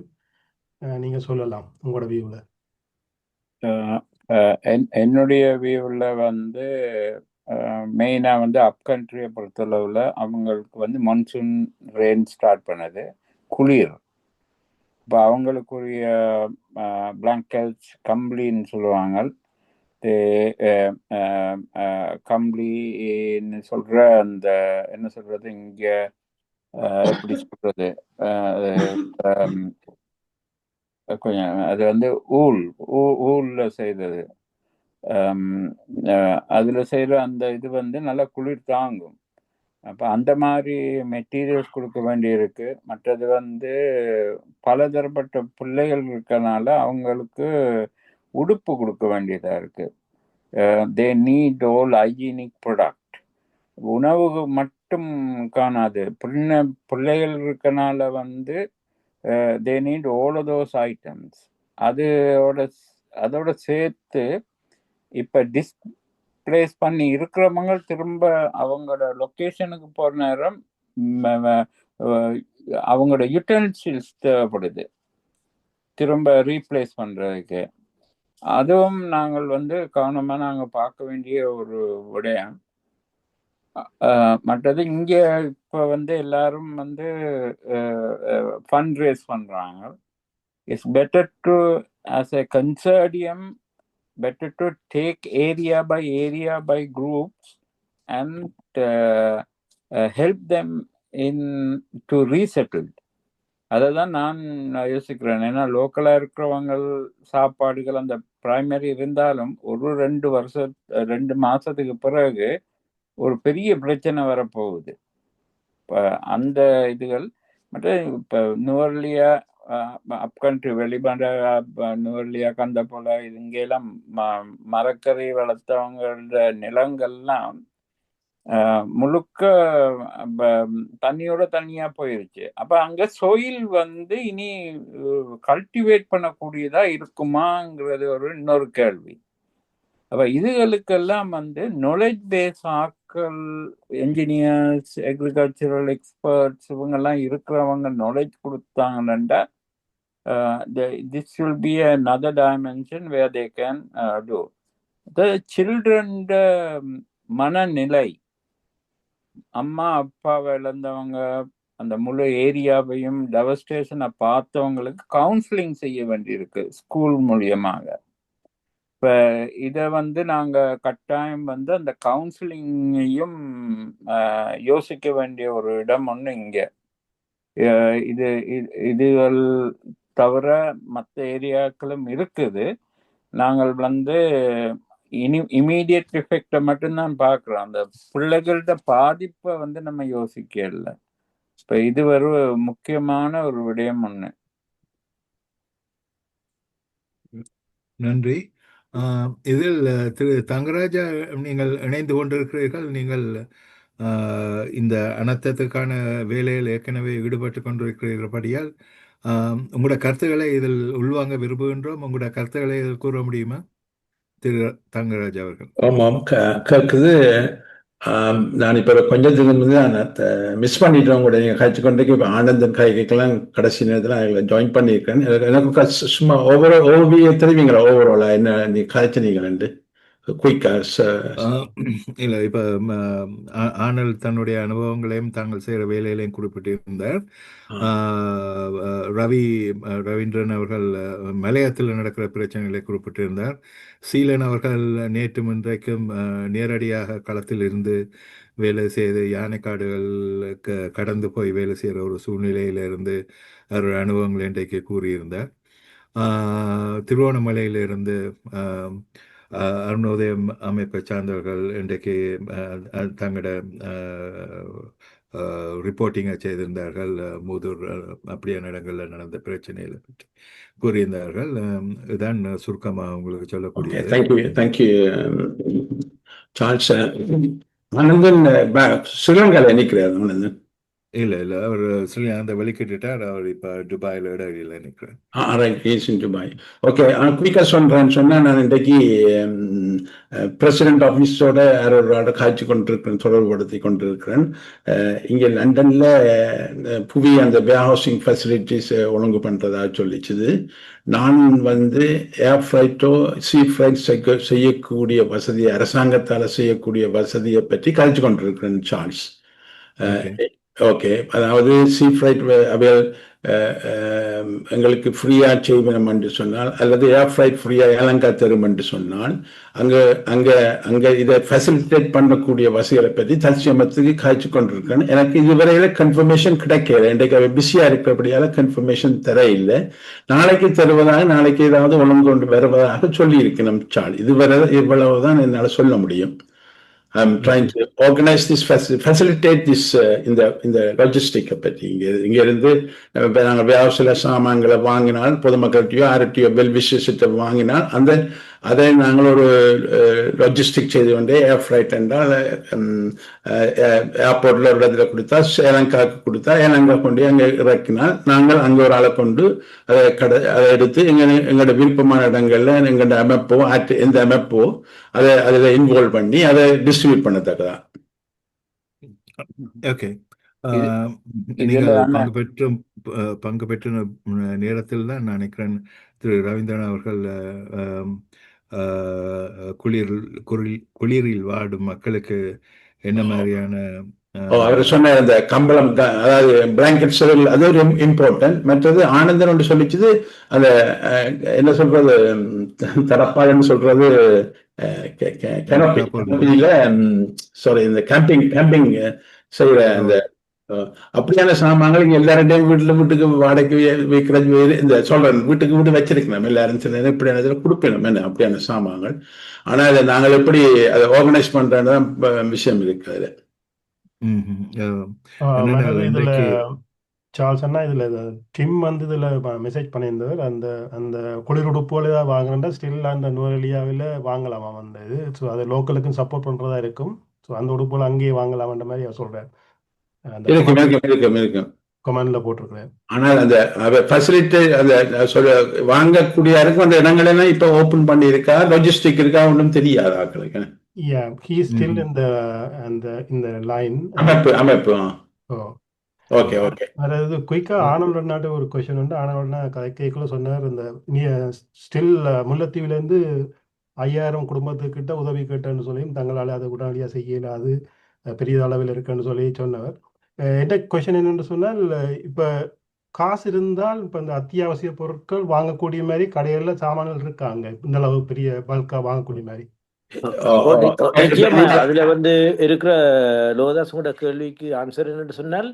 நீங்கள் சொல்லலாம் உங்களோட வியூவில். என்னுடைய வியூவில் வந்து மெயினாக வந்து அப் கண்ட்ரியை பொறுத்தளவில் அவங்களுக்கு வந்து மான்சூன் ரெயின் ஸ்டார்ட் பண்ணது, குளிர். இப்போ அவங்களுக்குரிய பிளாங்கெட்ஸ், கம்பளின்னு சொல்லுவாங்க. கம்பளின்னு சொல்கிற அந்த என்ன சொல்கிறது இங்கே எப்படி சொல்கிறது, கொஞ்சம் அது வந்து ஊலில் செய்தது. அதில் செய்கிற அந்த இது வந்து நல்லா குளிர் தாங்கும். அப்போ அந்த மாதிரி மெட்டீரியல்ஸ் கொடுக்க வேண்டியிருக்கு. மற்றது வந்து பலதரப்பட்ட பிள்ளைகள் இருக்கனால அவங்களுக்கு உடுப்பு கொடுக்க வேண்டியதாக இருக்குது. They need all hygienic product. உணவு மட்டும் காணாது, பிள்ளைகள் இருக்கனால வந்து they need all of those items. அதோட சேர்த்து இப்போ டிஸ்பிளேஸ் பண்ணி இருக்கிறவங்க திரும்ப அவங்களோட லொக்கேஷனுக்கு போகிற நேரம் அவங்களோட யூட்டென்சில்ஸ் தேவைப்படுது திரும்ப ரீப்ளேஸ் பண்ணுறதுக்கு. அதுவும் நாங்கள் வந்து கவனமாக நாங்கள் பார்க்க வேண்டிய ஒரு விடயம். மற்றது இங்கே இப்போ வந்து எல்லாரும் வந்து ஃபண்ட் ரேஸ் பண்ணுறாங்க. It's better to as a consortium, better to take area by groups and help them in to resettle. அதான் நான் யோசிக்கிறேன். ஏன்னா லோக்கலாக இருக்கிறவங்க சாப்பாடுகள் அந்த பிரைமரி இருந்தாலும் ஒரு 2 மாதத்துக்கு பிறகு ஒரு பெரிய பிரச்சனை வரப்போகுது. இப்போ அந்த இதுகள் மற்ற இப்போ நுவர்லியா அப்கண்ட்ரி வெளிப்பாடு நுவர்லியா கந்த போல இங்கெல்லாம் மரக்கறி வளர்த்தவங்களோட நிலங்கள்லாம் முழுக்க தண்ணியோட தண்ணியா போயிருச்சு. அப்ப அங்க சோயில் வந்து இனி கல்டிவேட் பண்ணக்கூடியதா இருக்குமாங்கிறது இன்னொரு கேள்வி. அப்ப இதுகளுக்கெல்லாம் வந்து நாலேஜ் பேஸ் ஆட்கள், என்ஜினியர்ஸ், அக்ரிகல்ச்சரல் எக்ஸ்பர்ட்ஸ் இவங்கெல்லாம் இருக்கிறவங்க நாலேஜ் கொடுத்தாங்கன்னா this will be another dimension where they can do. The children மனநிலை, அம்மா அப்பாவை இழந்தவங்க, அந்த முழு ஏரியாவையும் டெவஸ்டேஷனை பார்த்தவங்களுக்கு கவுன்சிலிங் செய்ய வேண்டியிருக்கு ஸ்கூல் மூலியமாக. இப்போ இதை வந்து நாங்கள் கட்டாயம் வந்து அந்த கவுன்சிலிங்கையும் யோசிக்க வேண்டிய ஒரு இடம் ஒன்று இங்கே. இதுகள் தவிர மற்ற ஏரியாக்களும் இருக்குது. நாங்கள் வந்து இமீடியட் எஃபெக்டை மட்டும்தான் பார்க்குறோம். அந்த பிள்ளைகள்கிட்ட பாதிப்பை வந்து நம்ம யோசிக்க இல்லை. இப்ப இது ஒரு முக்கியமான ஒரு விடயம் ஒண்ணு. நன்றி. இதில் திரு தங்கராஜா, நீங்கள் இணைந்து கொண்டிருக்கிறீர்கள். நீங்கள் இந்த அனர்த்தத்துக்கான வேலையில் ஏற்கனவே ஈடுபட்டு கொண்டிருக்கிறபடியால் உங்களோட கருத்துக்களை இதில் உள்வாங்க விரும்புகின்றோம். உங்களோட கருத்துக்களை இதில் கூற முடியுமா திரு தங்கராஜ் அவர்கள்? ஆமாம், கேட்குது. நான் இப்போ கொஞ்சத்துக்கு முந்தைய மிஸ் பண்ணிட்டேன். உங்களோட நீங்கள் காய்ச்சி கொண்டே இப்போ ஆனந்தன் காய்கறிக்கெல்லாம் கடைசி நேரத்தில் அதில் ஜாயின் பண்ணியிருக்கேன். எனக்கு சும்மா ஓவிய தெரிவிங்களா ஓவராலாக என்ன நீ காய்ச்சினீங்களேன்ட்டு குயிக்கா? இல்லை, இப்போ ஆனல் தன்னுடைய அனுபவங்களையும் தாங்கள் செய்கிற வேலைகளையும் குறிப்பிட்டிருந்தார். ரவீந்திரன் அவர்கள் மலையத்தில் நடக்கிற பிரச்சனைகளை குறிப்பிட்டிருந்தார். சீலன் அவர்கள் நேற்று இன்றைக்கும் நேரடியாக களத்தில் இருந்து வேலை செய்து யானைக்காடுகளுக்கு கடந்து போய் வேலை செய்கிற ஒரு சூழ்நிலையிலிருந்து அவருடைய அனுபவங்களை இன்றைக்கு கூறியிருந்தார். திருவோணமலையிலிருந்து அருணோதயம் அமைப்பை சார்ந்தவர்கள் இன்றைக்கு தங்களோட ரிப்போர்ட்டிங்கை செய்திருந்தார்கள். மூதூர் அப்படியான இடங்களில் நடந்த பிரச்சனைகளை பற்றி கூறியிருந்தார்கள். இதுதான் சுருக்கமாக உங்களுக்கு சொல்லக்கூடியது. Thank you Charles. ஆனந்தன் ஸ்ரீலங்காவில் நிற்கிறார். ஆனந்தன் இல்லை, அவர் அந்த வெளிக்கிட்டார். அவர் இப்போ துபாயில் இடங்களில் நிற்கிறார். துபாய். ஓகே, குயிக்காக சொல்கிறேன்னு சொன்னால், நான் இன்றைக்கு பிரசிடென்ட் ஆஃபீஸோட யாரோட காய்ச்சி கொண்டிருக்கிறேன், தொடர்புபடுத்தி கொண்டிருக்கிறேன். இங்கே லண்டனில் புவி அந்த வேர் ஹவுசிங் ஃபெசிலிட்டிஸ் ஒழுங்கு பண்ணுறதா சொல்லிச்சுது. நான் ஏர் ஃப்ளைட்டோ சீ ஃப்ளைட் செய்யக்கூடிய வசதி, அரசாங்கத்தால் செய்யக்கூடிய வசதியை பற்றி காய்ச்சி கொண்டிருக்கிறேன் சார்ல்ஸ். ஓகே, அதாவது சீ ஃப்ளைட் எங்களுக்கு ஃப்ரீயாக செய்வோம் என்று சொன்னால், அல்லது ஏர் ஃப்ளைட் ஃப்ரீயாக ஏலங்கா தரும் என்று சொன்னால், அங்கே இதை ஃபெசிலிட்டேட் பண்ணக்கூடிய வசதிகளை பற்றி தற்சமயத்துக்கு காய்ச்சி கொண்டிருக்கேன். எனக்கு இதுவரையில கன்ஃபர்மேஷன் கிடைக்கல. இன்றைக்கு அவை பிஸியாக இருக்கிறபடியால கன்ஃபர்மேஷன் தர இல்லை. நாளைக்கு தருவதாக, நாளைக்கு ஏதாவது ஒழுங்கு கொண்டு வருவதாக சொல்லியிருக்கணும் சால். இவ்வளவுதான் என்னால் சொல்ல முடியும். I'm trying to organize this, facilitate this இந்த லாஜிஸ்டிக்கை பற்றி. இங்கே இருந்து நாங்கள் வியாபார சாமான்களை வாங்கினால், பொதுமக்கள்கிட்டயோ யார்கிட்டயோ பெல் விஷயத்தை வாங்கினால் அதை நாங்கள் ஒரு லாஜிஸ்டிக் செய்து கொண்டே ஏர் ஃப்ளைட் என்றால் ஏர்போர்ட்டில் ஒரு இடத்துல கொடுத்தா, ஏலங்காக்கு கொடுத்தா ஏலங்கா கொண்டு அங்கே இறக்கினால், நாங்கள் அங்கே ஒரு ஆளை கொண்டு அதை எடுத்து எங்களோட விருப்பமான இடங்கள்ல எங்களோட அமைப்போ எந்த அமைப்போ அதில் இன்வால்வ் பண்ணி அதை டிஸ்ட்ரிபியூட் பண்ணத்தக்கதான். ஓகே, நீங்கள் பங்கு பெற்ற நேரத்தில் தான் நான் நினைக்கிறேன் திரு ரவீந்திரன் அவர்கள் குளிரில் வாடும் மக்களுக்கு என்ன மாதிரியான அவர் சொன்ன அந்த கம்பளம், அதாவது பிளாங்கெட் செவல், அது ஒரு இம்பார்ட்டன்ட். மற்றது ஆனந்தன் ஒன்று சொல்லிச்சுது, அந்த என்ன சொல்றது, தரப்பான்னு சொல்றது, சாரி, இந்த கேம்பிங் செய்யற அந்த அப்படியான சாமான்கள் இங்க எல்லாருடையும் வீட்டுக்கு வாடகைக்கு வைக்கிறது, இந்த சொல்றேன் வீட்டுக்கு வீடு வச்சிருக்கணும் எல்லாரும் சில இப்படியான கொடுக்கணும் என்ன அப்படியான சாமான்கள். ஆனா அதை நாங்கள் எப்படி அதை ஆர்கனைஸ் பண்றதுதான் விஷயம் இருக்கு அதுல. இதுல சார்ல்ஸ் அண்ணா, இதுல டிம் இதுல மெசேஜ் பண்ணியிருந்தவர், அந்த குளிர் உடுப்புகள் ஏதாவது வாங்கினா ஸ்டில் அந்த நுவரெலியாவில் வாங்கலாமா இது. ஸோ அதை லோக்கலுக்கும் சப்போர்ட் பண்றதா இருக்கும். ஸோ அந்த உடுப்புகள் அங்கேயே வாங்கலாம்ன்ற மாதிரி அவர் சொல்றாரு. கமெண்ட்ல போட்டிருக்கிறேன். ஆனால் அந்த ஃபெசிலிட்டி அந்த வாங்கக்கூடிய இருக்கும் அந்த இடங்களெல்லாம் இப்ப ஓபன் பண்ணி இருக்கா, லாஜிஸ்டிக் இருக்கா, ஒன்றும் தெரியாது ஆக்களுக்கு. Yeah, he is still in the line. அமைப்பு. ஓகே. அதாவது குயிக்கா ஆனல்டன் நாட்டு ஒரு கொஸ்டின் உண்டு. ஆனல்டன் கதைக்குள்ள சொன்னார், இந்த ஸ்டில் முல்லைத்தீவுலேருந்து 5000 குடும்பத்துக்கிட்ட உதவி கேட்டேன்னு சொல்லியும் தங்களால் அதை உடனடியாக செய்யல, அது பெரிய அளவில் இருக்குன்னு சொல்லி சொன்னவர். என்ன கொஸ்டின் என்னென்னு சொன்னால், இப்போ காசு இருந்தால் இப்போ இந்த அத்தியாவசிய பொருட்கள் வாங்கக்கூடிய மாதிரி கடைகளில் சாமான்கள் இருக்காங்க, இந்த அளவு பெரிய பல்கா வாங்கக்கூடிய மாதிரி. நிச்சயமா அதுல இருக்கிற லோதாசோட கேள்விக்கு ஆன்சர் என்னன்னு சொன்னால்,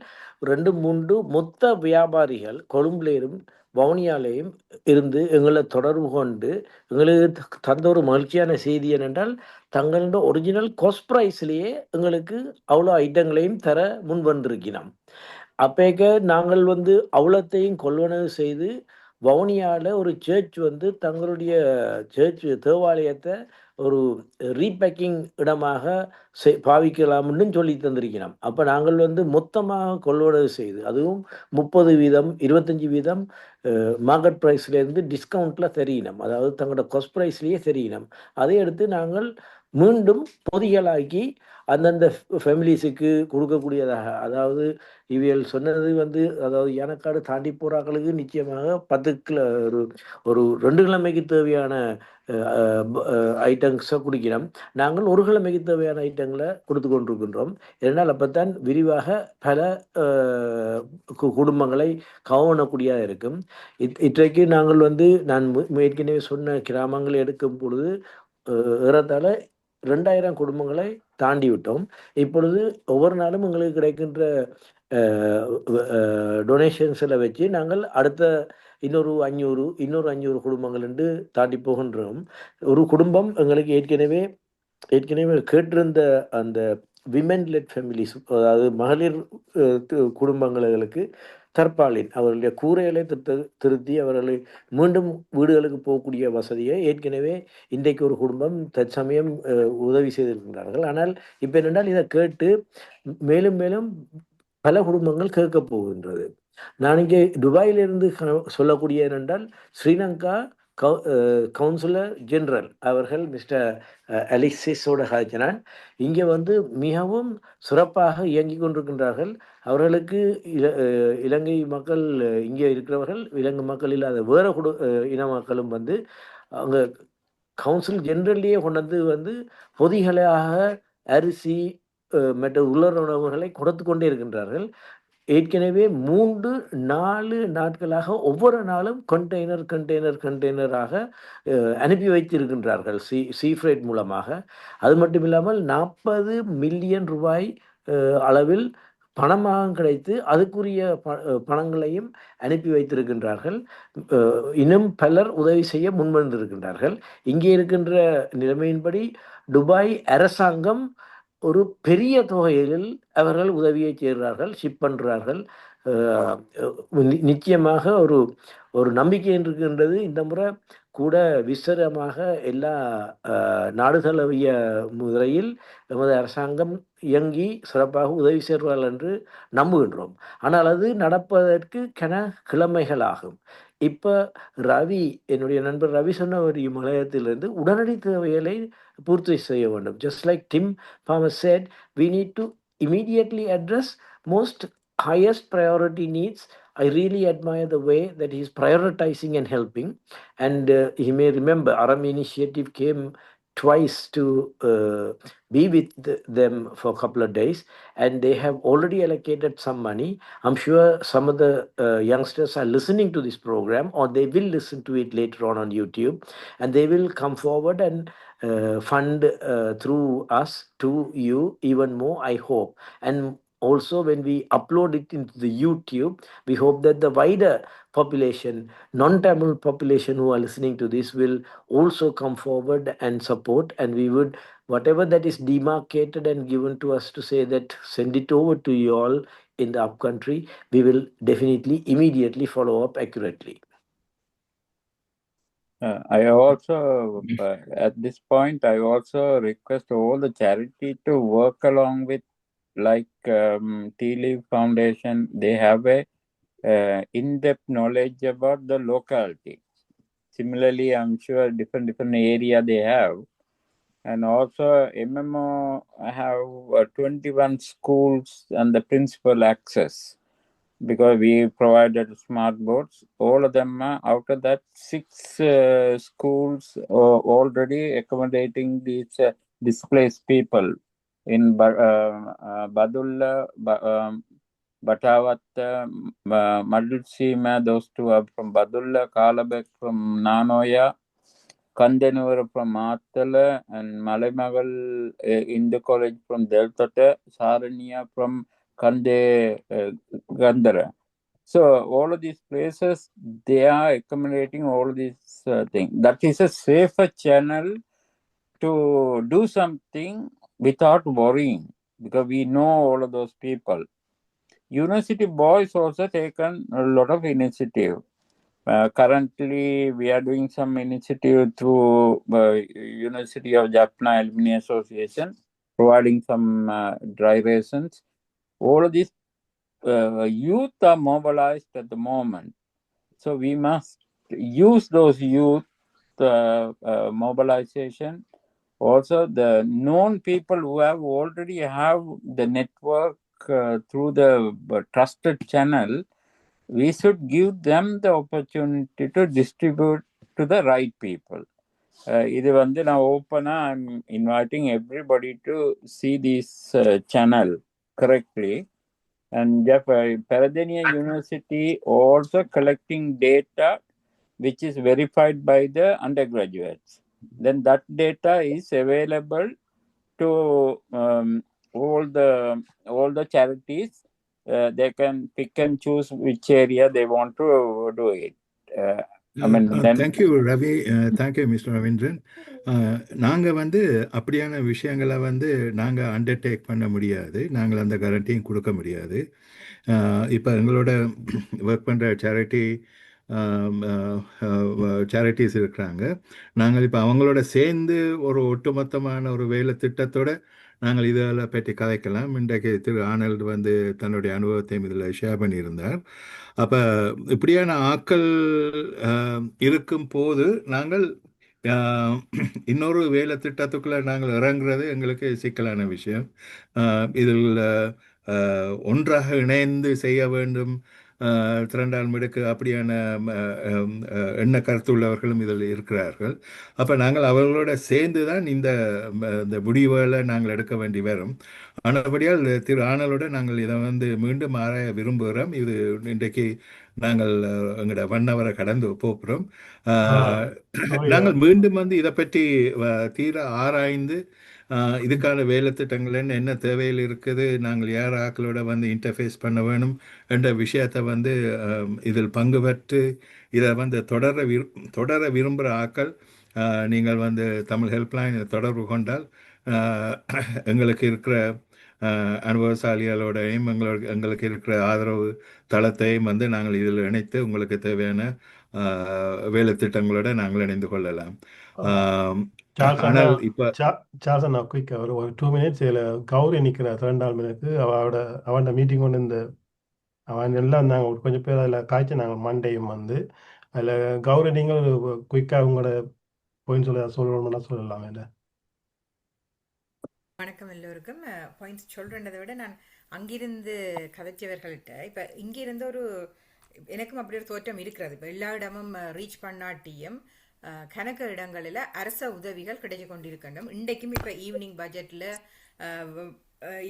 2-3 மொத்த வியாபாரிகள் கொழும்புலையும் வவுனியாலையும் இருந்து எங்களை தொடர்பு கொண்டு எங்களுக்கு தந்த ஒரு மகிழ்ச்சியான செய்தி என்னென்றால், தங்களோட ஒரிஜினல் காஸ்ட் ப்ரைஸ்லேயே எங்களுக்கு அவ்வளோ ஐட்டங்களையும் தர முன் வந்திருக்கிறோம். அப்பேக்க நாங்கள் வந்து அவ்வளத்தையும் கொள்வனவு செய்து வவுனியாவில் ஒரு சர்ச் வந்து தங்களுடைய சர்ச் தேவாலயத்தை ஒரு ரீபேக்கிங் இடமாக பாவிக்கலாம்னு சொல்லி தந்திருக்கிறோம். அப்போ நாங்கள் வந்து மொத்தமாக கொள்வனவு செய்து அதுவும் 30% 25% மார்க்கெட் ப்ரைஸ்லேருந்து டிஸ்கவுண்ட்டில் தெரியணும், அதாவது தங்களோட கொஸ்ட் ப்ரைஸ்லேயே தெரியணும். அதை எடுத்து நாங்கள் மீண்டும் பொதிகளாக்கி அந்தந்த ஃபேமிலிஸுக்கு கொடுக்கக்கூடியதாக, அதாவது இவியல் சொன்னது வந்து அதாவது ஏனக்காடு தாண்டி போகிறாக்களுக்கு நிச்சயமாக 10 கிலோ ஒரு 2 கிழமைக்கு தேவையான ஐட்டம்ஸை குடிக்கிறோம். நாங்கள் 1 கிழமைக்கு தேவையான ஐட்டங்களை கொடுத்து கொண்டிருக்கின்றோம். இதனால் அப்போத்தான் விரிவாக பல குடும்பங்களை கவனக்கூடியதாக இருக்கும். இன்றைக்கு நாங்கள் வந்து நான் ஏற்கனவே சொன்ன கிராமங்களை எடுக்கும் பொழுது ஏறத்தாழ 2000 குடும்பங்களை தாண்டி விட்டோம். இப்பொழுது ஒவ்வொரு நாளும் எங்களுக்கு கிடைக்கின்ற டொனேஷன்ஸில் வச்சு நாங்கள் அடுத்த இன்னொரு 500 குடும்பங்கள் என்று தாண்டி போகின்றோம். ஒரு குடும்பம் எங்களுக்கு ஏற்கனவே கேட்டிருந்த அந்த விமென் லெட் ஃபேமிலிஸ், அதாவது மகளிர் குடும்பங்களுக்கு தற்பாலின் அவர்களுடைய கூரைகளை திருத்தி அவர்களை மீண்டும் வீடுகளுக்கு போகக்கூடிய வசதியை ஏற்கனவே இன்றைக்கு ஒரு குடும்பம் தற்சமயம் உதவி செய்திருக்கின்றார்கள். ஆனால் இப்போ என்னென்றால் இதை கேட்டு மேலும் மேலும் பல குடும்பங்கள் கேட்க போகின்றது. நான் இங்கே துபாயிலிருந்து சொல்லக்கூடிய என்னென்றால் ஸ்ரீலங்கா கவுன்சிலர் ஜெனரல் அவர்கள் மிஸ்டர் அலிசிஸோட ஹாஜனான் இங்கே வந்து மிகவும் சிறப்பாக இயங்கி கொண்டிருக்கின்றார்கள். அவர்களுக்கு இலங்கை மக்கள் இங்கே இருக்கிறவர்கள், இலங்கை மக்கள் இல்லாத வேறு இன மக்களும் வந்து அவங்க கவுன்சில் ஜெனரல்லையே கொண்டு வந்து பொதிகளாக அரிசி மற்ற உலர் உணவுகளை கொடுத்து கொண்டே இருக்கின்றார்கள். ஏற்கனவே 3-4 நாட்களாக ஒவ்வொரு நாளும் கண்டெய்னராக அனுப்பி வைத்திருக்கின்றார்கள் சீ ஃப்ரைட் மூலமாக. அது மட்டும் இல்லாமல் 40 மில்லியன் ரூபாய் அளவில் பணமாக கிடைத்து அதுக்குரிய பணங்களையும் அனுப்பி வைத்திருக்கின்றார்கள். இன்னும் பலர் உதவி செய்ய முன்வந்திருக்கின்றார்கள். இங்கே இருக்கின்ற நிலைமையின்படி துபாய் அரசாங்கம் ஒரு பெரிய தொகையில் அவர்கள் உதவியை செய்கிறார்கள், ஷிப் பண்ணுறார்கள். நிச்சயமாக ஒரு நம்பிக்கை இருக்கின்றது. இந்த முறை கூட விசரமாக எல்லா நாடு தழுவிய முறையில் நமது அரசாங்கம் இயங்கி சிறப்பாக உதவி செய்வார்கள் என்று நம்புகின்றோம். ஆனால் அது நடப்பதற்கு கிழமைகள் ஆகும். இப்போ ரவி, என்னுடைய நண்பர் ரவி சொன்ன ஒரு மலையத்திலிருந்து உடனடி தேவைகளை பூர்த்தி செய்ய வேண்டும். Just like Tim Palmer said, we need to immediately address most highest priority needs. I really admire the way that he's prioritizing and helping. And he may remember Aram Initiative came twice to be with them for a couple of days, and they have already allocated some money. I'm sure some of the youngsters are listening to this program, or they will listen to it later on YouTube, and they will come forward and fund through us to you even more, I hope. And also when we upload it into the YouTube, we hope that the wider population, non-Tamil population who are listening to this will also come forward and support, and we would, whatever that is demarcated and given to us to say that send it over to you all in the upcountry, we will definitely immediately follow up accurately. I also, at this point, I also request all the charity to work along with, like Tea Leaf Foundation. They have a in-depth knowledge about the locality. Similarly, I'm sure different area they have. And also MMO have 21 schools and the principal access, because we provided smart boards. All of them, out of that, 6 schools are already accommodating these displaced people in Badulla, Batawat, Madulsima. Those two are from Badulla, Kalabek from Nanoya, Kandenur from Matala, and Malemagal Hindu College from Deltata, Sarania from Kande Gandhara. So all of these places, they are accommodating all these things. That is a safer channel to do something without worrying, because we know all of those people. University boys also taken a lot of initiative. Currently, we are doing some initiative through University of Jaffna Alumni Association, providing some dry rations. All of these youth are mobilized at the moment. So we must use those youth mobilization. Also, the known people who have already have the network through the trusted channel, we should give them the opportunity to distribute to the right people. இது வந்து நான் ஓப்பனாக I'm inviting everybody to see this channel correctly. And Peradeniya University also collecting data which is verified by the undergraduates. Then that data is available to all the charities. They can pick and choose which area they want to do it. Thank you Ravi, thank you mister Ravindran. நாங்கள் வந்து அப்படியான விஷயங்களை வந்து நாங்கள் அண்டர்டேக் பண்ண முடியாது, நாங்கள் அந்த கேரண்டியும் கொடுக்க முடியாது. இப்போ எங்களோட ஒர்க் பண்ணுற சேரிட்டிஸ் இருக்கிறாங்க. நாங்கள் இப்போ அவங்களோட சேர்ந்து ஒரு ஒட்டுமொத்தமான ஒரு வேலை திட்டத்தோட நாங்கள் இதில் பற்றி கதைக்கலாம். இன்றைக்கு திரு ஆனல்ட் வந்து தன்னுடைய அனுபவத்தையும் இதில் ஷேர் பண்ணியிருந்தார். அப்போ இப்படியான ஆட்கள் இருக்கும் போது நாங்கள் இன்னொரு வேலை திட்டத்துக்குள்ளே நாங்கள் இறங்குறது எங்களுக்கு சிக்கலான விஷயம். இதில் ஒன்றாக இணைந்து செய்ய வேண்டும், திரண்டால் மிடுக்கு அப்படியான எண்ண கருத்துள்ளவர்களும் இதில் இருக்கிறார்கள். அப்போ நாங்கள் அவர்களோட சேர்ந்து தான் இந்த முடிவுகளை நாங்கள் எடுக்க வேண்டி வரும். ஆனபடியால் திரு ஆனலோட நாங்கள் இதை வந்து மீண்டும் ஆராய விரும்புகிறோம். இது இன்றைக்கு நாங்கள் எங்களோட 1 hour கடந்து போகிறோம். நாங்கள் மீண்டும் வந்து இதை பற்றி தீர ஆராய்ந்து இதுக்கான வேலை திட்டங்கள் என்ன தேவையில் இருக்குது, நாங்கள் யார் ஆக்களோட வந்து இன்டர்ஃபேஸ் பண்ண வேணும் என்ற விஷயத்தை வந்து இதில் பங்கு பெற்று இதை வந்து தொடர விரும்புகிற ஆக்கள் நீங்கள் வந்து தமிழ் ஹெல்ப்லைன் தொடர்பு கொண்டால் எங்களுக்கு இருக்கிற அனுபவசாலிகளோடையும் எங்களுக்கு இருக்கிற ஆதரவு தளத்தையும் வந்து நாங்கள் இதில் இணைத்து உங்களுக்கு தேவையான வேலை திட்டங்களோட நாங்கள் இணைந்து கொள்ளலாம். ஆனால் இப்போ நான் குயிக் ஒரு 2 minutes இதில் கௌரி நிற்கிற 2 minute அவனோட மீட்டிங் ஒன்று இந்த அவன் எல்லாம் நாங்கள் கொஞ்சம் பேர் அதில் காய்ச்சி நாங்கள் மண்டேயும் வந்து அதில் கௌரி நீங்கள் குயிக்காக உங்களோட பாயிண்ட் சொல்லணும்னா சொல்லலாம். இல்லை வணக்கம் எல்லோருக்கும். பாயிண்ட்ஸ் சொல்கிறதை விட நான் அங்கிருந்து கதைச்சவர்கள்ட்ட இப்போ இங்கிருந்து ஒரு எனக்கும் அப்படி ஒரு தோற்றம் இருக்கிறது. இப்போ எல்லா இடமும் ரீச் பண்ணாட்டியும் கணக்கு இடங்களில் அரச உதவிகள் கிடைச்சி கொண்டிருக்கணும். இன்றைக்கும் இப்போ ஈவினிங் பட்ஜெட்டில்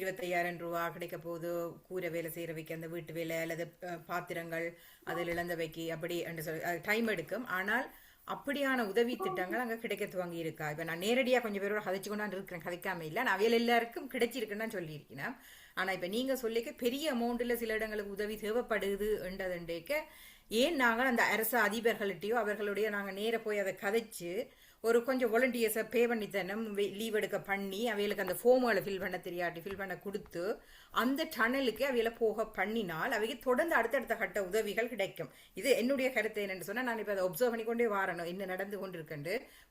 25,000 ரூபா கிடைக்க போது கூரை வேலை செய்கிறவைக்கு, அந்த வீட்டு வேலை அல்லது பாத்திரங்கள் அதில் இழந்தவைக்கு அப்படி என்று சொல்லி டைம் எடுக்கும். ஆனால் அப்படியான உதவி திட்டங்கள் அங்கே கிடைக்க துவங்கி இருக்கா. இப்போ நான் நேரடியாக கொஞ்சம் பேரோட கதைச்சு கொண்டாந்து இருக்கிறேன், கதைக்காம இல்லை. நான் அவையில் எல்லாருக்கும் கிடைச்சிருக்குன்னு தான் சொல்லியிருக்கேன். ஆனால் இப்போ நீங்கள் சொல்லிக்க பெரிய அமௌண்ட்டில் சில இடங்களுக்கு உதவி தேவைப்படுது என்றதுண்டேக்க ஏன் நாங்கள் அந்த அரசு அதிபர்கள்ட்டையோ அவர்களுடைய நாங்கள் நேர போய் அதை கதைச்சு ஒரு கொஞ்சம் வாலண்டியர்ஸை பே பண்ணி தரணும், லீவ் எடுக்க பண்ணி அவைகளுக்கு அந்த ஃபோமுகளை ஃபில் பண்ண தெரியாட்டி ஃபில் பண்ண கொடுத்து அந்த டனலுக்கு அவைகளை போக பண்ணினால் அவைக்கு தொடர்ந்து அடுத்தடுத்த கட்ட உதவிகள் கிடைக்கும். இது என்னுடைய கருத்து. என்னென்னு சொன்னால் நான் இப்போ அதை ஒப்சர்வ் பண்ணிக்கொண்டே வரணும் என்ன நடந்து கொண்டிருக்கேன்.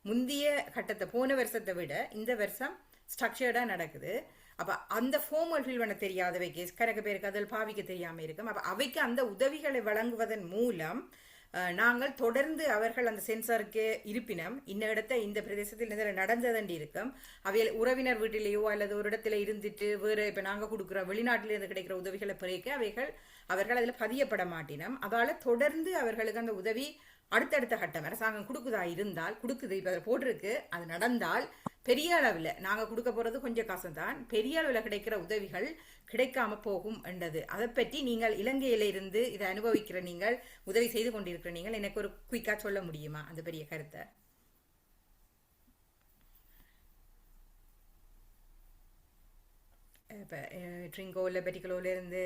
முந்தைய கட்டத்தை போன வருஷத்தை விட இந்த வருஷம் ஸ்ட்ரக்சர்டாக நடக்குது. அப்போ அந்த ஃபோமல் ஃபில் பண்ண தெரியாதவைக்கு கணக்கு பேருக்கு அதில் பாவிக்க தெரியாமல் இருக்கும். அப்போ அவைக்கு அந்த உதவிகளை வழங்குவதன் மூலம் நாங்கள் தொடர்ந்து அவர்கள் அந்த சென்சாருக்கு இருப்பினம் இந்த இடத்த இந்த பிரதேசத்தில் இதில் நடந்ததண்டி இருக்கும். அவையில் உறவினர் வீட்டிலேயோ அல்லது ஒரு இடத்துல இருந்துட்டு வேறு இப்போ நாங்கள் கொடுக்குற வெளிநாட்டிலிருந்து கிடைக்கிற உதவிகளை பிறக்க அவர்கள் அதில் பதியப்பட மாட்டினோம். அதால் தொடர்ந்து அவர்களுக்கு அந்த உதவி அடுத்தடுத்த கட்டம் அரசாங்கம் கொடுக்குதா இருந்தால் கொடுக்குது. இப்போ அதை போட்டிருக்கு, அது நடந்தால் பெரிய அளவில் நாங்கள் கொடுக்க போகிறது கொஞ்சம் காசு தான், பெரிய அளவில் கிடைக்கிற உதவிகள் கிடைக்காம போகும் என்றது. அதை பற்றி நீங்கள் இலங்கையில இருந்து இதை அனுபவிக்கிற நீங்கள், உதவி செய்து கொண்டிருக்கிற நீங்கள் எனக்கு ஒரு குயிக்காக சொல்ல முடியுமா அந்த பெரிய கருத்தை? இப்போ ட்ரிங்கோவில் பெட்டிக்கலோவில் இருந்து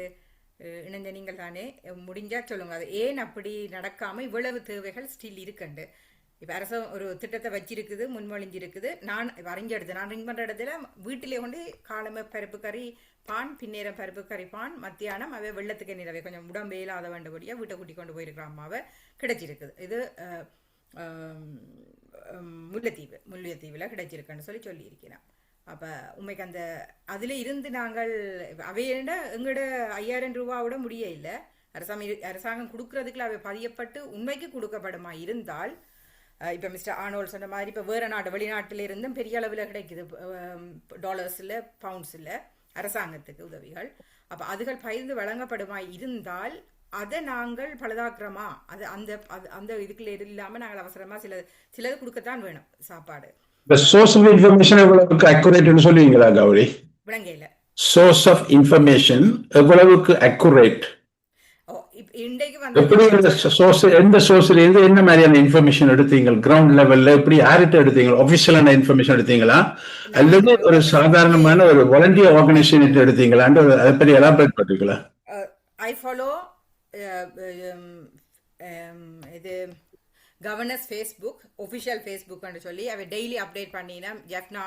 இணைஞ்ச நீங்கள் தானே, முடிஞ்சா சொல்லுங்க அது ஏன் அப்படி நடக்காமல் இவ்வளவு தேவைகள் ஸ்டில் இருக்குண்டு. இப்போ அரசு ஒரு திட்டத்தை வச்சிருக்குது, முன்மொழிஞ்சிருக்குது. நான் வரைஞ்செடுத்து நான் ரிங் பண்ணுற இடத்துல வீட்டிலே கொண்டு காலமை பருப்பு கறி பான், பின்னேரம் பருப்பு கறி பான், மத்தியானம் அவை வெள்ளத்துக்கு நிறவை கொஞ்சம் உடம்பு இல்லாத வேண்டபடியாக வீட்டை கூட்டி கொண்டு போயிருக்கிற அம்மாவை கிடைச்சிருக்குது. இது முல்லைத்தீவில் கிடைச்சிருக்குன்னு சொல்லியிருக்கிறேன். அப்போ உண்மைக்கு அந்த அதில் இருந்து நாங்கள் அவையிட எங்களோட 5000 ரூபாவோட முடிய இல்லை. அரசாங்கம் கொடுக்கறதுக்குள்ள அவை பதியப்பட்டு உண்மைக்கு கொடுக்கப்படுமா இருந்தால், இப்போ மிஸ்டர் ஆனோல் சொன்ன மாதிரி இப்போ வேறு நாடு வெளிநாட்டிலிருந்தும் பெரிய அளவில் கிடைக்குது, டாலர்ஸில் பவுண்ட்ஸில் அரசாங்கத்துக்கு உதவிகள். அப்போ அதுகள் பகிர்ந்து வழங்கப்படுமா இருந்தால் அதை நாங்கள் பழுதாக்குறோமா, அது அந்த அந்த இதுக்குள்ள இல்லாமல் நாங்கள் அவசரமாக சிலது கொடுக்கத்தான் வேணும் சாப்பாடு. The source of information எவ்வளவுக்கு அக்யூரேட்னு சொல்லுவீங்களா கௌரி? விளங்கையில் சோர்ஸ் ஆஃப் இன்ஃபர்மேஷன் எவ்வளவுக்கு அக்யூரேட்? இன்றைக்கு எப்படி சோர்ஸ், எந்த சோர்ஸ்ல இருந்து என்ன மாதிரியான இன்ஃபர்மேஷன் எடுத்தீங்க? கிரவுண்ட் லெவல்ல எப்படி யார்கிட்ட எடுத்தீங்க? ஆஃபீஷியலான இன்ஃபர்மேஷன் எடுத்தீங்களா அல்லது ஒரு சாதாரணமான ஒரு வாலண்டியர் ஆர்கனைசேஷன் எடுத்தீங்களான்னு அதை பற்றி எலாபரேட் பண்ணுறீங்களா? ஐ ஃபாலோ இது கவர்னர்ஸ் ஃபேஸ்புக், ஒஃபிஷியல் ஃபேஸ்புக்னு சொல்லி அவை டெய்லி அப்டேட் பண்ணினா ஜெஃப்னா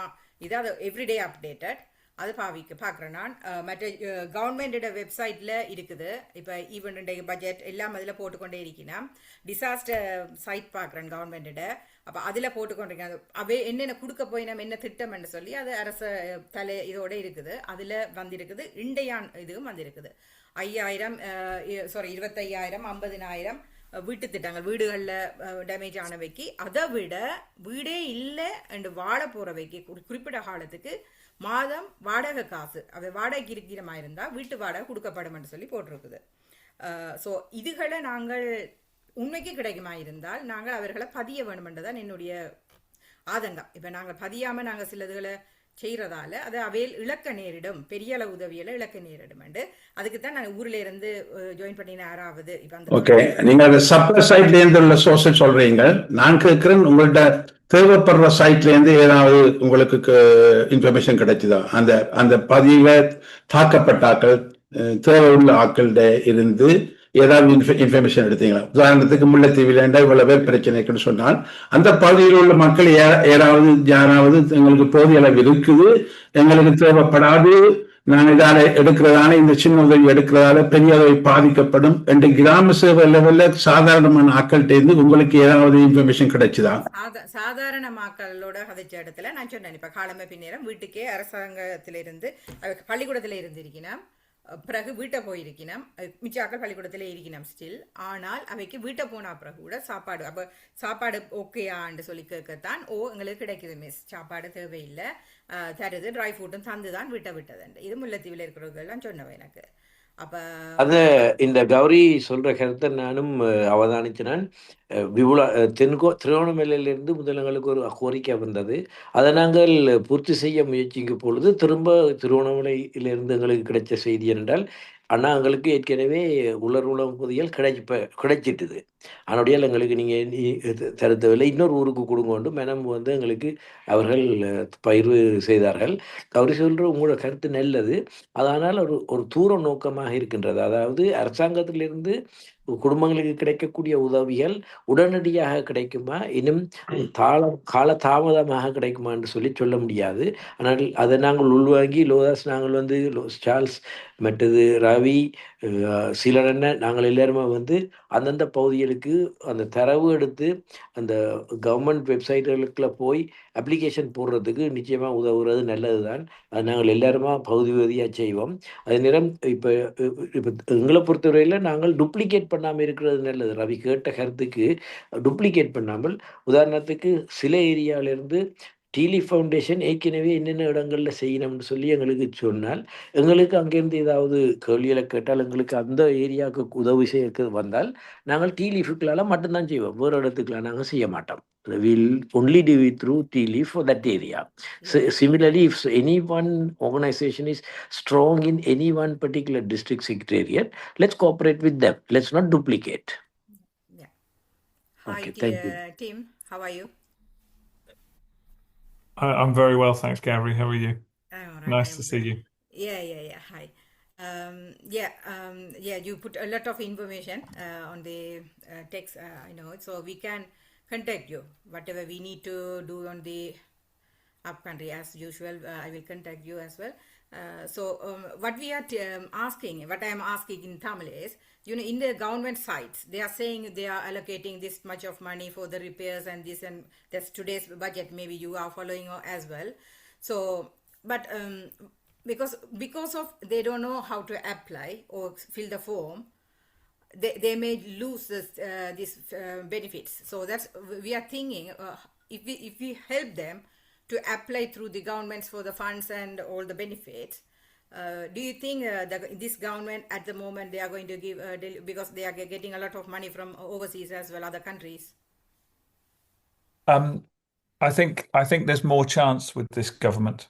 இது அது எவ்ரிடே அப்டேட்டட் அது பார்க்குறேன் நான். மற்ற கவர்மெண்டோட வெப்சைட்டில் இருக்குது. இப்போ ஈவெண்ட் பட்ஜெட் எல்லாம் அதில் போட்டுக்கொண்டே இருக்கேன். டிசாஸ்டர் சைட் பார்க்குறேன் கவர்மெண்டோட. அப்போ அதில் போட்டுக்கொண்டிருக்கேன். அவை என்னென்ன கொடுக்க போய் நம்ம என்ன திட்டம்னு சொல்லி அது அரசு இதோடு இருக்குது. அதில் வந்திருக்குது. இண்டையான் இதுவும் வந்திருக்குது. 25,000 50,000 வீட்டு திட்டங்கள், வீடுகளில் டேமேஜ் ஆனவைக்கு, அதை விட வீடே இல்லை என்று வாழ போகிறவைக்கு குறிப்பிட்ட காலத்துக்கு மாதம் வாடகை காசு அவை வாடகைக்கு இருக்கிற மாதிரி இருந்தால் வீட்டு வாடகை கொடுக்கப்படும் என்று சொல்லி போட்டிருக்குது. ஸோ இதுகளை நாங்கள் உண்மைக்கு கிடைக்குமா இருந்தால் நாங்கள் அவர்களை பதிய வேணுமென்றதான் என்னுடைய ஆதங்கம். இப்போ நாங்கள் பதியாமல் நாங்கள் சிலதுகளை செய்கிறதால அது அவையில் இழக்க நேரிடும், பெரிய அளவு உதவியில் இழக்க நேரிடும். அதுக்கு தான் நான் ஊர்ல இருந்து ஜாயின் பண்ணின யாராவது இப்போ அந்த ஓகே, நீங்க அந்த சப்ளை சைட்ல இருந்து உள்ள சோர்ஸ் சொல்றீங்க. நான் கேட்கிறேன், உங்கள்ட்ட தேவைப்படுற சைட்ல இருந்து ஏதாவது உங்களுக்கு இன்ஃபர்மேஷன் கிடைச்சுதா? அந்த அந்த பதிவை தாக்கப்பட்ட ஆக்கள், தேவை உள்ள ஆக்கள்கிட்ட இருந்து ஏதாவது இன்ஃபர்மேஷன் எடுத்தீங்களா? உதாரணத்துக்கு முல்லைத்தீவில் இவ்வளவு பேர் பிரச்சனைக்குன்னு சொன்னால் அந்த பகுதியில் உள்ள மக்கள் யாராவது எங்களுக்கு போதிய அளவு இருக்குது, எங்களுக்கு தேவைப்படாது, நாங்கள் இதால எடுக்கிறதால இந்த சின்ன உதவி எடுக்கிறதால பெரிய உதவி பாதிக்கப்படும் என்று கிராம சேவை லெவல்ல சாதாரணமான ஆக்கள்கிட்ட இருந்து உங்களுக்கு ஏதாவது இன்ஃபர்மேஷன் கிடைச்சுதா? சாதாரண மக்களோட கதைச்ச இடத்துல நான் சொன்னேன், இப்ப காலமை பின்னேரம் வீட்டுக்கே அரசாங்கத்திலிருந்து பள்ளிக்கூடத்துல இருந்திருக்கணும், பிறகு வீட்டை போயிருக்கணும், மிச்சாக்கள் பள்ளிக்கூடத்தில் இருக்கணும் ஸ்டில். ஆனால் அவைக்கு வீட்டை போனா பிறகு கூட சாப்பாடு, அப்போ சாப்பாடு ஓகேயான்னு சொல்லி கேட்கத்தான், எங்களுக்கு கிடைக்குது மிஸ், சாப்பாடு தேவையில்லை, தருது, ட்ரை ஃப்ரூட்டும் தந்து தான் வீட்டை விட்டதுண்டு. இது முல்லைத்தீவில் இருக்கிறவர்கள்லாம் சொன்னவன் எனக்கு. அப்ப அது இந்த கௌரி சொல்ற கருத்தை நானும் அவதானிச்சினான். திருவண்ணாமலையிலிருந்து முதலங்களுக்கு ஒரு கோரிக்கை வந்தது. அதை நாங்கள் பூர்த்தி செய்ய முயற்சிக்கும் பொழுது திரும்ப திருவண்ணாமலையிலிருந்து எங்களுக்கு கிடைச்ச செய்தி என்றால், அண்ணா எங்களுக்கு ஏற்கனவே உலர் பொதியல் கிடைச்சிட்டுது, அதனுடைய எங்களுக்கு நீங்கள் தருத்தவில்லை, இன்னொரு ஊருக்கு கொடுங்கொண்டு மெனம் எங்களுக்கு அவர்கள் பயிர்வு செய்தார்கள். கௌரி சொல்கிற உங்களோட கருத்து நல்லது. அதனால் ஒரு தூர நோக்கமாக இருக்கின்றது. அதாவது அரசாங்கத்திலிருந்து குடும்பங்களுக்கு கிடைக்கக்கூடிய உதவிகள் உடனடியாக கிடைக்குமா, இன்னும் கால தாமதமாக கிடைக்குமா என்று சொல்ல முடியாது. ஆனால் அதை நாங்கள் உள்வாங்கி லோதாஸ், நாங்கள் சார்ல்ஸ், மற்றது ரவி, சிலரன்ன, நாங்கள் எல்லாருமே அந்தந்த பகுதிகளுக்கு அந்த தரவு எடுத்து அந்த கவர்மெண்ட் வெப்சைட்டுகளுக்குள்ள போய் அப்ளிகேஷன் போடுறதுக்கு நிச்சயமாக உதவுறது நல்லது தான். அது நாங்கள் எல்லாருமா பகுதியாக செய்வோம். அதே நேரம் இப்போ எங்களை பொறுத்தவரையில் நாங்கள் டூப்ளிகேட் பண்ணாமல் இருக்கிறது நல்லது. ரவி கேட்ட கருத்துக்கு டூப்ளிகேட் பண்ணாமல், உதாரணத்துக்கு சில ஏரியாவிலேருந்து டீலீஃப் ஃபவுண்டேஷன் ஏற்கனவே என்னென்ன இடங்களில் செய்யணும்னு சொல்லி எங்களுக்கு சொன்னால், எங்களுக்கு அங்கேருந்து ஏதாவது கேள்விகளை கேட்டால் எங்களுக்கு அந்த ஏரியாவுக்கு உதவி செய்ய வந்தால் நாங்கள் டீலீஃபுக்களால் மட்டும்தான் செய்வோம், வேறு இடத்துக்குலாம் நாங்கள் செய்ய மாட்டோம். We'll only do it through TLEAF for that area. Similarly, if any one organization is strong in any one particular district secretariat, let's cooperate with them. Let's not duplicate. Yeah. Hi, Okay, thank you. Tim. How are you? I'm very well, thanks, Gary. How are you? I'm all right. Nice to see you. Yeah. Hi. You put a lot of information on the text. I know, so we can contact you. Whatever we need to do on the upcountry, as usual, I will contact you as well. What we are asking, what I am asking in Tamil is, in the government sites, they are saying they are allocating this much of money for the repairs and this, and that's today's budget. Maybe you are following as well. So, but because of they don't know how to apply or fill the form, they may lose these benefits. So that's we are thinking if we help them to apply through the governments for the funds and all the benefits. Do you think this government at the moment they are going to give because they are getting a lot of money from overseas as well, other countries? I think there's more chance with this government.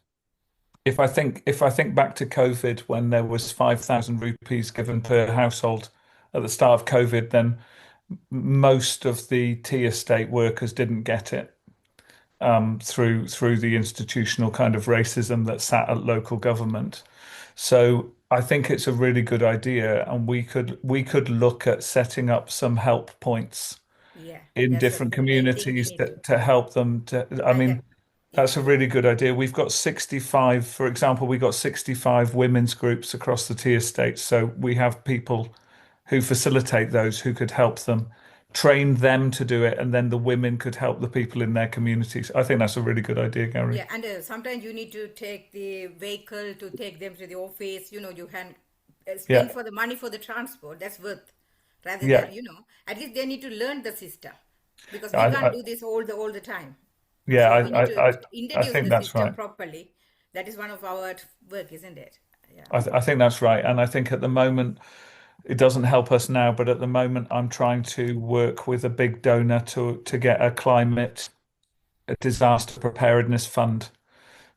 If I think back to COVID when there was 5,000 rupees given per household at the start of COVID, then most of the tea estate workers didn't get it through the institutional kind of racism that sat at local government. So I think it's a really good idea, and we could look at setting up some help points in different communities to help them that's a really good idea. We've got 65, for example, we got 65 women's groups across the tea estate. So we have people who facilitate those, who could help them, train them to do it, and then the women could help the people in their communities. I think that's a really good idea, Gary. Yeah, and sometimes you need to take the vehicle to take them to the office. You can spend for the money for the transport. That's worth rather than at least they need to learn the system, because we can't do this all the time. Yeah, so we need to introduce I think the that's system right. properly. That is one of our work, isn't it? Yeah. I think that's right. And I think at the moment, it doesn't help us now, but at the moment, I'm trying to work with a big donor to get a disaster preparedness fund.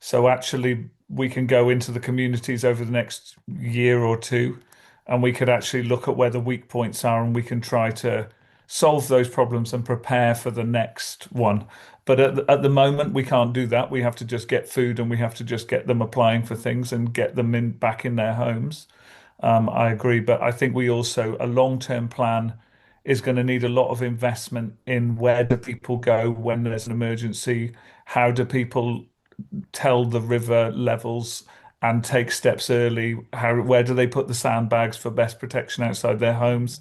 So actually, we can go into the communities over the next year or two, and we could actually look at where the weak points are, and we can try to solve those problems and prepare for the next one. But at the moment, we can't do that. We have to just get food, and we have to just get them applying for things and get them back in their homes. I agree, but I think we also, a long-term plan is going to need a lot of investment in where do people go when there's an emergency? How do people tell the river levels and take steps early? Where do they put the sandbags for best protection outside their homes?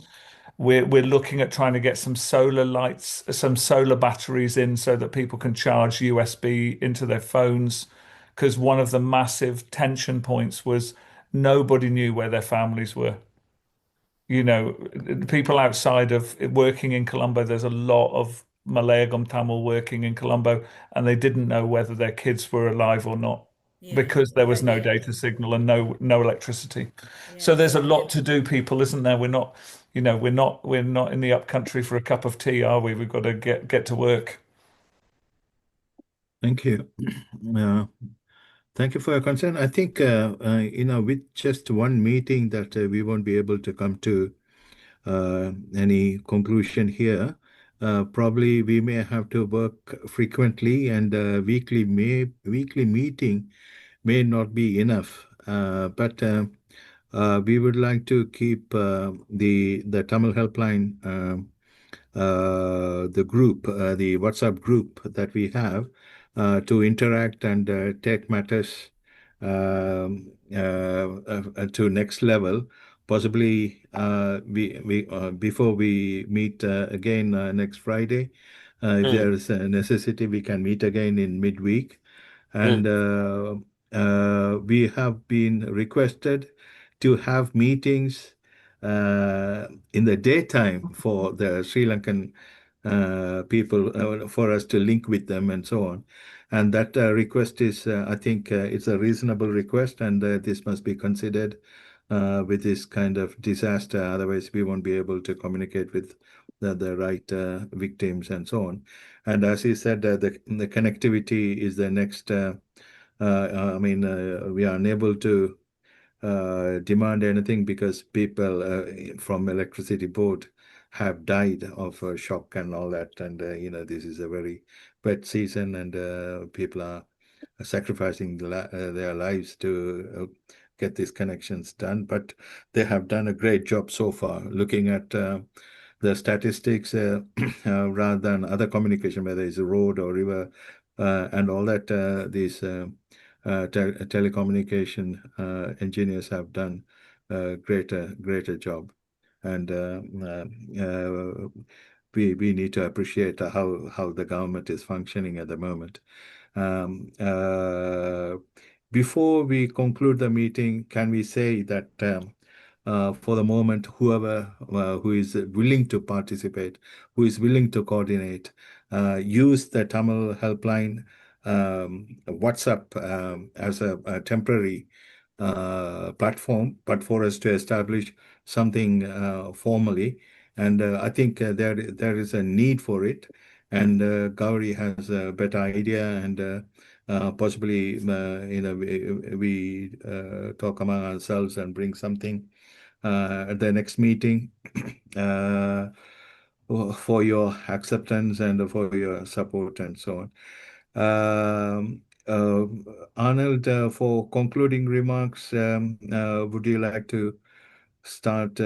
We're looking at trying to get some solar lights, some solar batteries in so that people can charge USB into their phones. Because one of the massive tension points was nobody knew where their families were. People outside of working in Colombo, there's a lot of Malayagam Tamil working in Colombo, and they didn't know whether their kids were alive or not because there was no data signal and no electricity. So there's a lot to do, people, isn't there? We're not in the upcountry for a cup of tea, are we? We've got to get to work. Thank you. Thank you for your concern. I think, with just one meeting that we won't be able to come to any conclusion here. Probably we may have to work frequently, and weekly meeting may not be enough. But we would like to keep the Tamil helpline, the group, the WhatsApp group that we have, to interact and take matters to next level. Possibly before we meet again next Friday, if there is a necessity, we can meet again in midweek. And we have been requested to have meetings in the daytime for the Sri Lankan people, for us to link with them and so on. And that request is, I think it's a reasonable request, and this must be considered with this kind of disaster. Otherwise, we won't be able to communicate with the right victims and so on. And as he said, the connectivity is the next. We are unable to demand anything because people from electricity board have died of shock and all that. And, this is a very wet season, and people are sacrificing their lives to get these connections done. But they have done a great job so far. Looking at the statistics rather than other communication, whether it's a road or river and all that. These telecommunication engineers have done a greater job, and we need to appreciate how the government is functioning at the moment. Before we conclude the meeting, can we say that for the moment, whoever who is willing to participate, who is willing to coordinate, use the Tamil helpline WhatsApp as a temporary platform, but for us to establish something formally. And I think there is a need for it. And Gauri has a better idea, and possibly we talk among ourselves and bring something at the next meeting for your acceptance and for your support and so on. Arnold, for concluding remarks, would you like to start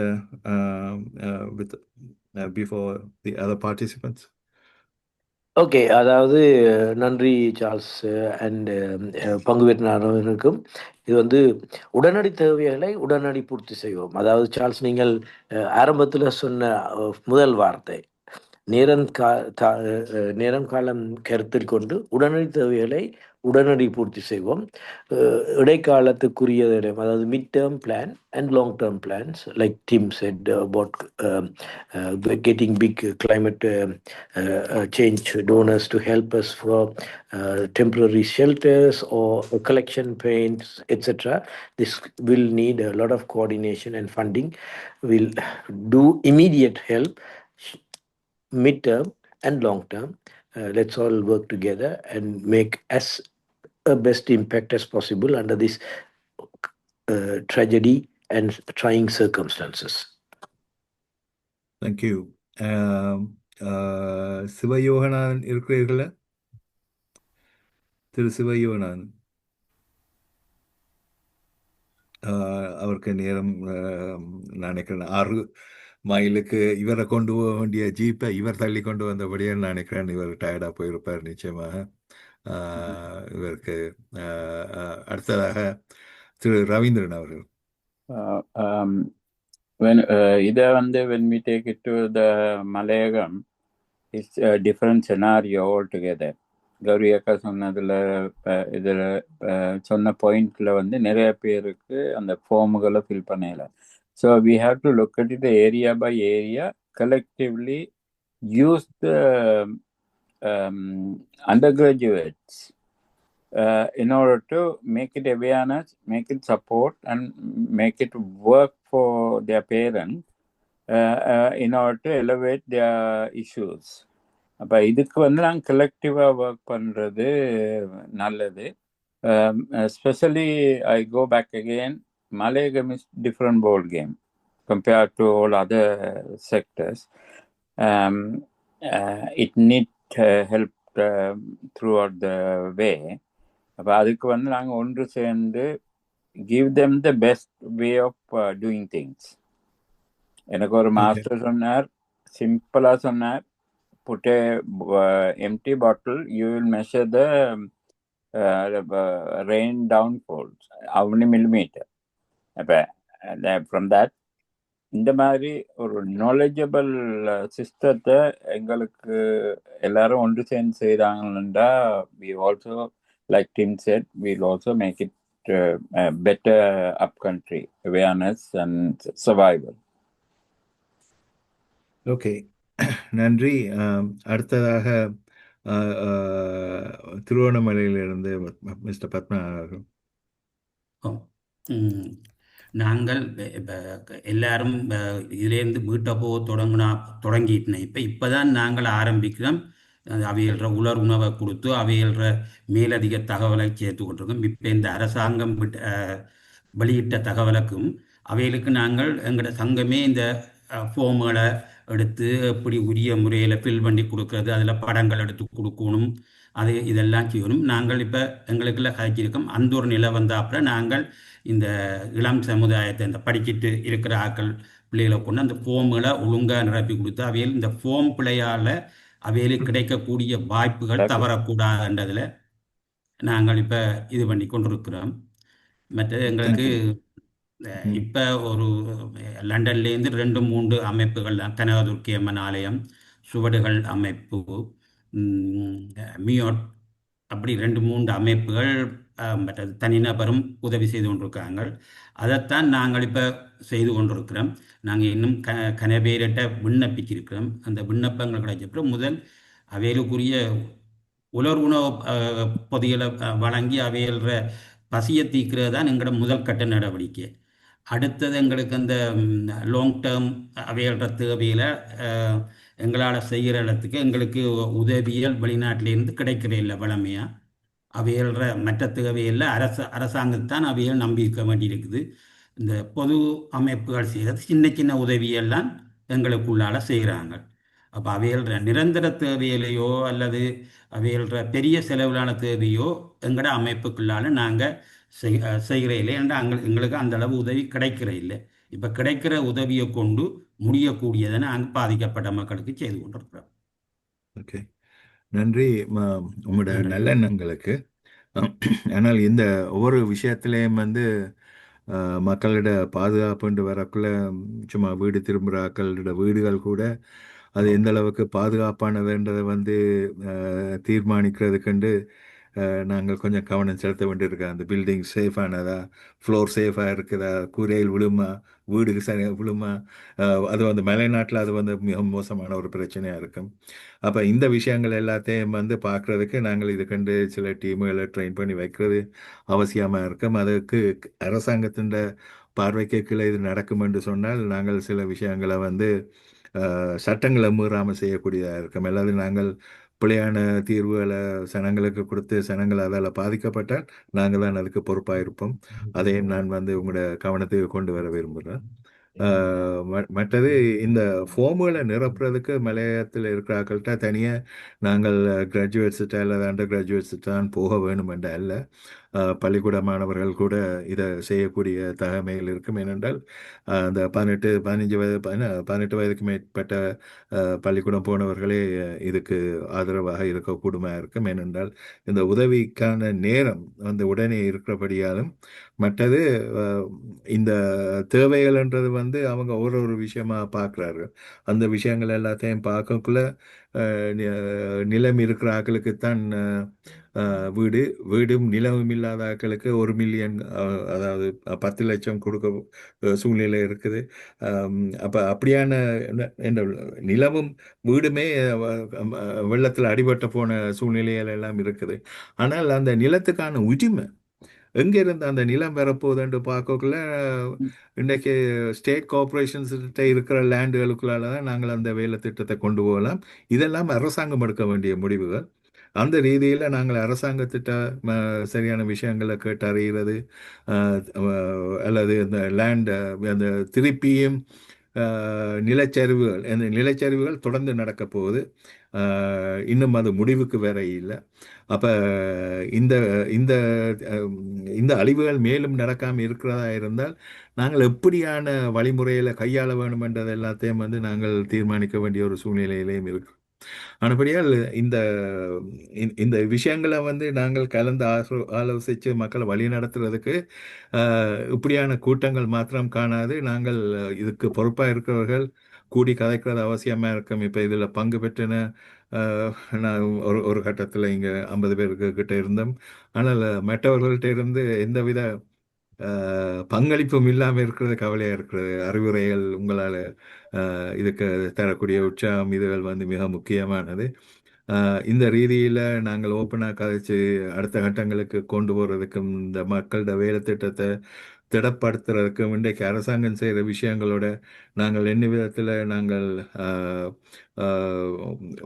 with before the other participants? Okay, அதாவது நன்றி சார்ல்ஸ் அண்ட் பங்கு பெற்றினருக்கும். இது வந்து உடனடி தேவைகளை உடனடி பூர்த்தி செய்வோம். அதாவது சார்ல்ஸ், நீங்கள் ஆரம்பத்தில் சொன்ன முதல் வார்த்தை நேரம் காலம் கருத்தில் கொண்டு உடனடி தேவைகளை உடனடி பூர்த்தி செய்வோம். இடைக்காலத்துக்குரியதிடம், அதாவது mid term plan and long term plans, like Tim said about getting big climate change donors to help us for temporary shelters or collection paints, etc. This will need a lot of coordination and funding. We'll do immediate help, mid-term and long-term. Let's all work together and make as a best impact as possible under this tragedy and trying circumstances. Thank you. சிவயோகனான் இருக்கிறீர்களா? திரு சிவயோகனான், அவருக்கு நேரம் நினைக்கிறேன் 6 மைலுக்கு இவரை கொண்டு போக வேண்டிய ஜீப்பை இவர் தள்ளி கொண்டு வந்தபடியே நினைக்கிறேன் இவர் டயர்டாக போயிருப்பார் நிச்சயமாக. இவருக்கு அடுத்ததாக திரு ரவீந்திரன் அவர்கள். இதை when we take it to the Malayagam, it's a different scenario altogether. Gowri அக்கா சொன்னதில் இதில் சொன்ன பாயிண்டில் நிறைய பேருக்கு அந்த ஃபார்முகளை ஃபில் பண்ணல. So we have to look at it area by area, collectively use the undergraduates in order to make it awareness, make it support, and make it work for their parents in order to elevate their issues. அப்போ இதுக்கு நாங்கள் கலெக்டிவாக ஒர்க் பண்ணுறது நல்லது. Especially I go back again, Malayagam is different ball game compared to all other sectors. It needs help throughout the way. அப்போ அதுக்கு நாங்கள் ஒன்று சேர்ந்து give them the best way of doing things. எனக்கு ஒரு மாஸ்டர் சொன்னார், சிம்பிளாக சொன்னார், put a empty bottle, you will measure the rain downfalls, how many millimeter. From that, இந்த மாதிரி ஒரு knowledgeable சிஸ்டத்தை எங்களுக்கு எல்லாரும் ஒன்று சேர்ந்து செய்தாங்கன்னா, we also, like Tim said, we'll also make it better up country awareness and survival. Okay, நன்றி. அடுத்ததாக திருவண்ணாமலையிலிருந்து மிஸ்டர் பத்மநாதன் அவர்கள். நாங்கள் எல்லாரும் இதுலேருந்து வீட்டை தொடங்கிட்டேன். இப்போ தான் நாங்கள் ஆரம்பிக்கிறோம். அவையல்ற உலர் உணவை கொடுத்து அவையல்ற மேலதிக தகவலை சேர்த்து கொண்டிருக்கோம். இப்போ இந்த அரசாங்கம் வெளியிட்ட தகவலுக்கும் அவைகளுக்கு நாங்கள் எங்களோட சங்கமே இந்த ஃபார்முகளை எடுத்து எப்படி உரிய முறையில் ஃபில் பண்ணி கொடுக்கறது, அதில் படங்கள் எடுத்து கொடுக்கணும், அது இதெல்லாம் செய்யணும். நாங்கள் இப்போ எங்களுக்குள்ள காய்ச்சிருக்கோம். அந்த ஒரு நிலை வந்தாப்புல நாங்கள் இந்த இளம் சமுதாயத்தை, இந்த படிச்சுட்டு இருக்கிற ஆக்கள் பிள்ளைகளை கொண்டு அந்த ஃபோம்களை ஒழுங்காக நிரப்பி கொடுத்து அவையில் இந்த ஃபோம் பிள்ளையால் அவைகளுக்கு கிடைக்கக்கூடிய வாய்ப்புகள் தவறக்கூடாதுன்றதில் நாங்கள் இப்போ இது பண்ணி கொண்டிருக்கிறோம். மற்றது எங்களுக்கு இப்போ ஒரு லண்டன்லேருந்து 2-3 அமைப்புகள் தான், கனகதுர்க்கி அம்மன் ஆலயம், சுவடுகள் அமைப்பு, மியோட், அப்படி 2-3 அமைப்புகள் மற்றது தனிநபரும் உதவி செய்து கொண்டிருக்காங்க. அதைத்தான் நாங்கள் இப்போ செய்து கொண்டிருக்கிறோம். நாங்கள் இன்னும் கனவேரிட்ட விண்ணப்பிச்சிருக்கிறோம். அந்த விண்ணப்பங்கள் கிடைச்சப்பறம் முதல் அவைகளுக்குரிய உலர் உணவு பொதிகளை வழங்கி அவைகள பசியை தீர்க்கிறது தான் எங்களோட முதல் கட்ட நடவடிக்கை. அடுத்தது எங்களுக்கு அந்த லாங் டேர்ம் அவைகள தேவையில் எங்களால் செய்கிற இடத்துக்கு எங்களுக்கு உதவியல் வெளிநாட்டிலேருந்து கிடைக்கிற இல்லை வளமையாக. அவைகள மற்ற தேவையில் அரசாங்கத்தான் அவைகள் நம்பி இருக்க வேண்டியிருக்குது. இந்த பொது அமைப்புகள் செய்கிறது சின்ன சின்ன உதவியெல்லாம் எங்களுக்குள்ளால் செய்கிறாங்க. அப்போ அவைகள நிரந்தர தேவையிலையோ அல்லது அவைகள பெரிய செலவிலான தேவையோ எங்களோட அமைப்புக்குள்ளால் நாங்கள் செய்கிற இல்லை. ஏன்னா எங்களுக்கு அந்த அளவு உதவி கிடைக்கிற இல்லை. இப்போ கிடைக்கிற உதவியை கொண்டு முடியக்கூடியதை நாங்கள் பாதிக்கப்பட்ட மக்களுக்கு செய்து கொண்டிருக்கிறோம். ஓகே, நன்றி உங்களோட நல்லெண்ணங்களுக்கு. ஆனால் இந்த ஒவ்வொரு விஷயத்திலையும் வந்து மக்களிட பாதுகாப்புண்டு வரக்குள்ள சும்மா வீடு திரும்புகிறாக்களோட வீடுகள் கூட அது எந்த அளவுக்கு பாதுகாப்பானதுன்றதை வந்து தீர்மானிக்கிறதுக்குண்டு நாங்கள் கொஞ்சம் கவனம் செலுத்த வேண்டியிருக்கா. அந்த பில்டிங் சேஃபானதா, ஃப்ளோர் சேஃபாக இருக்குதா, கூரையில் விழுமா, வீடுக்கு சரியாக விழுமா. அது வந்து மலைநாட்டில் அது வந்து மிக மோசமான ஒரு பிரச்சனையாக இருக்கும். அப்போ இந்த விஷயங்கள் எல்லாத்தையும் வந்து பார்க்குறதுக்கு நாங்கள் இது கண்டு சில டீமுகளை ட்ரெயின் பண்ணி வைக்கிறது அவசியமாக இருக்கும். அதுக்கு அரசாங்கத்தின் பார்வைக்கு கீழே இது நடக்கும் என்று சொன்னால் நாங்கள் சில விஷயங்களை வந்து சட்டங்களை மீறாமல் செய்யக்கூடியதாக இருக்கும். அல்லது நாங்கள் பிழையான தீர்வுகளை சனங்களுக்கு கொடுத்து சனங்கள் அதால் பாதிக்கப்பட்டால் நாங்கள் தான் அதுக்கு பொறுப்பாக இருப்போம். அதையும் நான் வந்து உங்களோட கவனத்துக்கு கொண்டு வர விரும்புகிறேன். மற்றது இந்த ஃபார்முகளை நிரப்புறதுக்கு மலையத்தில் இருக்கிற ஆக்கள்கிட்ட தனியாக நாங்கள் கிராஜுவேட்ஸ்கிட்ட அல்லது அண்டர் கிராஜுவேட்ஸ்கிட்ட தான் போக வேணும் என்ற அல்ல. பள்ளிக்கூட மாணவர்கள் கூட இதை செய்யக்கூடிய தகமைகள் இருக்கும். ஏனென்றால் அந்த 18 வயதுக்கு மேற்பட்ட பள்ளிக்கூடம் போனவர்களே இதுக்கு ஆதரவாக இருக்கக்கூடுமா இருக்கும். ஏனென்றால் இந்த உதவிக்கான நேரம் அந்த உடனே இருக்கிறபடியாலும் மற்றது இந்த தேவைகள்ன்றது வந்து அவங்க ஒரு விஷயமா பார்க்குறார்கள். அந்த விஷயங்கள் எல்லாத்தையும் பார்க்கக்குள்ள நிலம் இருக்கிற ஆக்களுக்குத்தான் வீடும் நிலமும் இல்லாத ஆக்களுக்கு 1 மில்லியன், அதாவது 10 லட்சம் கொடுக்க சூழ்நிலை இருக்குது. அப்போ அப்படியான நிலமும் வீடுமே வெள்ளத்தில் அடிபட்ட போன சூழ்நிலைகள் எல்லாம் இருக்குது. ஆனால் அந்த நிலத்துக்கான உரிமை எங்கிருந்து அந்த நிலம் வரப்போகுதுன்னு பார்க்கக்குள்ள இன்றைக்கு ஸ்டேட் கார்பரேஷன்ஸ்கிட்ட இருக்கிற லேண்டுகளுக்குள்ளால தான் நாங்கள் அந்த வேலை திட்டத்தை கொண்டு போகலாம். இதெல்லாம் அரசாங்கம் எடுக்க வேண்டிய முடிவுகள். அந்த ரீதியில் நாங்கள் அரசாங்கத்திட்ட சரியான விஷயங்களை கேட்டறிகிறது அல்லது அந்த லேண்டை அந்த திருப்பியும் நிலச்சரிவுகள் தொடர்ந்து நடக்க போகுது. இன்னும் அது முடிவுக்கு வேற இல்லை. அப்போ இந்த இந்த இந்த அழிவுகள் மேலும் நடக்காமல் இருக்கிறதா இருந்தால் நாங்கள் எப்படியான வழிமுறையில் கையாள வேண்டும் என்றது எல்லாத்தையும் வந்து நாங்கள் தீர்மானிக்க வேண்டிய ஒரு சூழ்நிலையிலையும் இருக்கு. ஆனபடியால் இந்த விஷயங்களை வந்து நாங்கள் கலந்து ஆலோசித்து மக்களை வழி நடத்துறதுக்கு இப்படியான கூட்டங்கள் மாத்திரம் காணாது. நாங்கள் இதுக்கு பொறுப்பாக இருக்கிறவர்கள் கூடி கதைக்கிறது அவசியமாக இருக்கும். இப்போ இதில் பங்கு பெற்றின நான் ஒரு கட்டத்தில் இங்கே 50 பேருக்கு கிட்ட இருந்தோம். ஆனால் மற்றவர்கள்ட்ட இருந்து எந்தவித பங்களிப்பும் இல்லாமல் இருக்கிறது கவலையாக இருக்கிறது. அறிவுரைகள் உங்களால் இதுக்கு தரக்கூடிய உற்சாகம் இதுகள் வந்து மிக முக்கியமானது. இந்த ரீதியில் நாங்கள் ஓப்பனாக கதைச்சு அடுத்த கட்டங்களுக்கு கொண்டு போகிறதுக்கும் இந்த மக்களோட வேலை திட்டத்தை திடப்படுத்துறதுக்கும் இன்றைக்கு அரசாங்கம் செய்கிற விஷயங்களோட நாங்கள் என்ன விதத்தில் நாங்கள்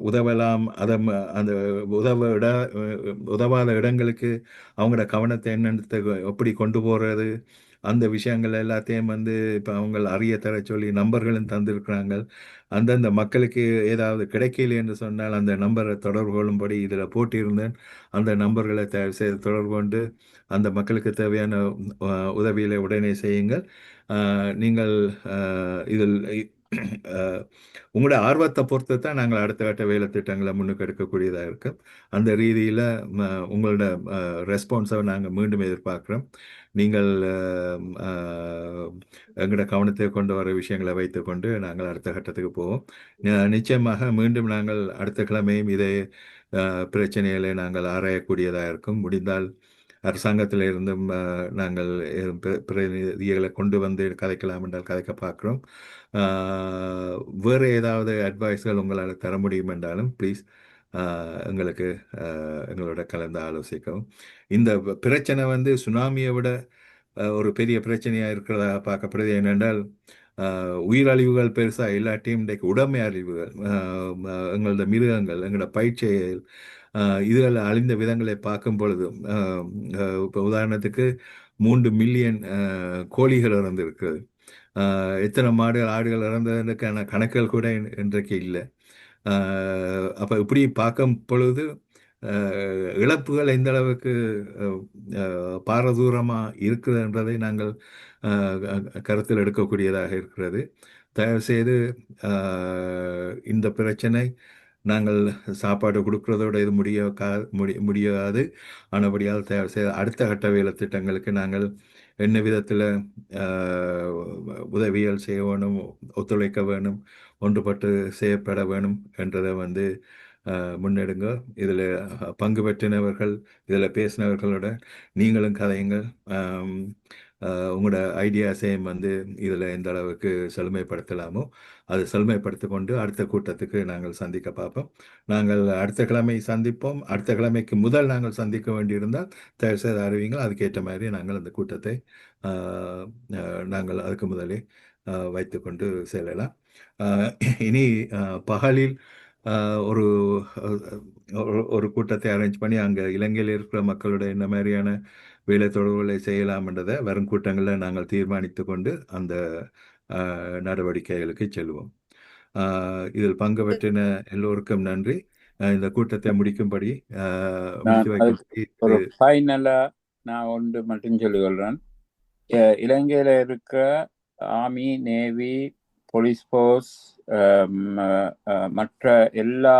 உதவலாம், அதை அந்த உதவாத இடங்களுக்கு அவங்களோட கவனத்தை என்னென்னு எப்படி கொண்டு போகிறது, அந்த விஷயங்கள் எல்லாத்தையும் வந்து இப்போ அவங்க அறிய தர சொல்லி நம்பர்களும் தந்திருக்கிறாங்க. அந்தந்த மக்களுக்கு ஏதாவது கிடைக்கல என்று சொன்னால் அந்த நம்பரை தொடர்பு கொள்ளும்படி இதில் போட்டியிருந்தேன். அந்த நம்பர்களை தயவு செய்து தொடர்பு கொண்டு அந்த மக்களுக்கு தேவையான உதவிகளை உடனே செய்யுங்கள். நீங்கள் இதில் உங்களோட ஆர்வத்தை பொறுத்து தான் நாங்கள் அடுத்த கட்ட வேலை திட்டங்களை முன்னுக்கு எடுக்கக்கூடியதாக இருக்கு. அந்த ரீதியில் உங்களோட ரெஸ்பான்ஸை நாங்கள் மீண்டும் எதிர்பார்க்குறோம். நீங்கள் எங்களோட கவனத்தை கொண்டு வர விஷயங்களை வைத்துக்கொண்டு நாங்கள் அடுத்த கட்டத்துக்கு போவோம். நிச்சயமாக மீண்டும் நாங்கள் அடுத்த கிழமையும் இதே பிரச்சனைகளை நாங்கள் ஆராயக்கூடியதாக இருக்கும். முடிந்தால் அரசாங்கத்தில் இருந்தும் நாங்கள் பிரதிநிதிகளை கொண்டு வந்து கதைக்கலாம் என்றால் கதைக்க பார்க்குறோம். வேறு ஏதாவது அட்வைஸ்கள் உங்களால் தர முடியும் என்றாலும் ப்ளீஸ் எங்களுக்கு எங்களோட கலந்து ஆலோசிக்கவும். இந்த பிரச்சனை வந்து சுனாமியை விட ஒரு பெரிய பிரச்சனையாக இருக்கிறதா பார்க்கப்படுது. ஏனென்றால் உயிரழிவுகள் பெருசாக இல்லாட்டியும் இன்றைக்கு உடைமை அழிவுகள், எங்களோட மிருகங்கள், எங்களோட பயிற்சிகள், இதில் அழிந்த விதங்களை பார்க்கும் பொழுதும் இப்போ உதாரணத்துக்கு 3 மில்லியன் கோழிகள் இறந்துருக்குது. எத்தனை மாடுகள் ஆடுகள் இறந்ததுக்கான கணக்குகள் கூட இன்றைக்கு இல்லை. அப்போ இப்படி பார்க்கும் பொழுது இழப்புகள் எந்த அளவுக்கு பாரதூரமாக இருக்குதுன்றதை நாங்கள் கருத்தில் எடுக்கக்கூடியதாக இருக்கிறது. தயவுசெய்து இந்த பிரச்சனை நாங்கள் சாப்பாடு கொடுக்குறதோட இது முடியாது. ஆனபடியால் தயவுசெய்து அடுத்த கட்ட வேலை திட்டங்களுக்கு நாங்கள் என்ன விதத்தில் உதவிகள் செய்ய வேணும், ஒத்துழைக்க வேணும், ஒன்றுபட்டு செய்யப்பட வேணும் என்றதை வந்து முன்னெடுங்க. இதில் பங்கு பெற்றினவர்கள், இதில் பேசினவர்களோட நீங்களும் கதையுங்கள். உங்களோட ஐடியாஸையும் வந்து இதில் எந்த அளவுக்கு செழுமைப்படுத்தலாமோ அது செழுமைப்படுத்தி கொண்டு அடுத்த கூட்டத்துக்கு நாங்கள் சந்திக்க பார்ப்போம். நாங்கள் அடுத்த கிழமை சந்திப்போம். அடுத்த கிழமைக்கு முதல் நாங்கள் சந்திக்க வேண்டியிருந்தால் தயவுசெய்து அறிவிங்கள். அதுக்கேற்ற மாதிரி நாங்கள் அந்த கூட்டத்தை நாங்கள் அதுக்கு முதலே வைத்துக்கொண்டு செல்லலாம். இனி பகலில் ஒரு ஒரு கூட்டத்தை அரேஞ்ச் பண்ணி அங்கே இலங்கையில் இருக்கிற மக்களோட என்ன மாதிரியான வேலை தொடர்புகளை செய்யலாம்ன்றதை வரும் கூட்டங்களில் நாங்கள் தீர்மானித்து கொண்டு அந்த நடவடிக்கைகளுக்கு செல்வோம். இதில் பங்கு பெற்றின எல்லோருக்கும் நன்றி. இந்த கூட்டத்தை முடிக்கும்படி ஒரு ஃபைனலா நான் ஒன்று மட்டும் சொல்லிக்கொள்றேன். இலங்கையில இருக்க ஆர்மி, நேவி, போலீஸ் ஃபோர்ஸ், மற்ற எல்லா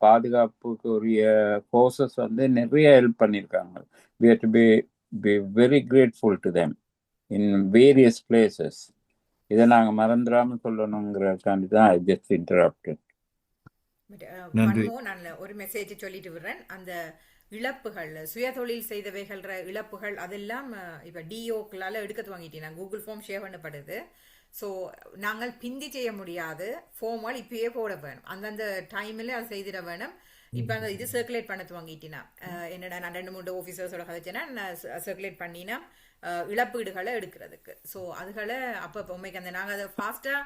பாதுகாப்புக்கு உரிய ஃபோர்ஸஸ் வந்து நிறைய ஹெல்ப் பண்ணியிருக்காங்க. We have to be very grateful to them in various places. இதை நாங்கள் மறந்துடாமல் சொல்லணுங்கிறதுக்காண்டி தான் I just interrupted. நான் ஒரு மெசேஜ் சொல்லிட்டு விடுறேன். அந்த இழப்புகள், சுயதொழில் செய்தவைகள் இழப்புகள் அதெல்லாம் இப்போ டிஓக்களால் எடுக்க துவங்கிட்டேன். நான் கூகுள் ஃபார்ம் ஷேர் பண்ணப்படுது. ஸோ நாங்கள் பிந்தி செய்ய முடியாது, ஃபார்மால் இப்பயே போட வேணும். அந்தந்த டைமில் அதை செய்திட வேணும். இப்போ அந்த இது சர்க்குலேட் பண்ண துவங்கிட்டினா என்னடா நான் 2-3 ஆஃபீஸர்ஸோட கதைச்சேன்னா நான் சர்க்குலேட் பண்ணினா இழப்பீடுகளை எடுக்கிறதுக்கு. ஸோ அதுகளை அப்போ உண்மைக்கு அந்த நாங்கள் அதை ஃபாஸ்ட்டாக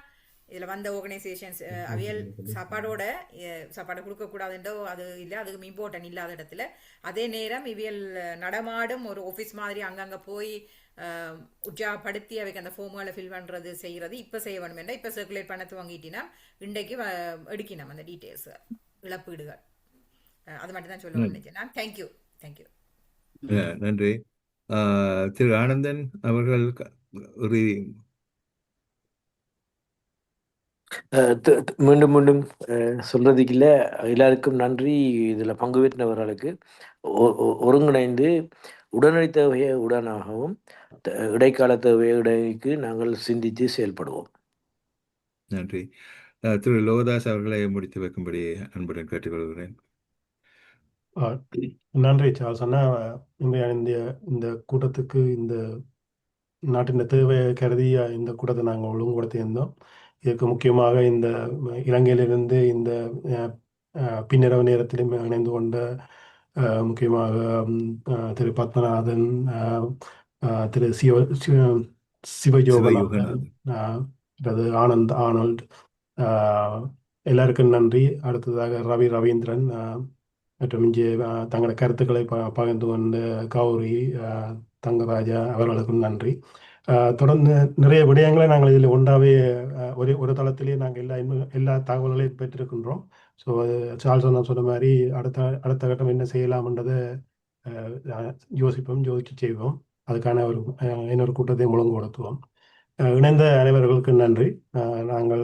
இதில் வந்த ஆர்கனைசேஷன்ஸ் அவியல் சாப்பாடு கொடுக்கக்கூடாதுன்றோ அது இல்லை, அதுக்கு இம்பார்ட்டன் இல்லாத இடத்துல அதே நேரம் இவியல் நடமாடும் ஒரு ஆஃபீஸ் மாதிரி அங்கங்கே போய் உற்சாகப்படுத்தி அவைக்கு அந்த ஃபார்முகளை ஃபில் பண்ணுறது செய்கிறது இப்போ செய்ய வேணும் என்றால் இப்போ சர்க்குலேட் பண்ண துவங்கிட்டினா இன்றைக்கு எடுக்கணும் அந்த டீட்டெயில்ஸ் இழப்பீடுகள். அது மட்டும் தான் சொல்ல நினைச்சேன். தேங்க்யூ. நன்றி. திரு ஆனந்தன் அவர்கள் ஒரு மீண்டும் மீண்டும் சொல்றதுக்கு இல்லை, எல்லாருக்கும் நன்றி. இதில் பங்கு பெற்றினவர்களுக்கு ஒருங்கிணைந்து உடனடி தேவையை உடனாகவும் இடைக்கால தேவையை இடைக்கு நாங்கள் சிந்தித்து செயல்படுவோம். நன்றி. திரு லோகதாஸ் அவர்களை முடித்து வைக்கும்படி அன்புடன் கேட்டுக்கொள்கிறேன். நன்றி சார்ல்ஸ் அண்ணா. இந்த கூட்டத்துக்கு இந்த நாட்டின் தேவையை கருதி இந்த கூட்டத்தை நாங்கள் ஒழுங்குபடுத்தியிருந்தோம். இதற்கு முக்கியமாக இந்த இலங்கையிலிருந்து இந்த பின்னிரவு நேரத்திலும் இணைந்து கொண்ட முக்கியமாக திரு பத்மநாதன், திரு சிவயோகநாதன், ஆனல்ட், எல்லாருக்கும் நன்றி. அடுத்ததாக ரவீந்திரன் மற்றும் இங்கே தங்களோட கருத்துக்களை பகிர்ந்து கொண்ட கௌரி, தங்கராஜா அவர்களுக்கும் நன்றி. தொடர்ந்து நிறைய விடயங்களை நாங்கள் இதில் ஒன்றாவே ஒரு தளத்திலே நாங்கள் எல்லா தகவல்களையும் பெற்றிருக்கின்றோம். ஸோ சார்ல்ஸ் அண்ணா சொன்ன மாதிரி அடுத்த கட்டம் என்ன செய்யலாம்ன்றதை யோசிச்சு செய்வோம். அதுக்கான இன்னொரு கூட்டத்தை முழங்குபடுத்துவோம். இணைந்த அனைவர்களுக்கும் நன்றி. நாங்கள்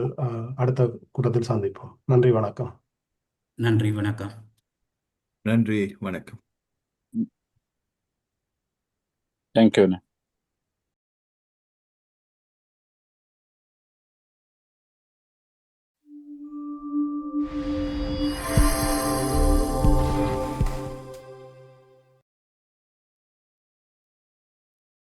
அடுத்த கூட்டத்தில் சந்திப்போம். நன்றி, வணக்கம். நன்றி, வணக்கம். நன்றி, வணக்கம். தேங்க்யூ.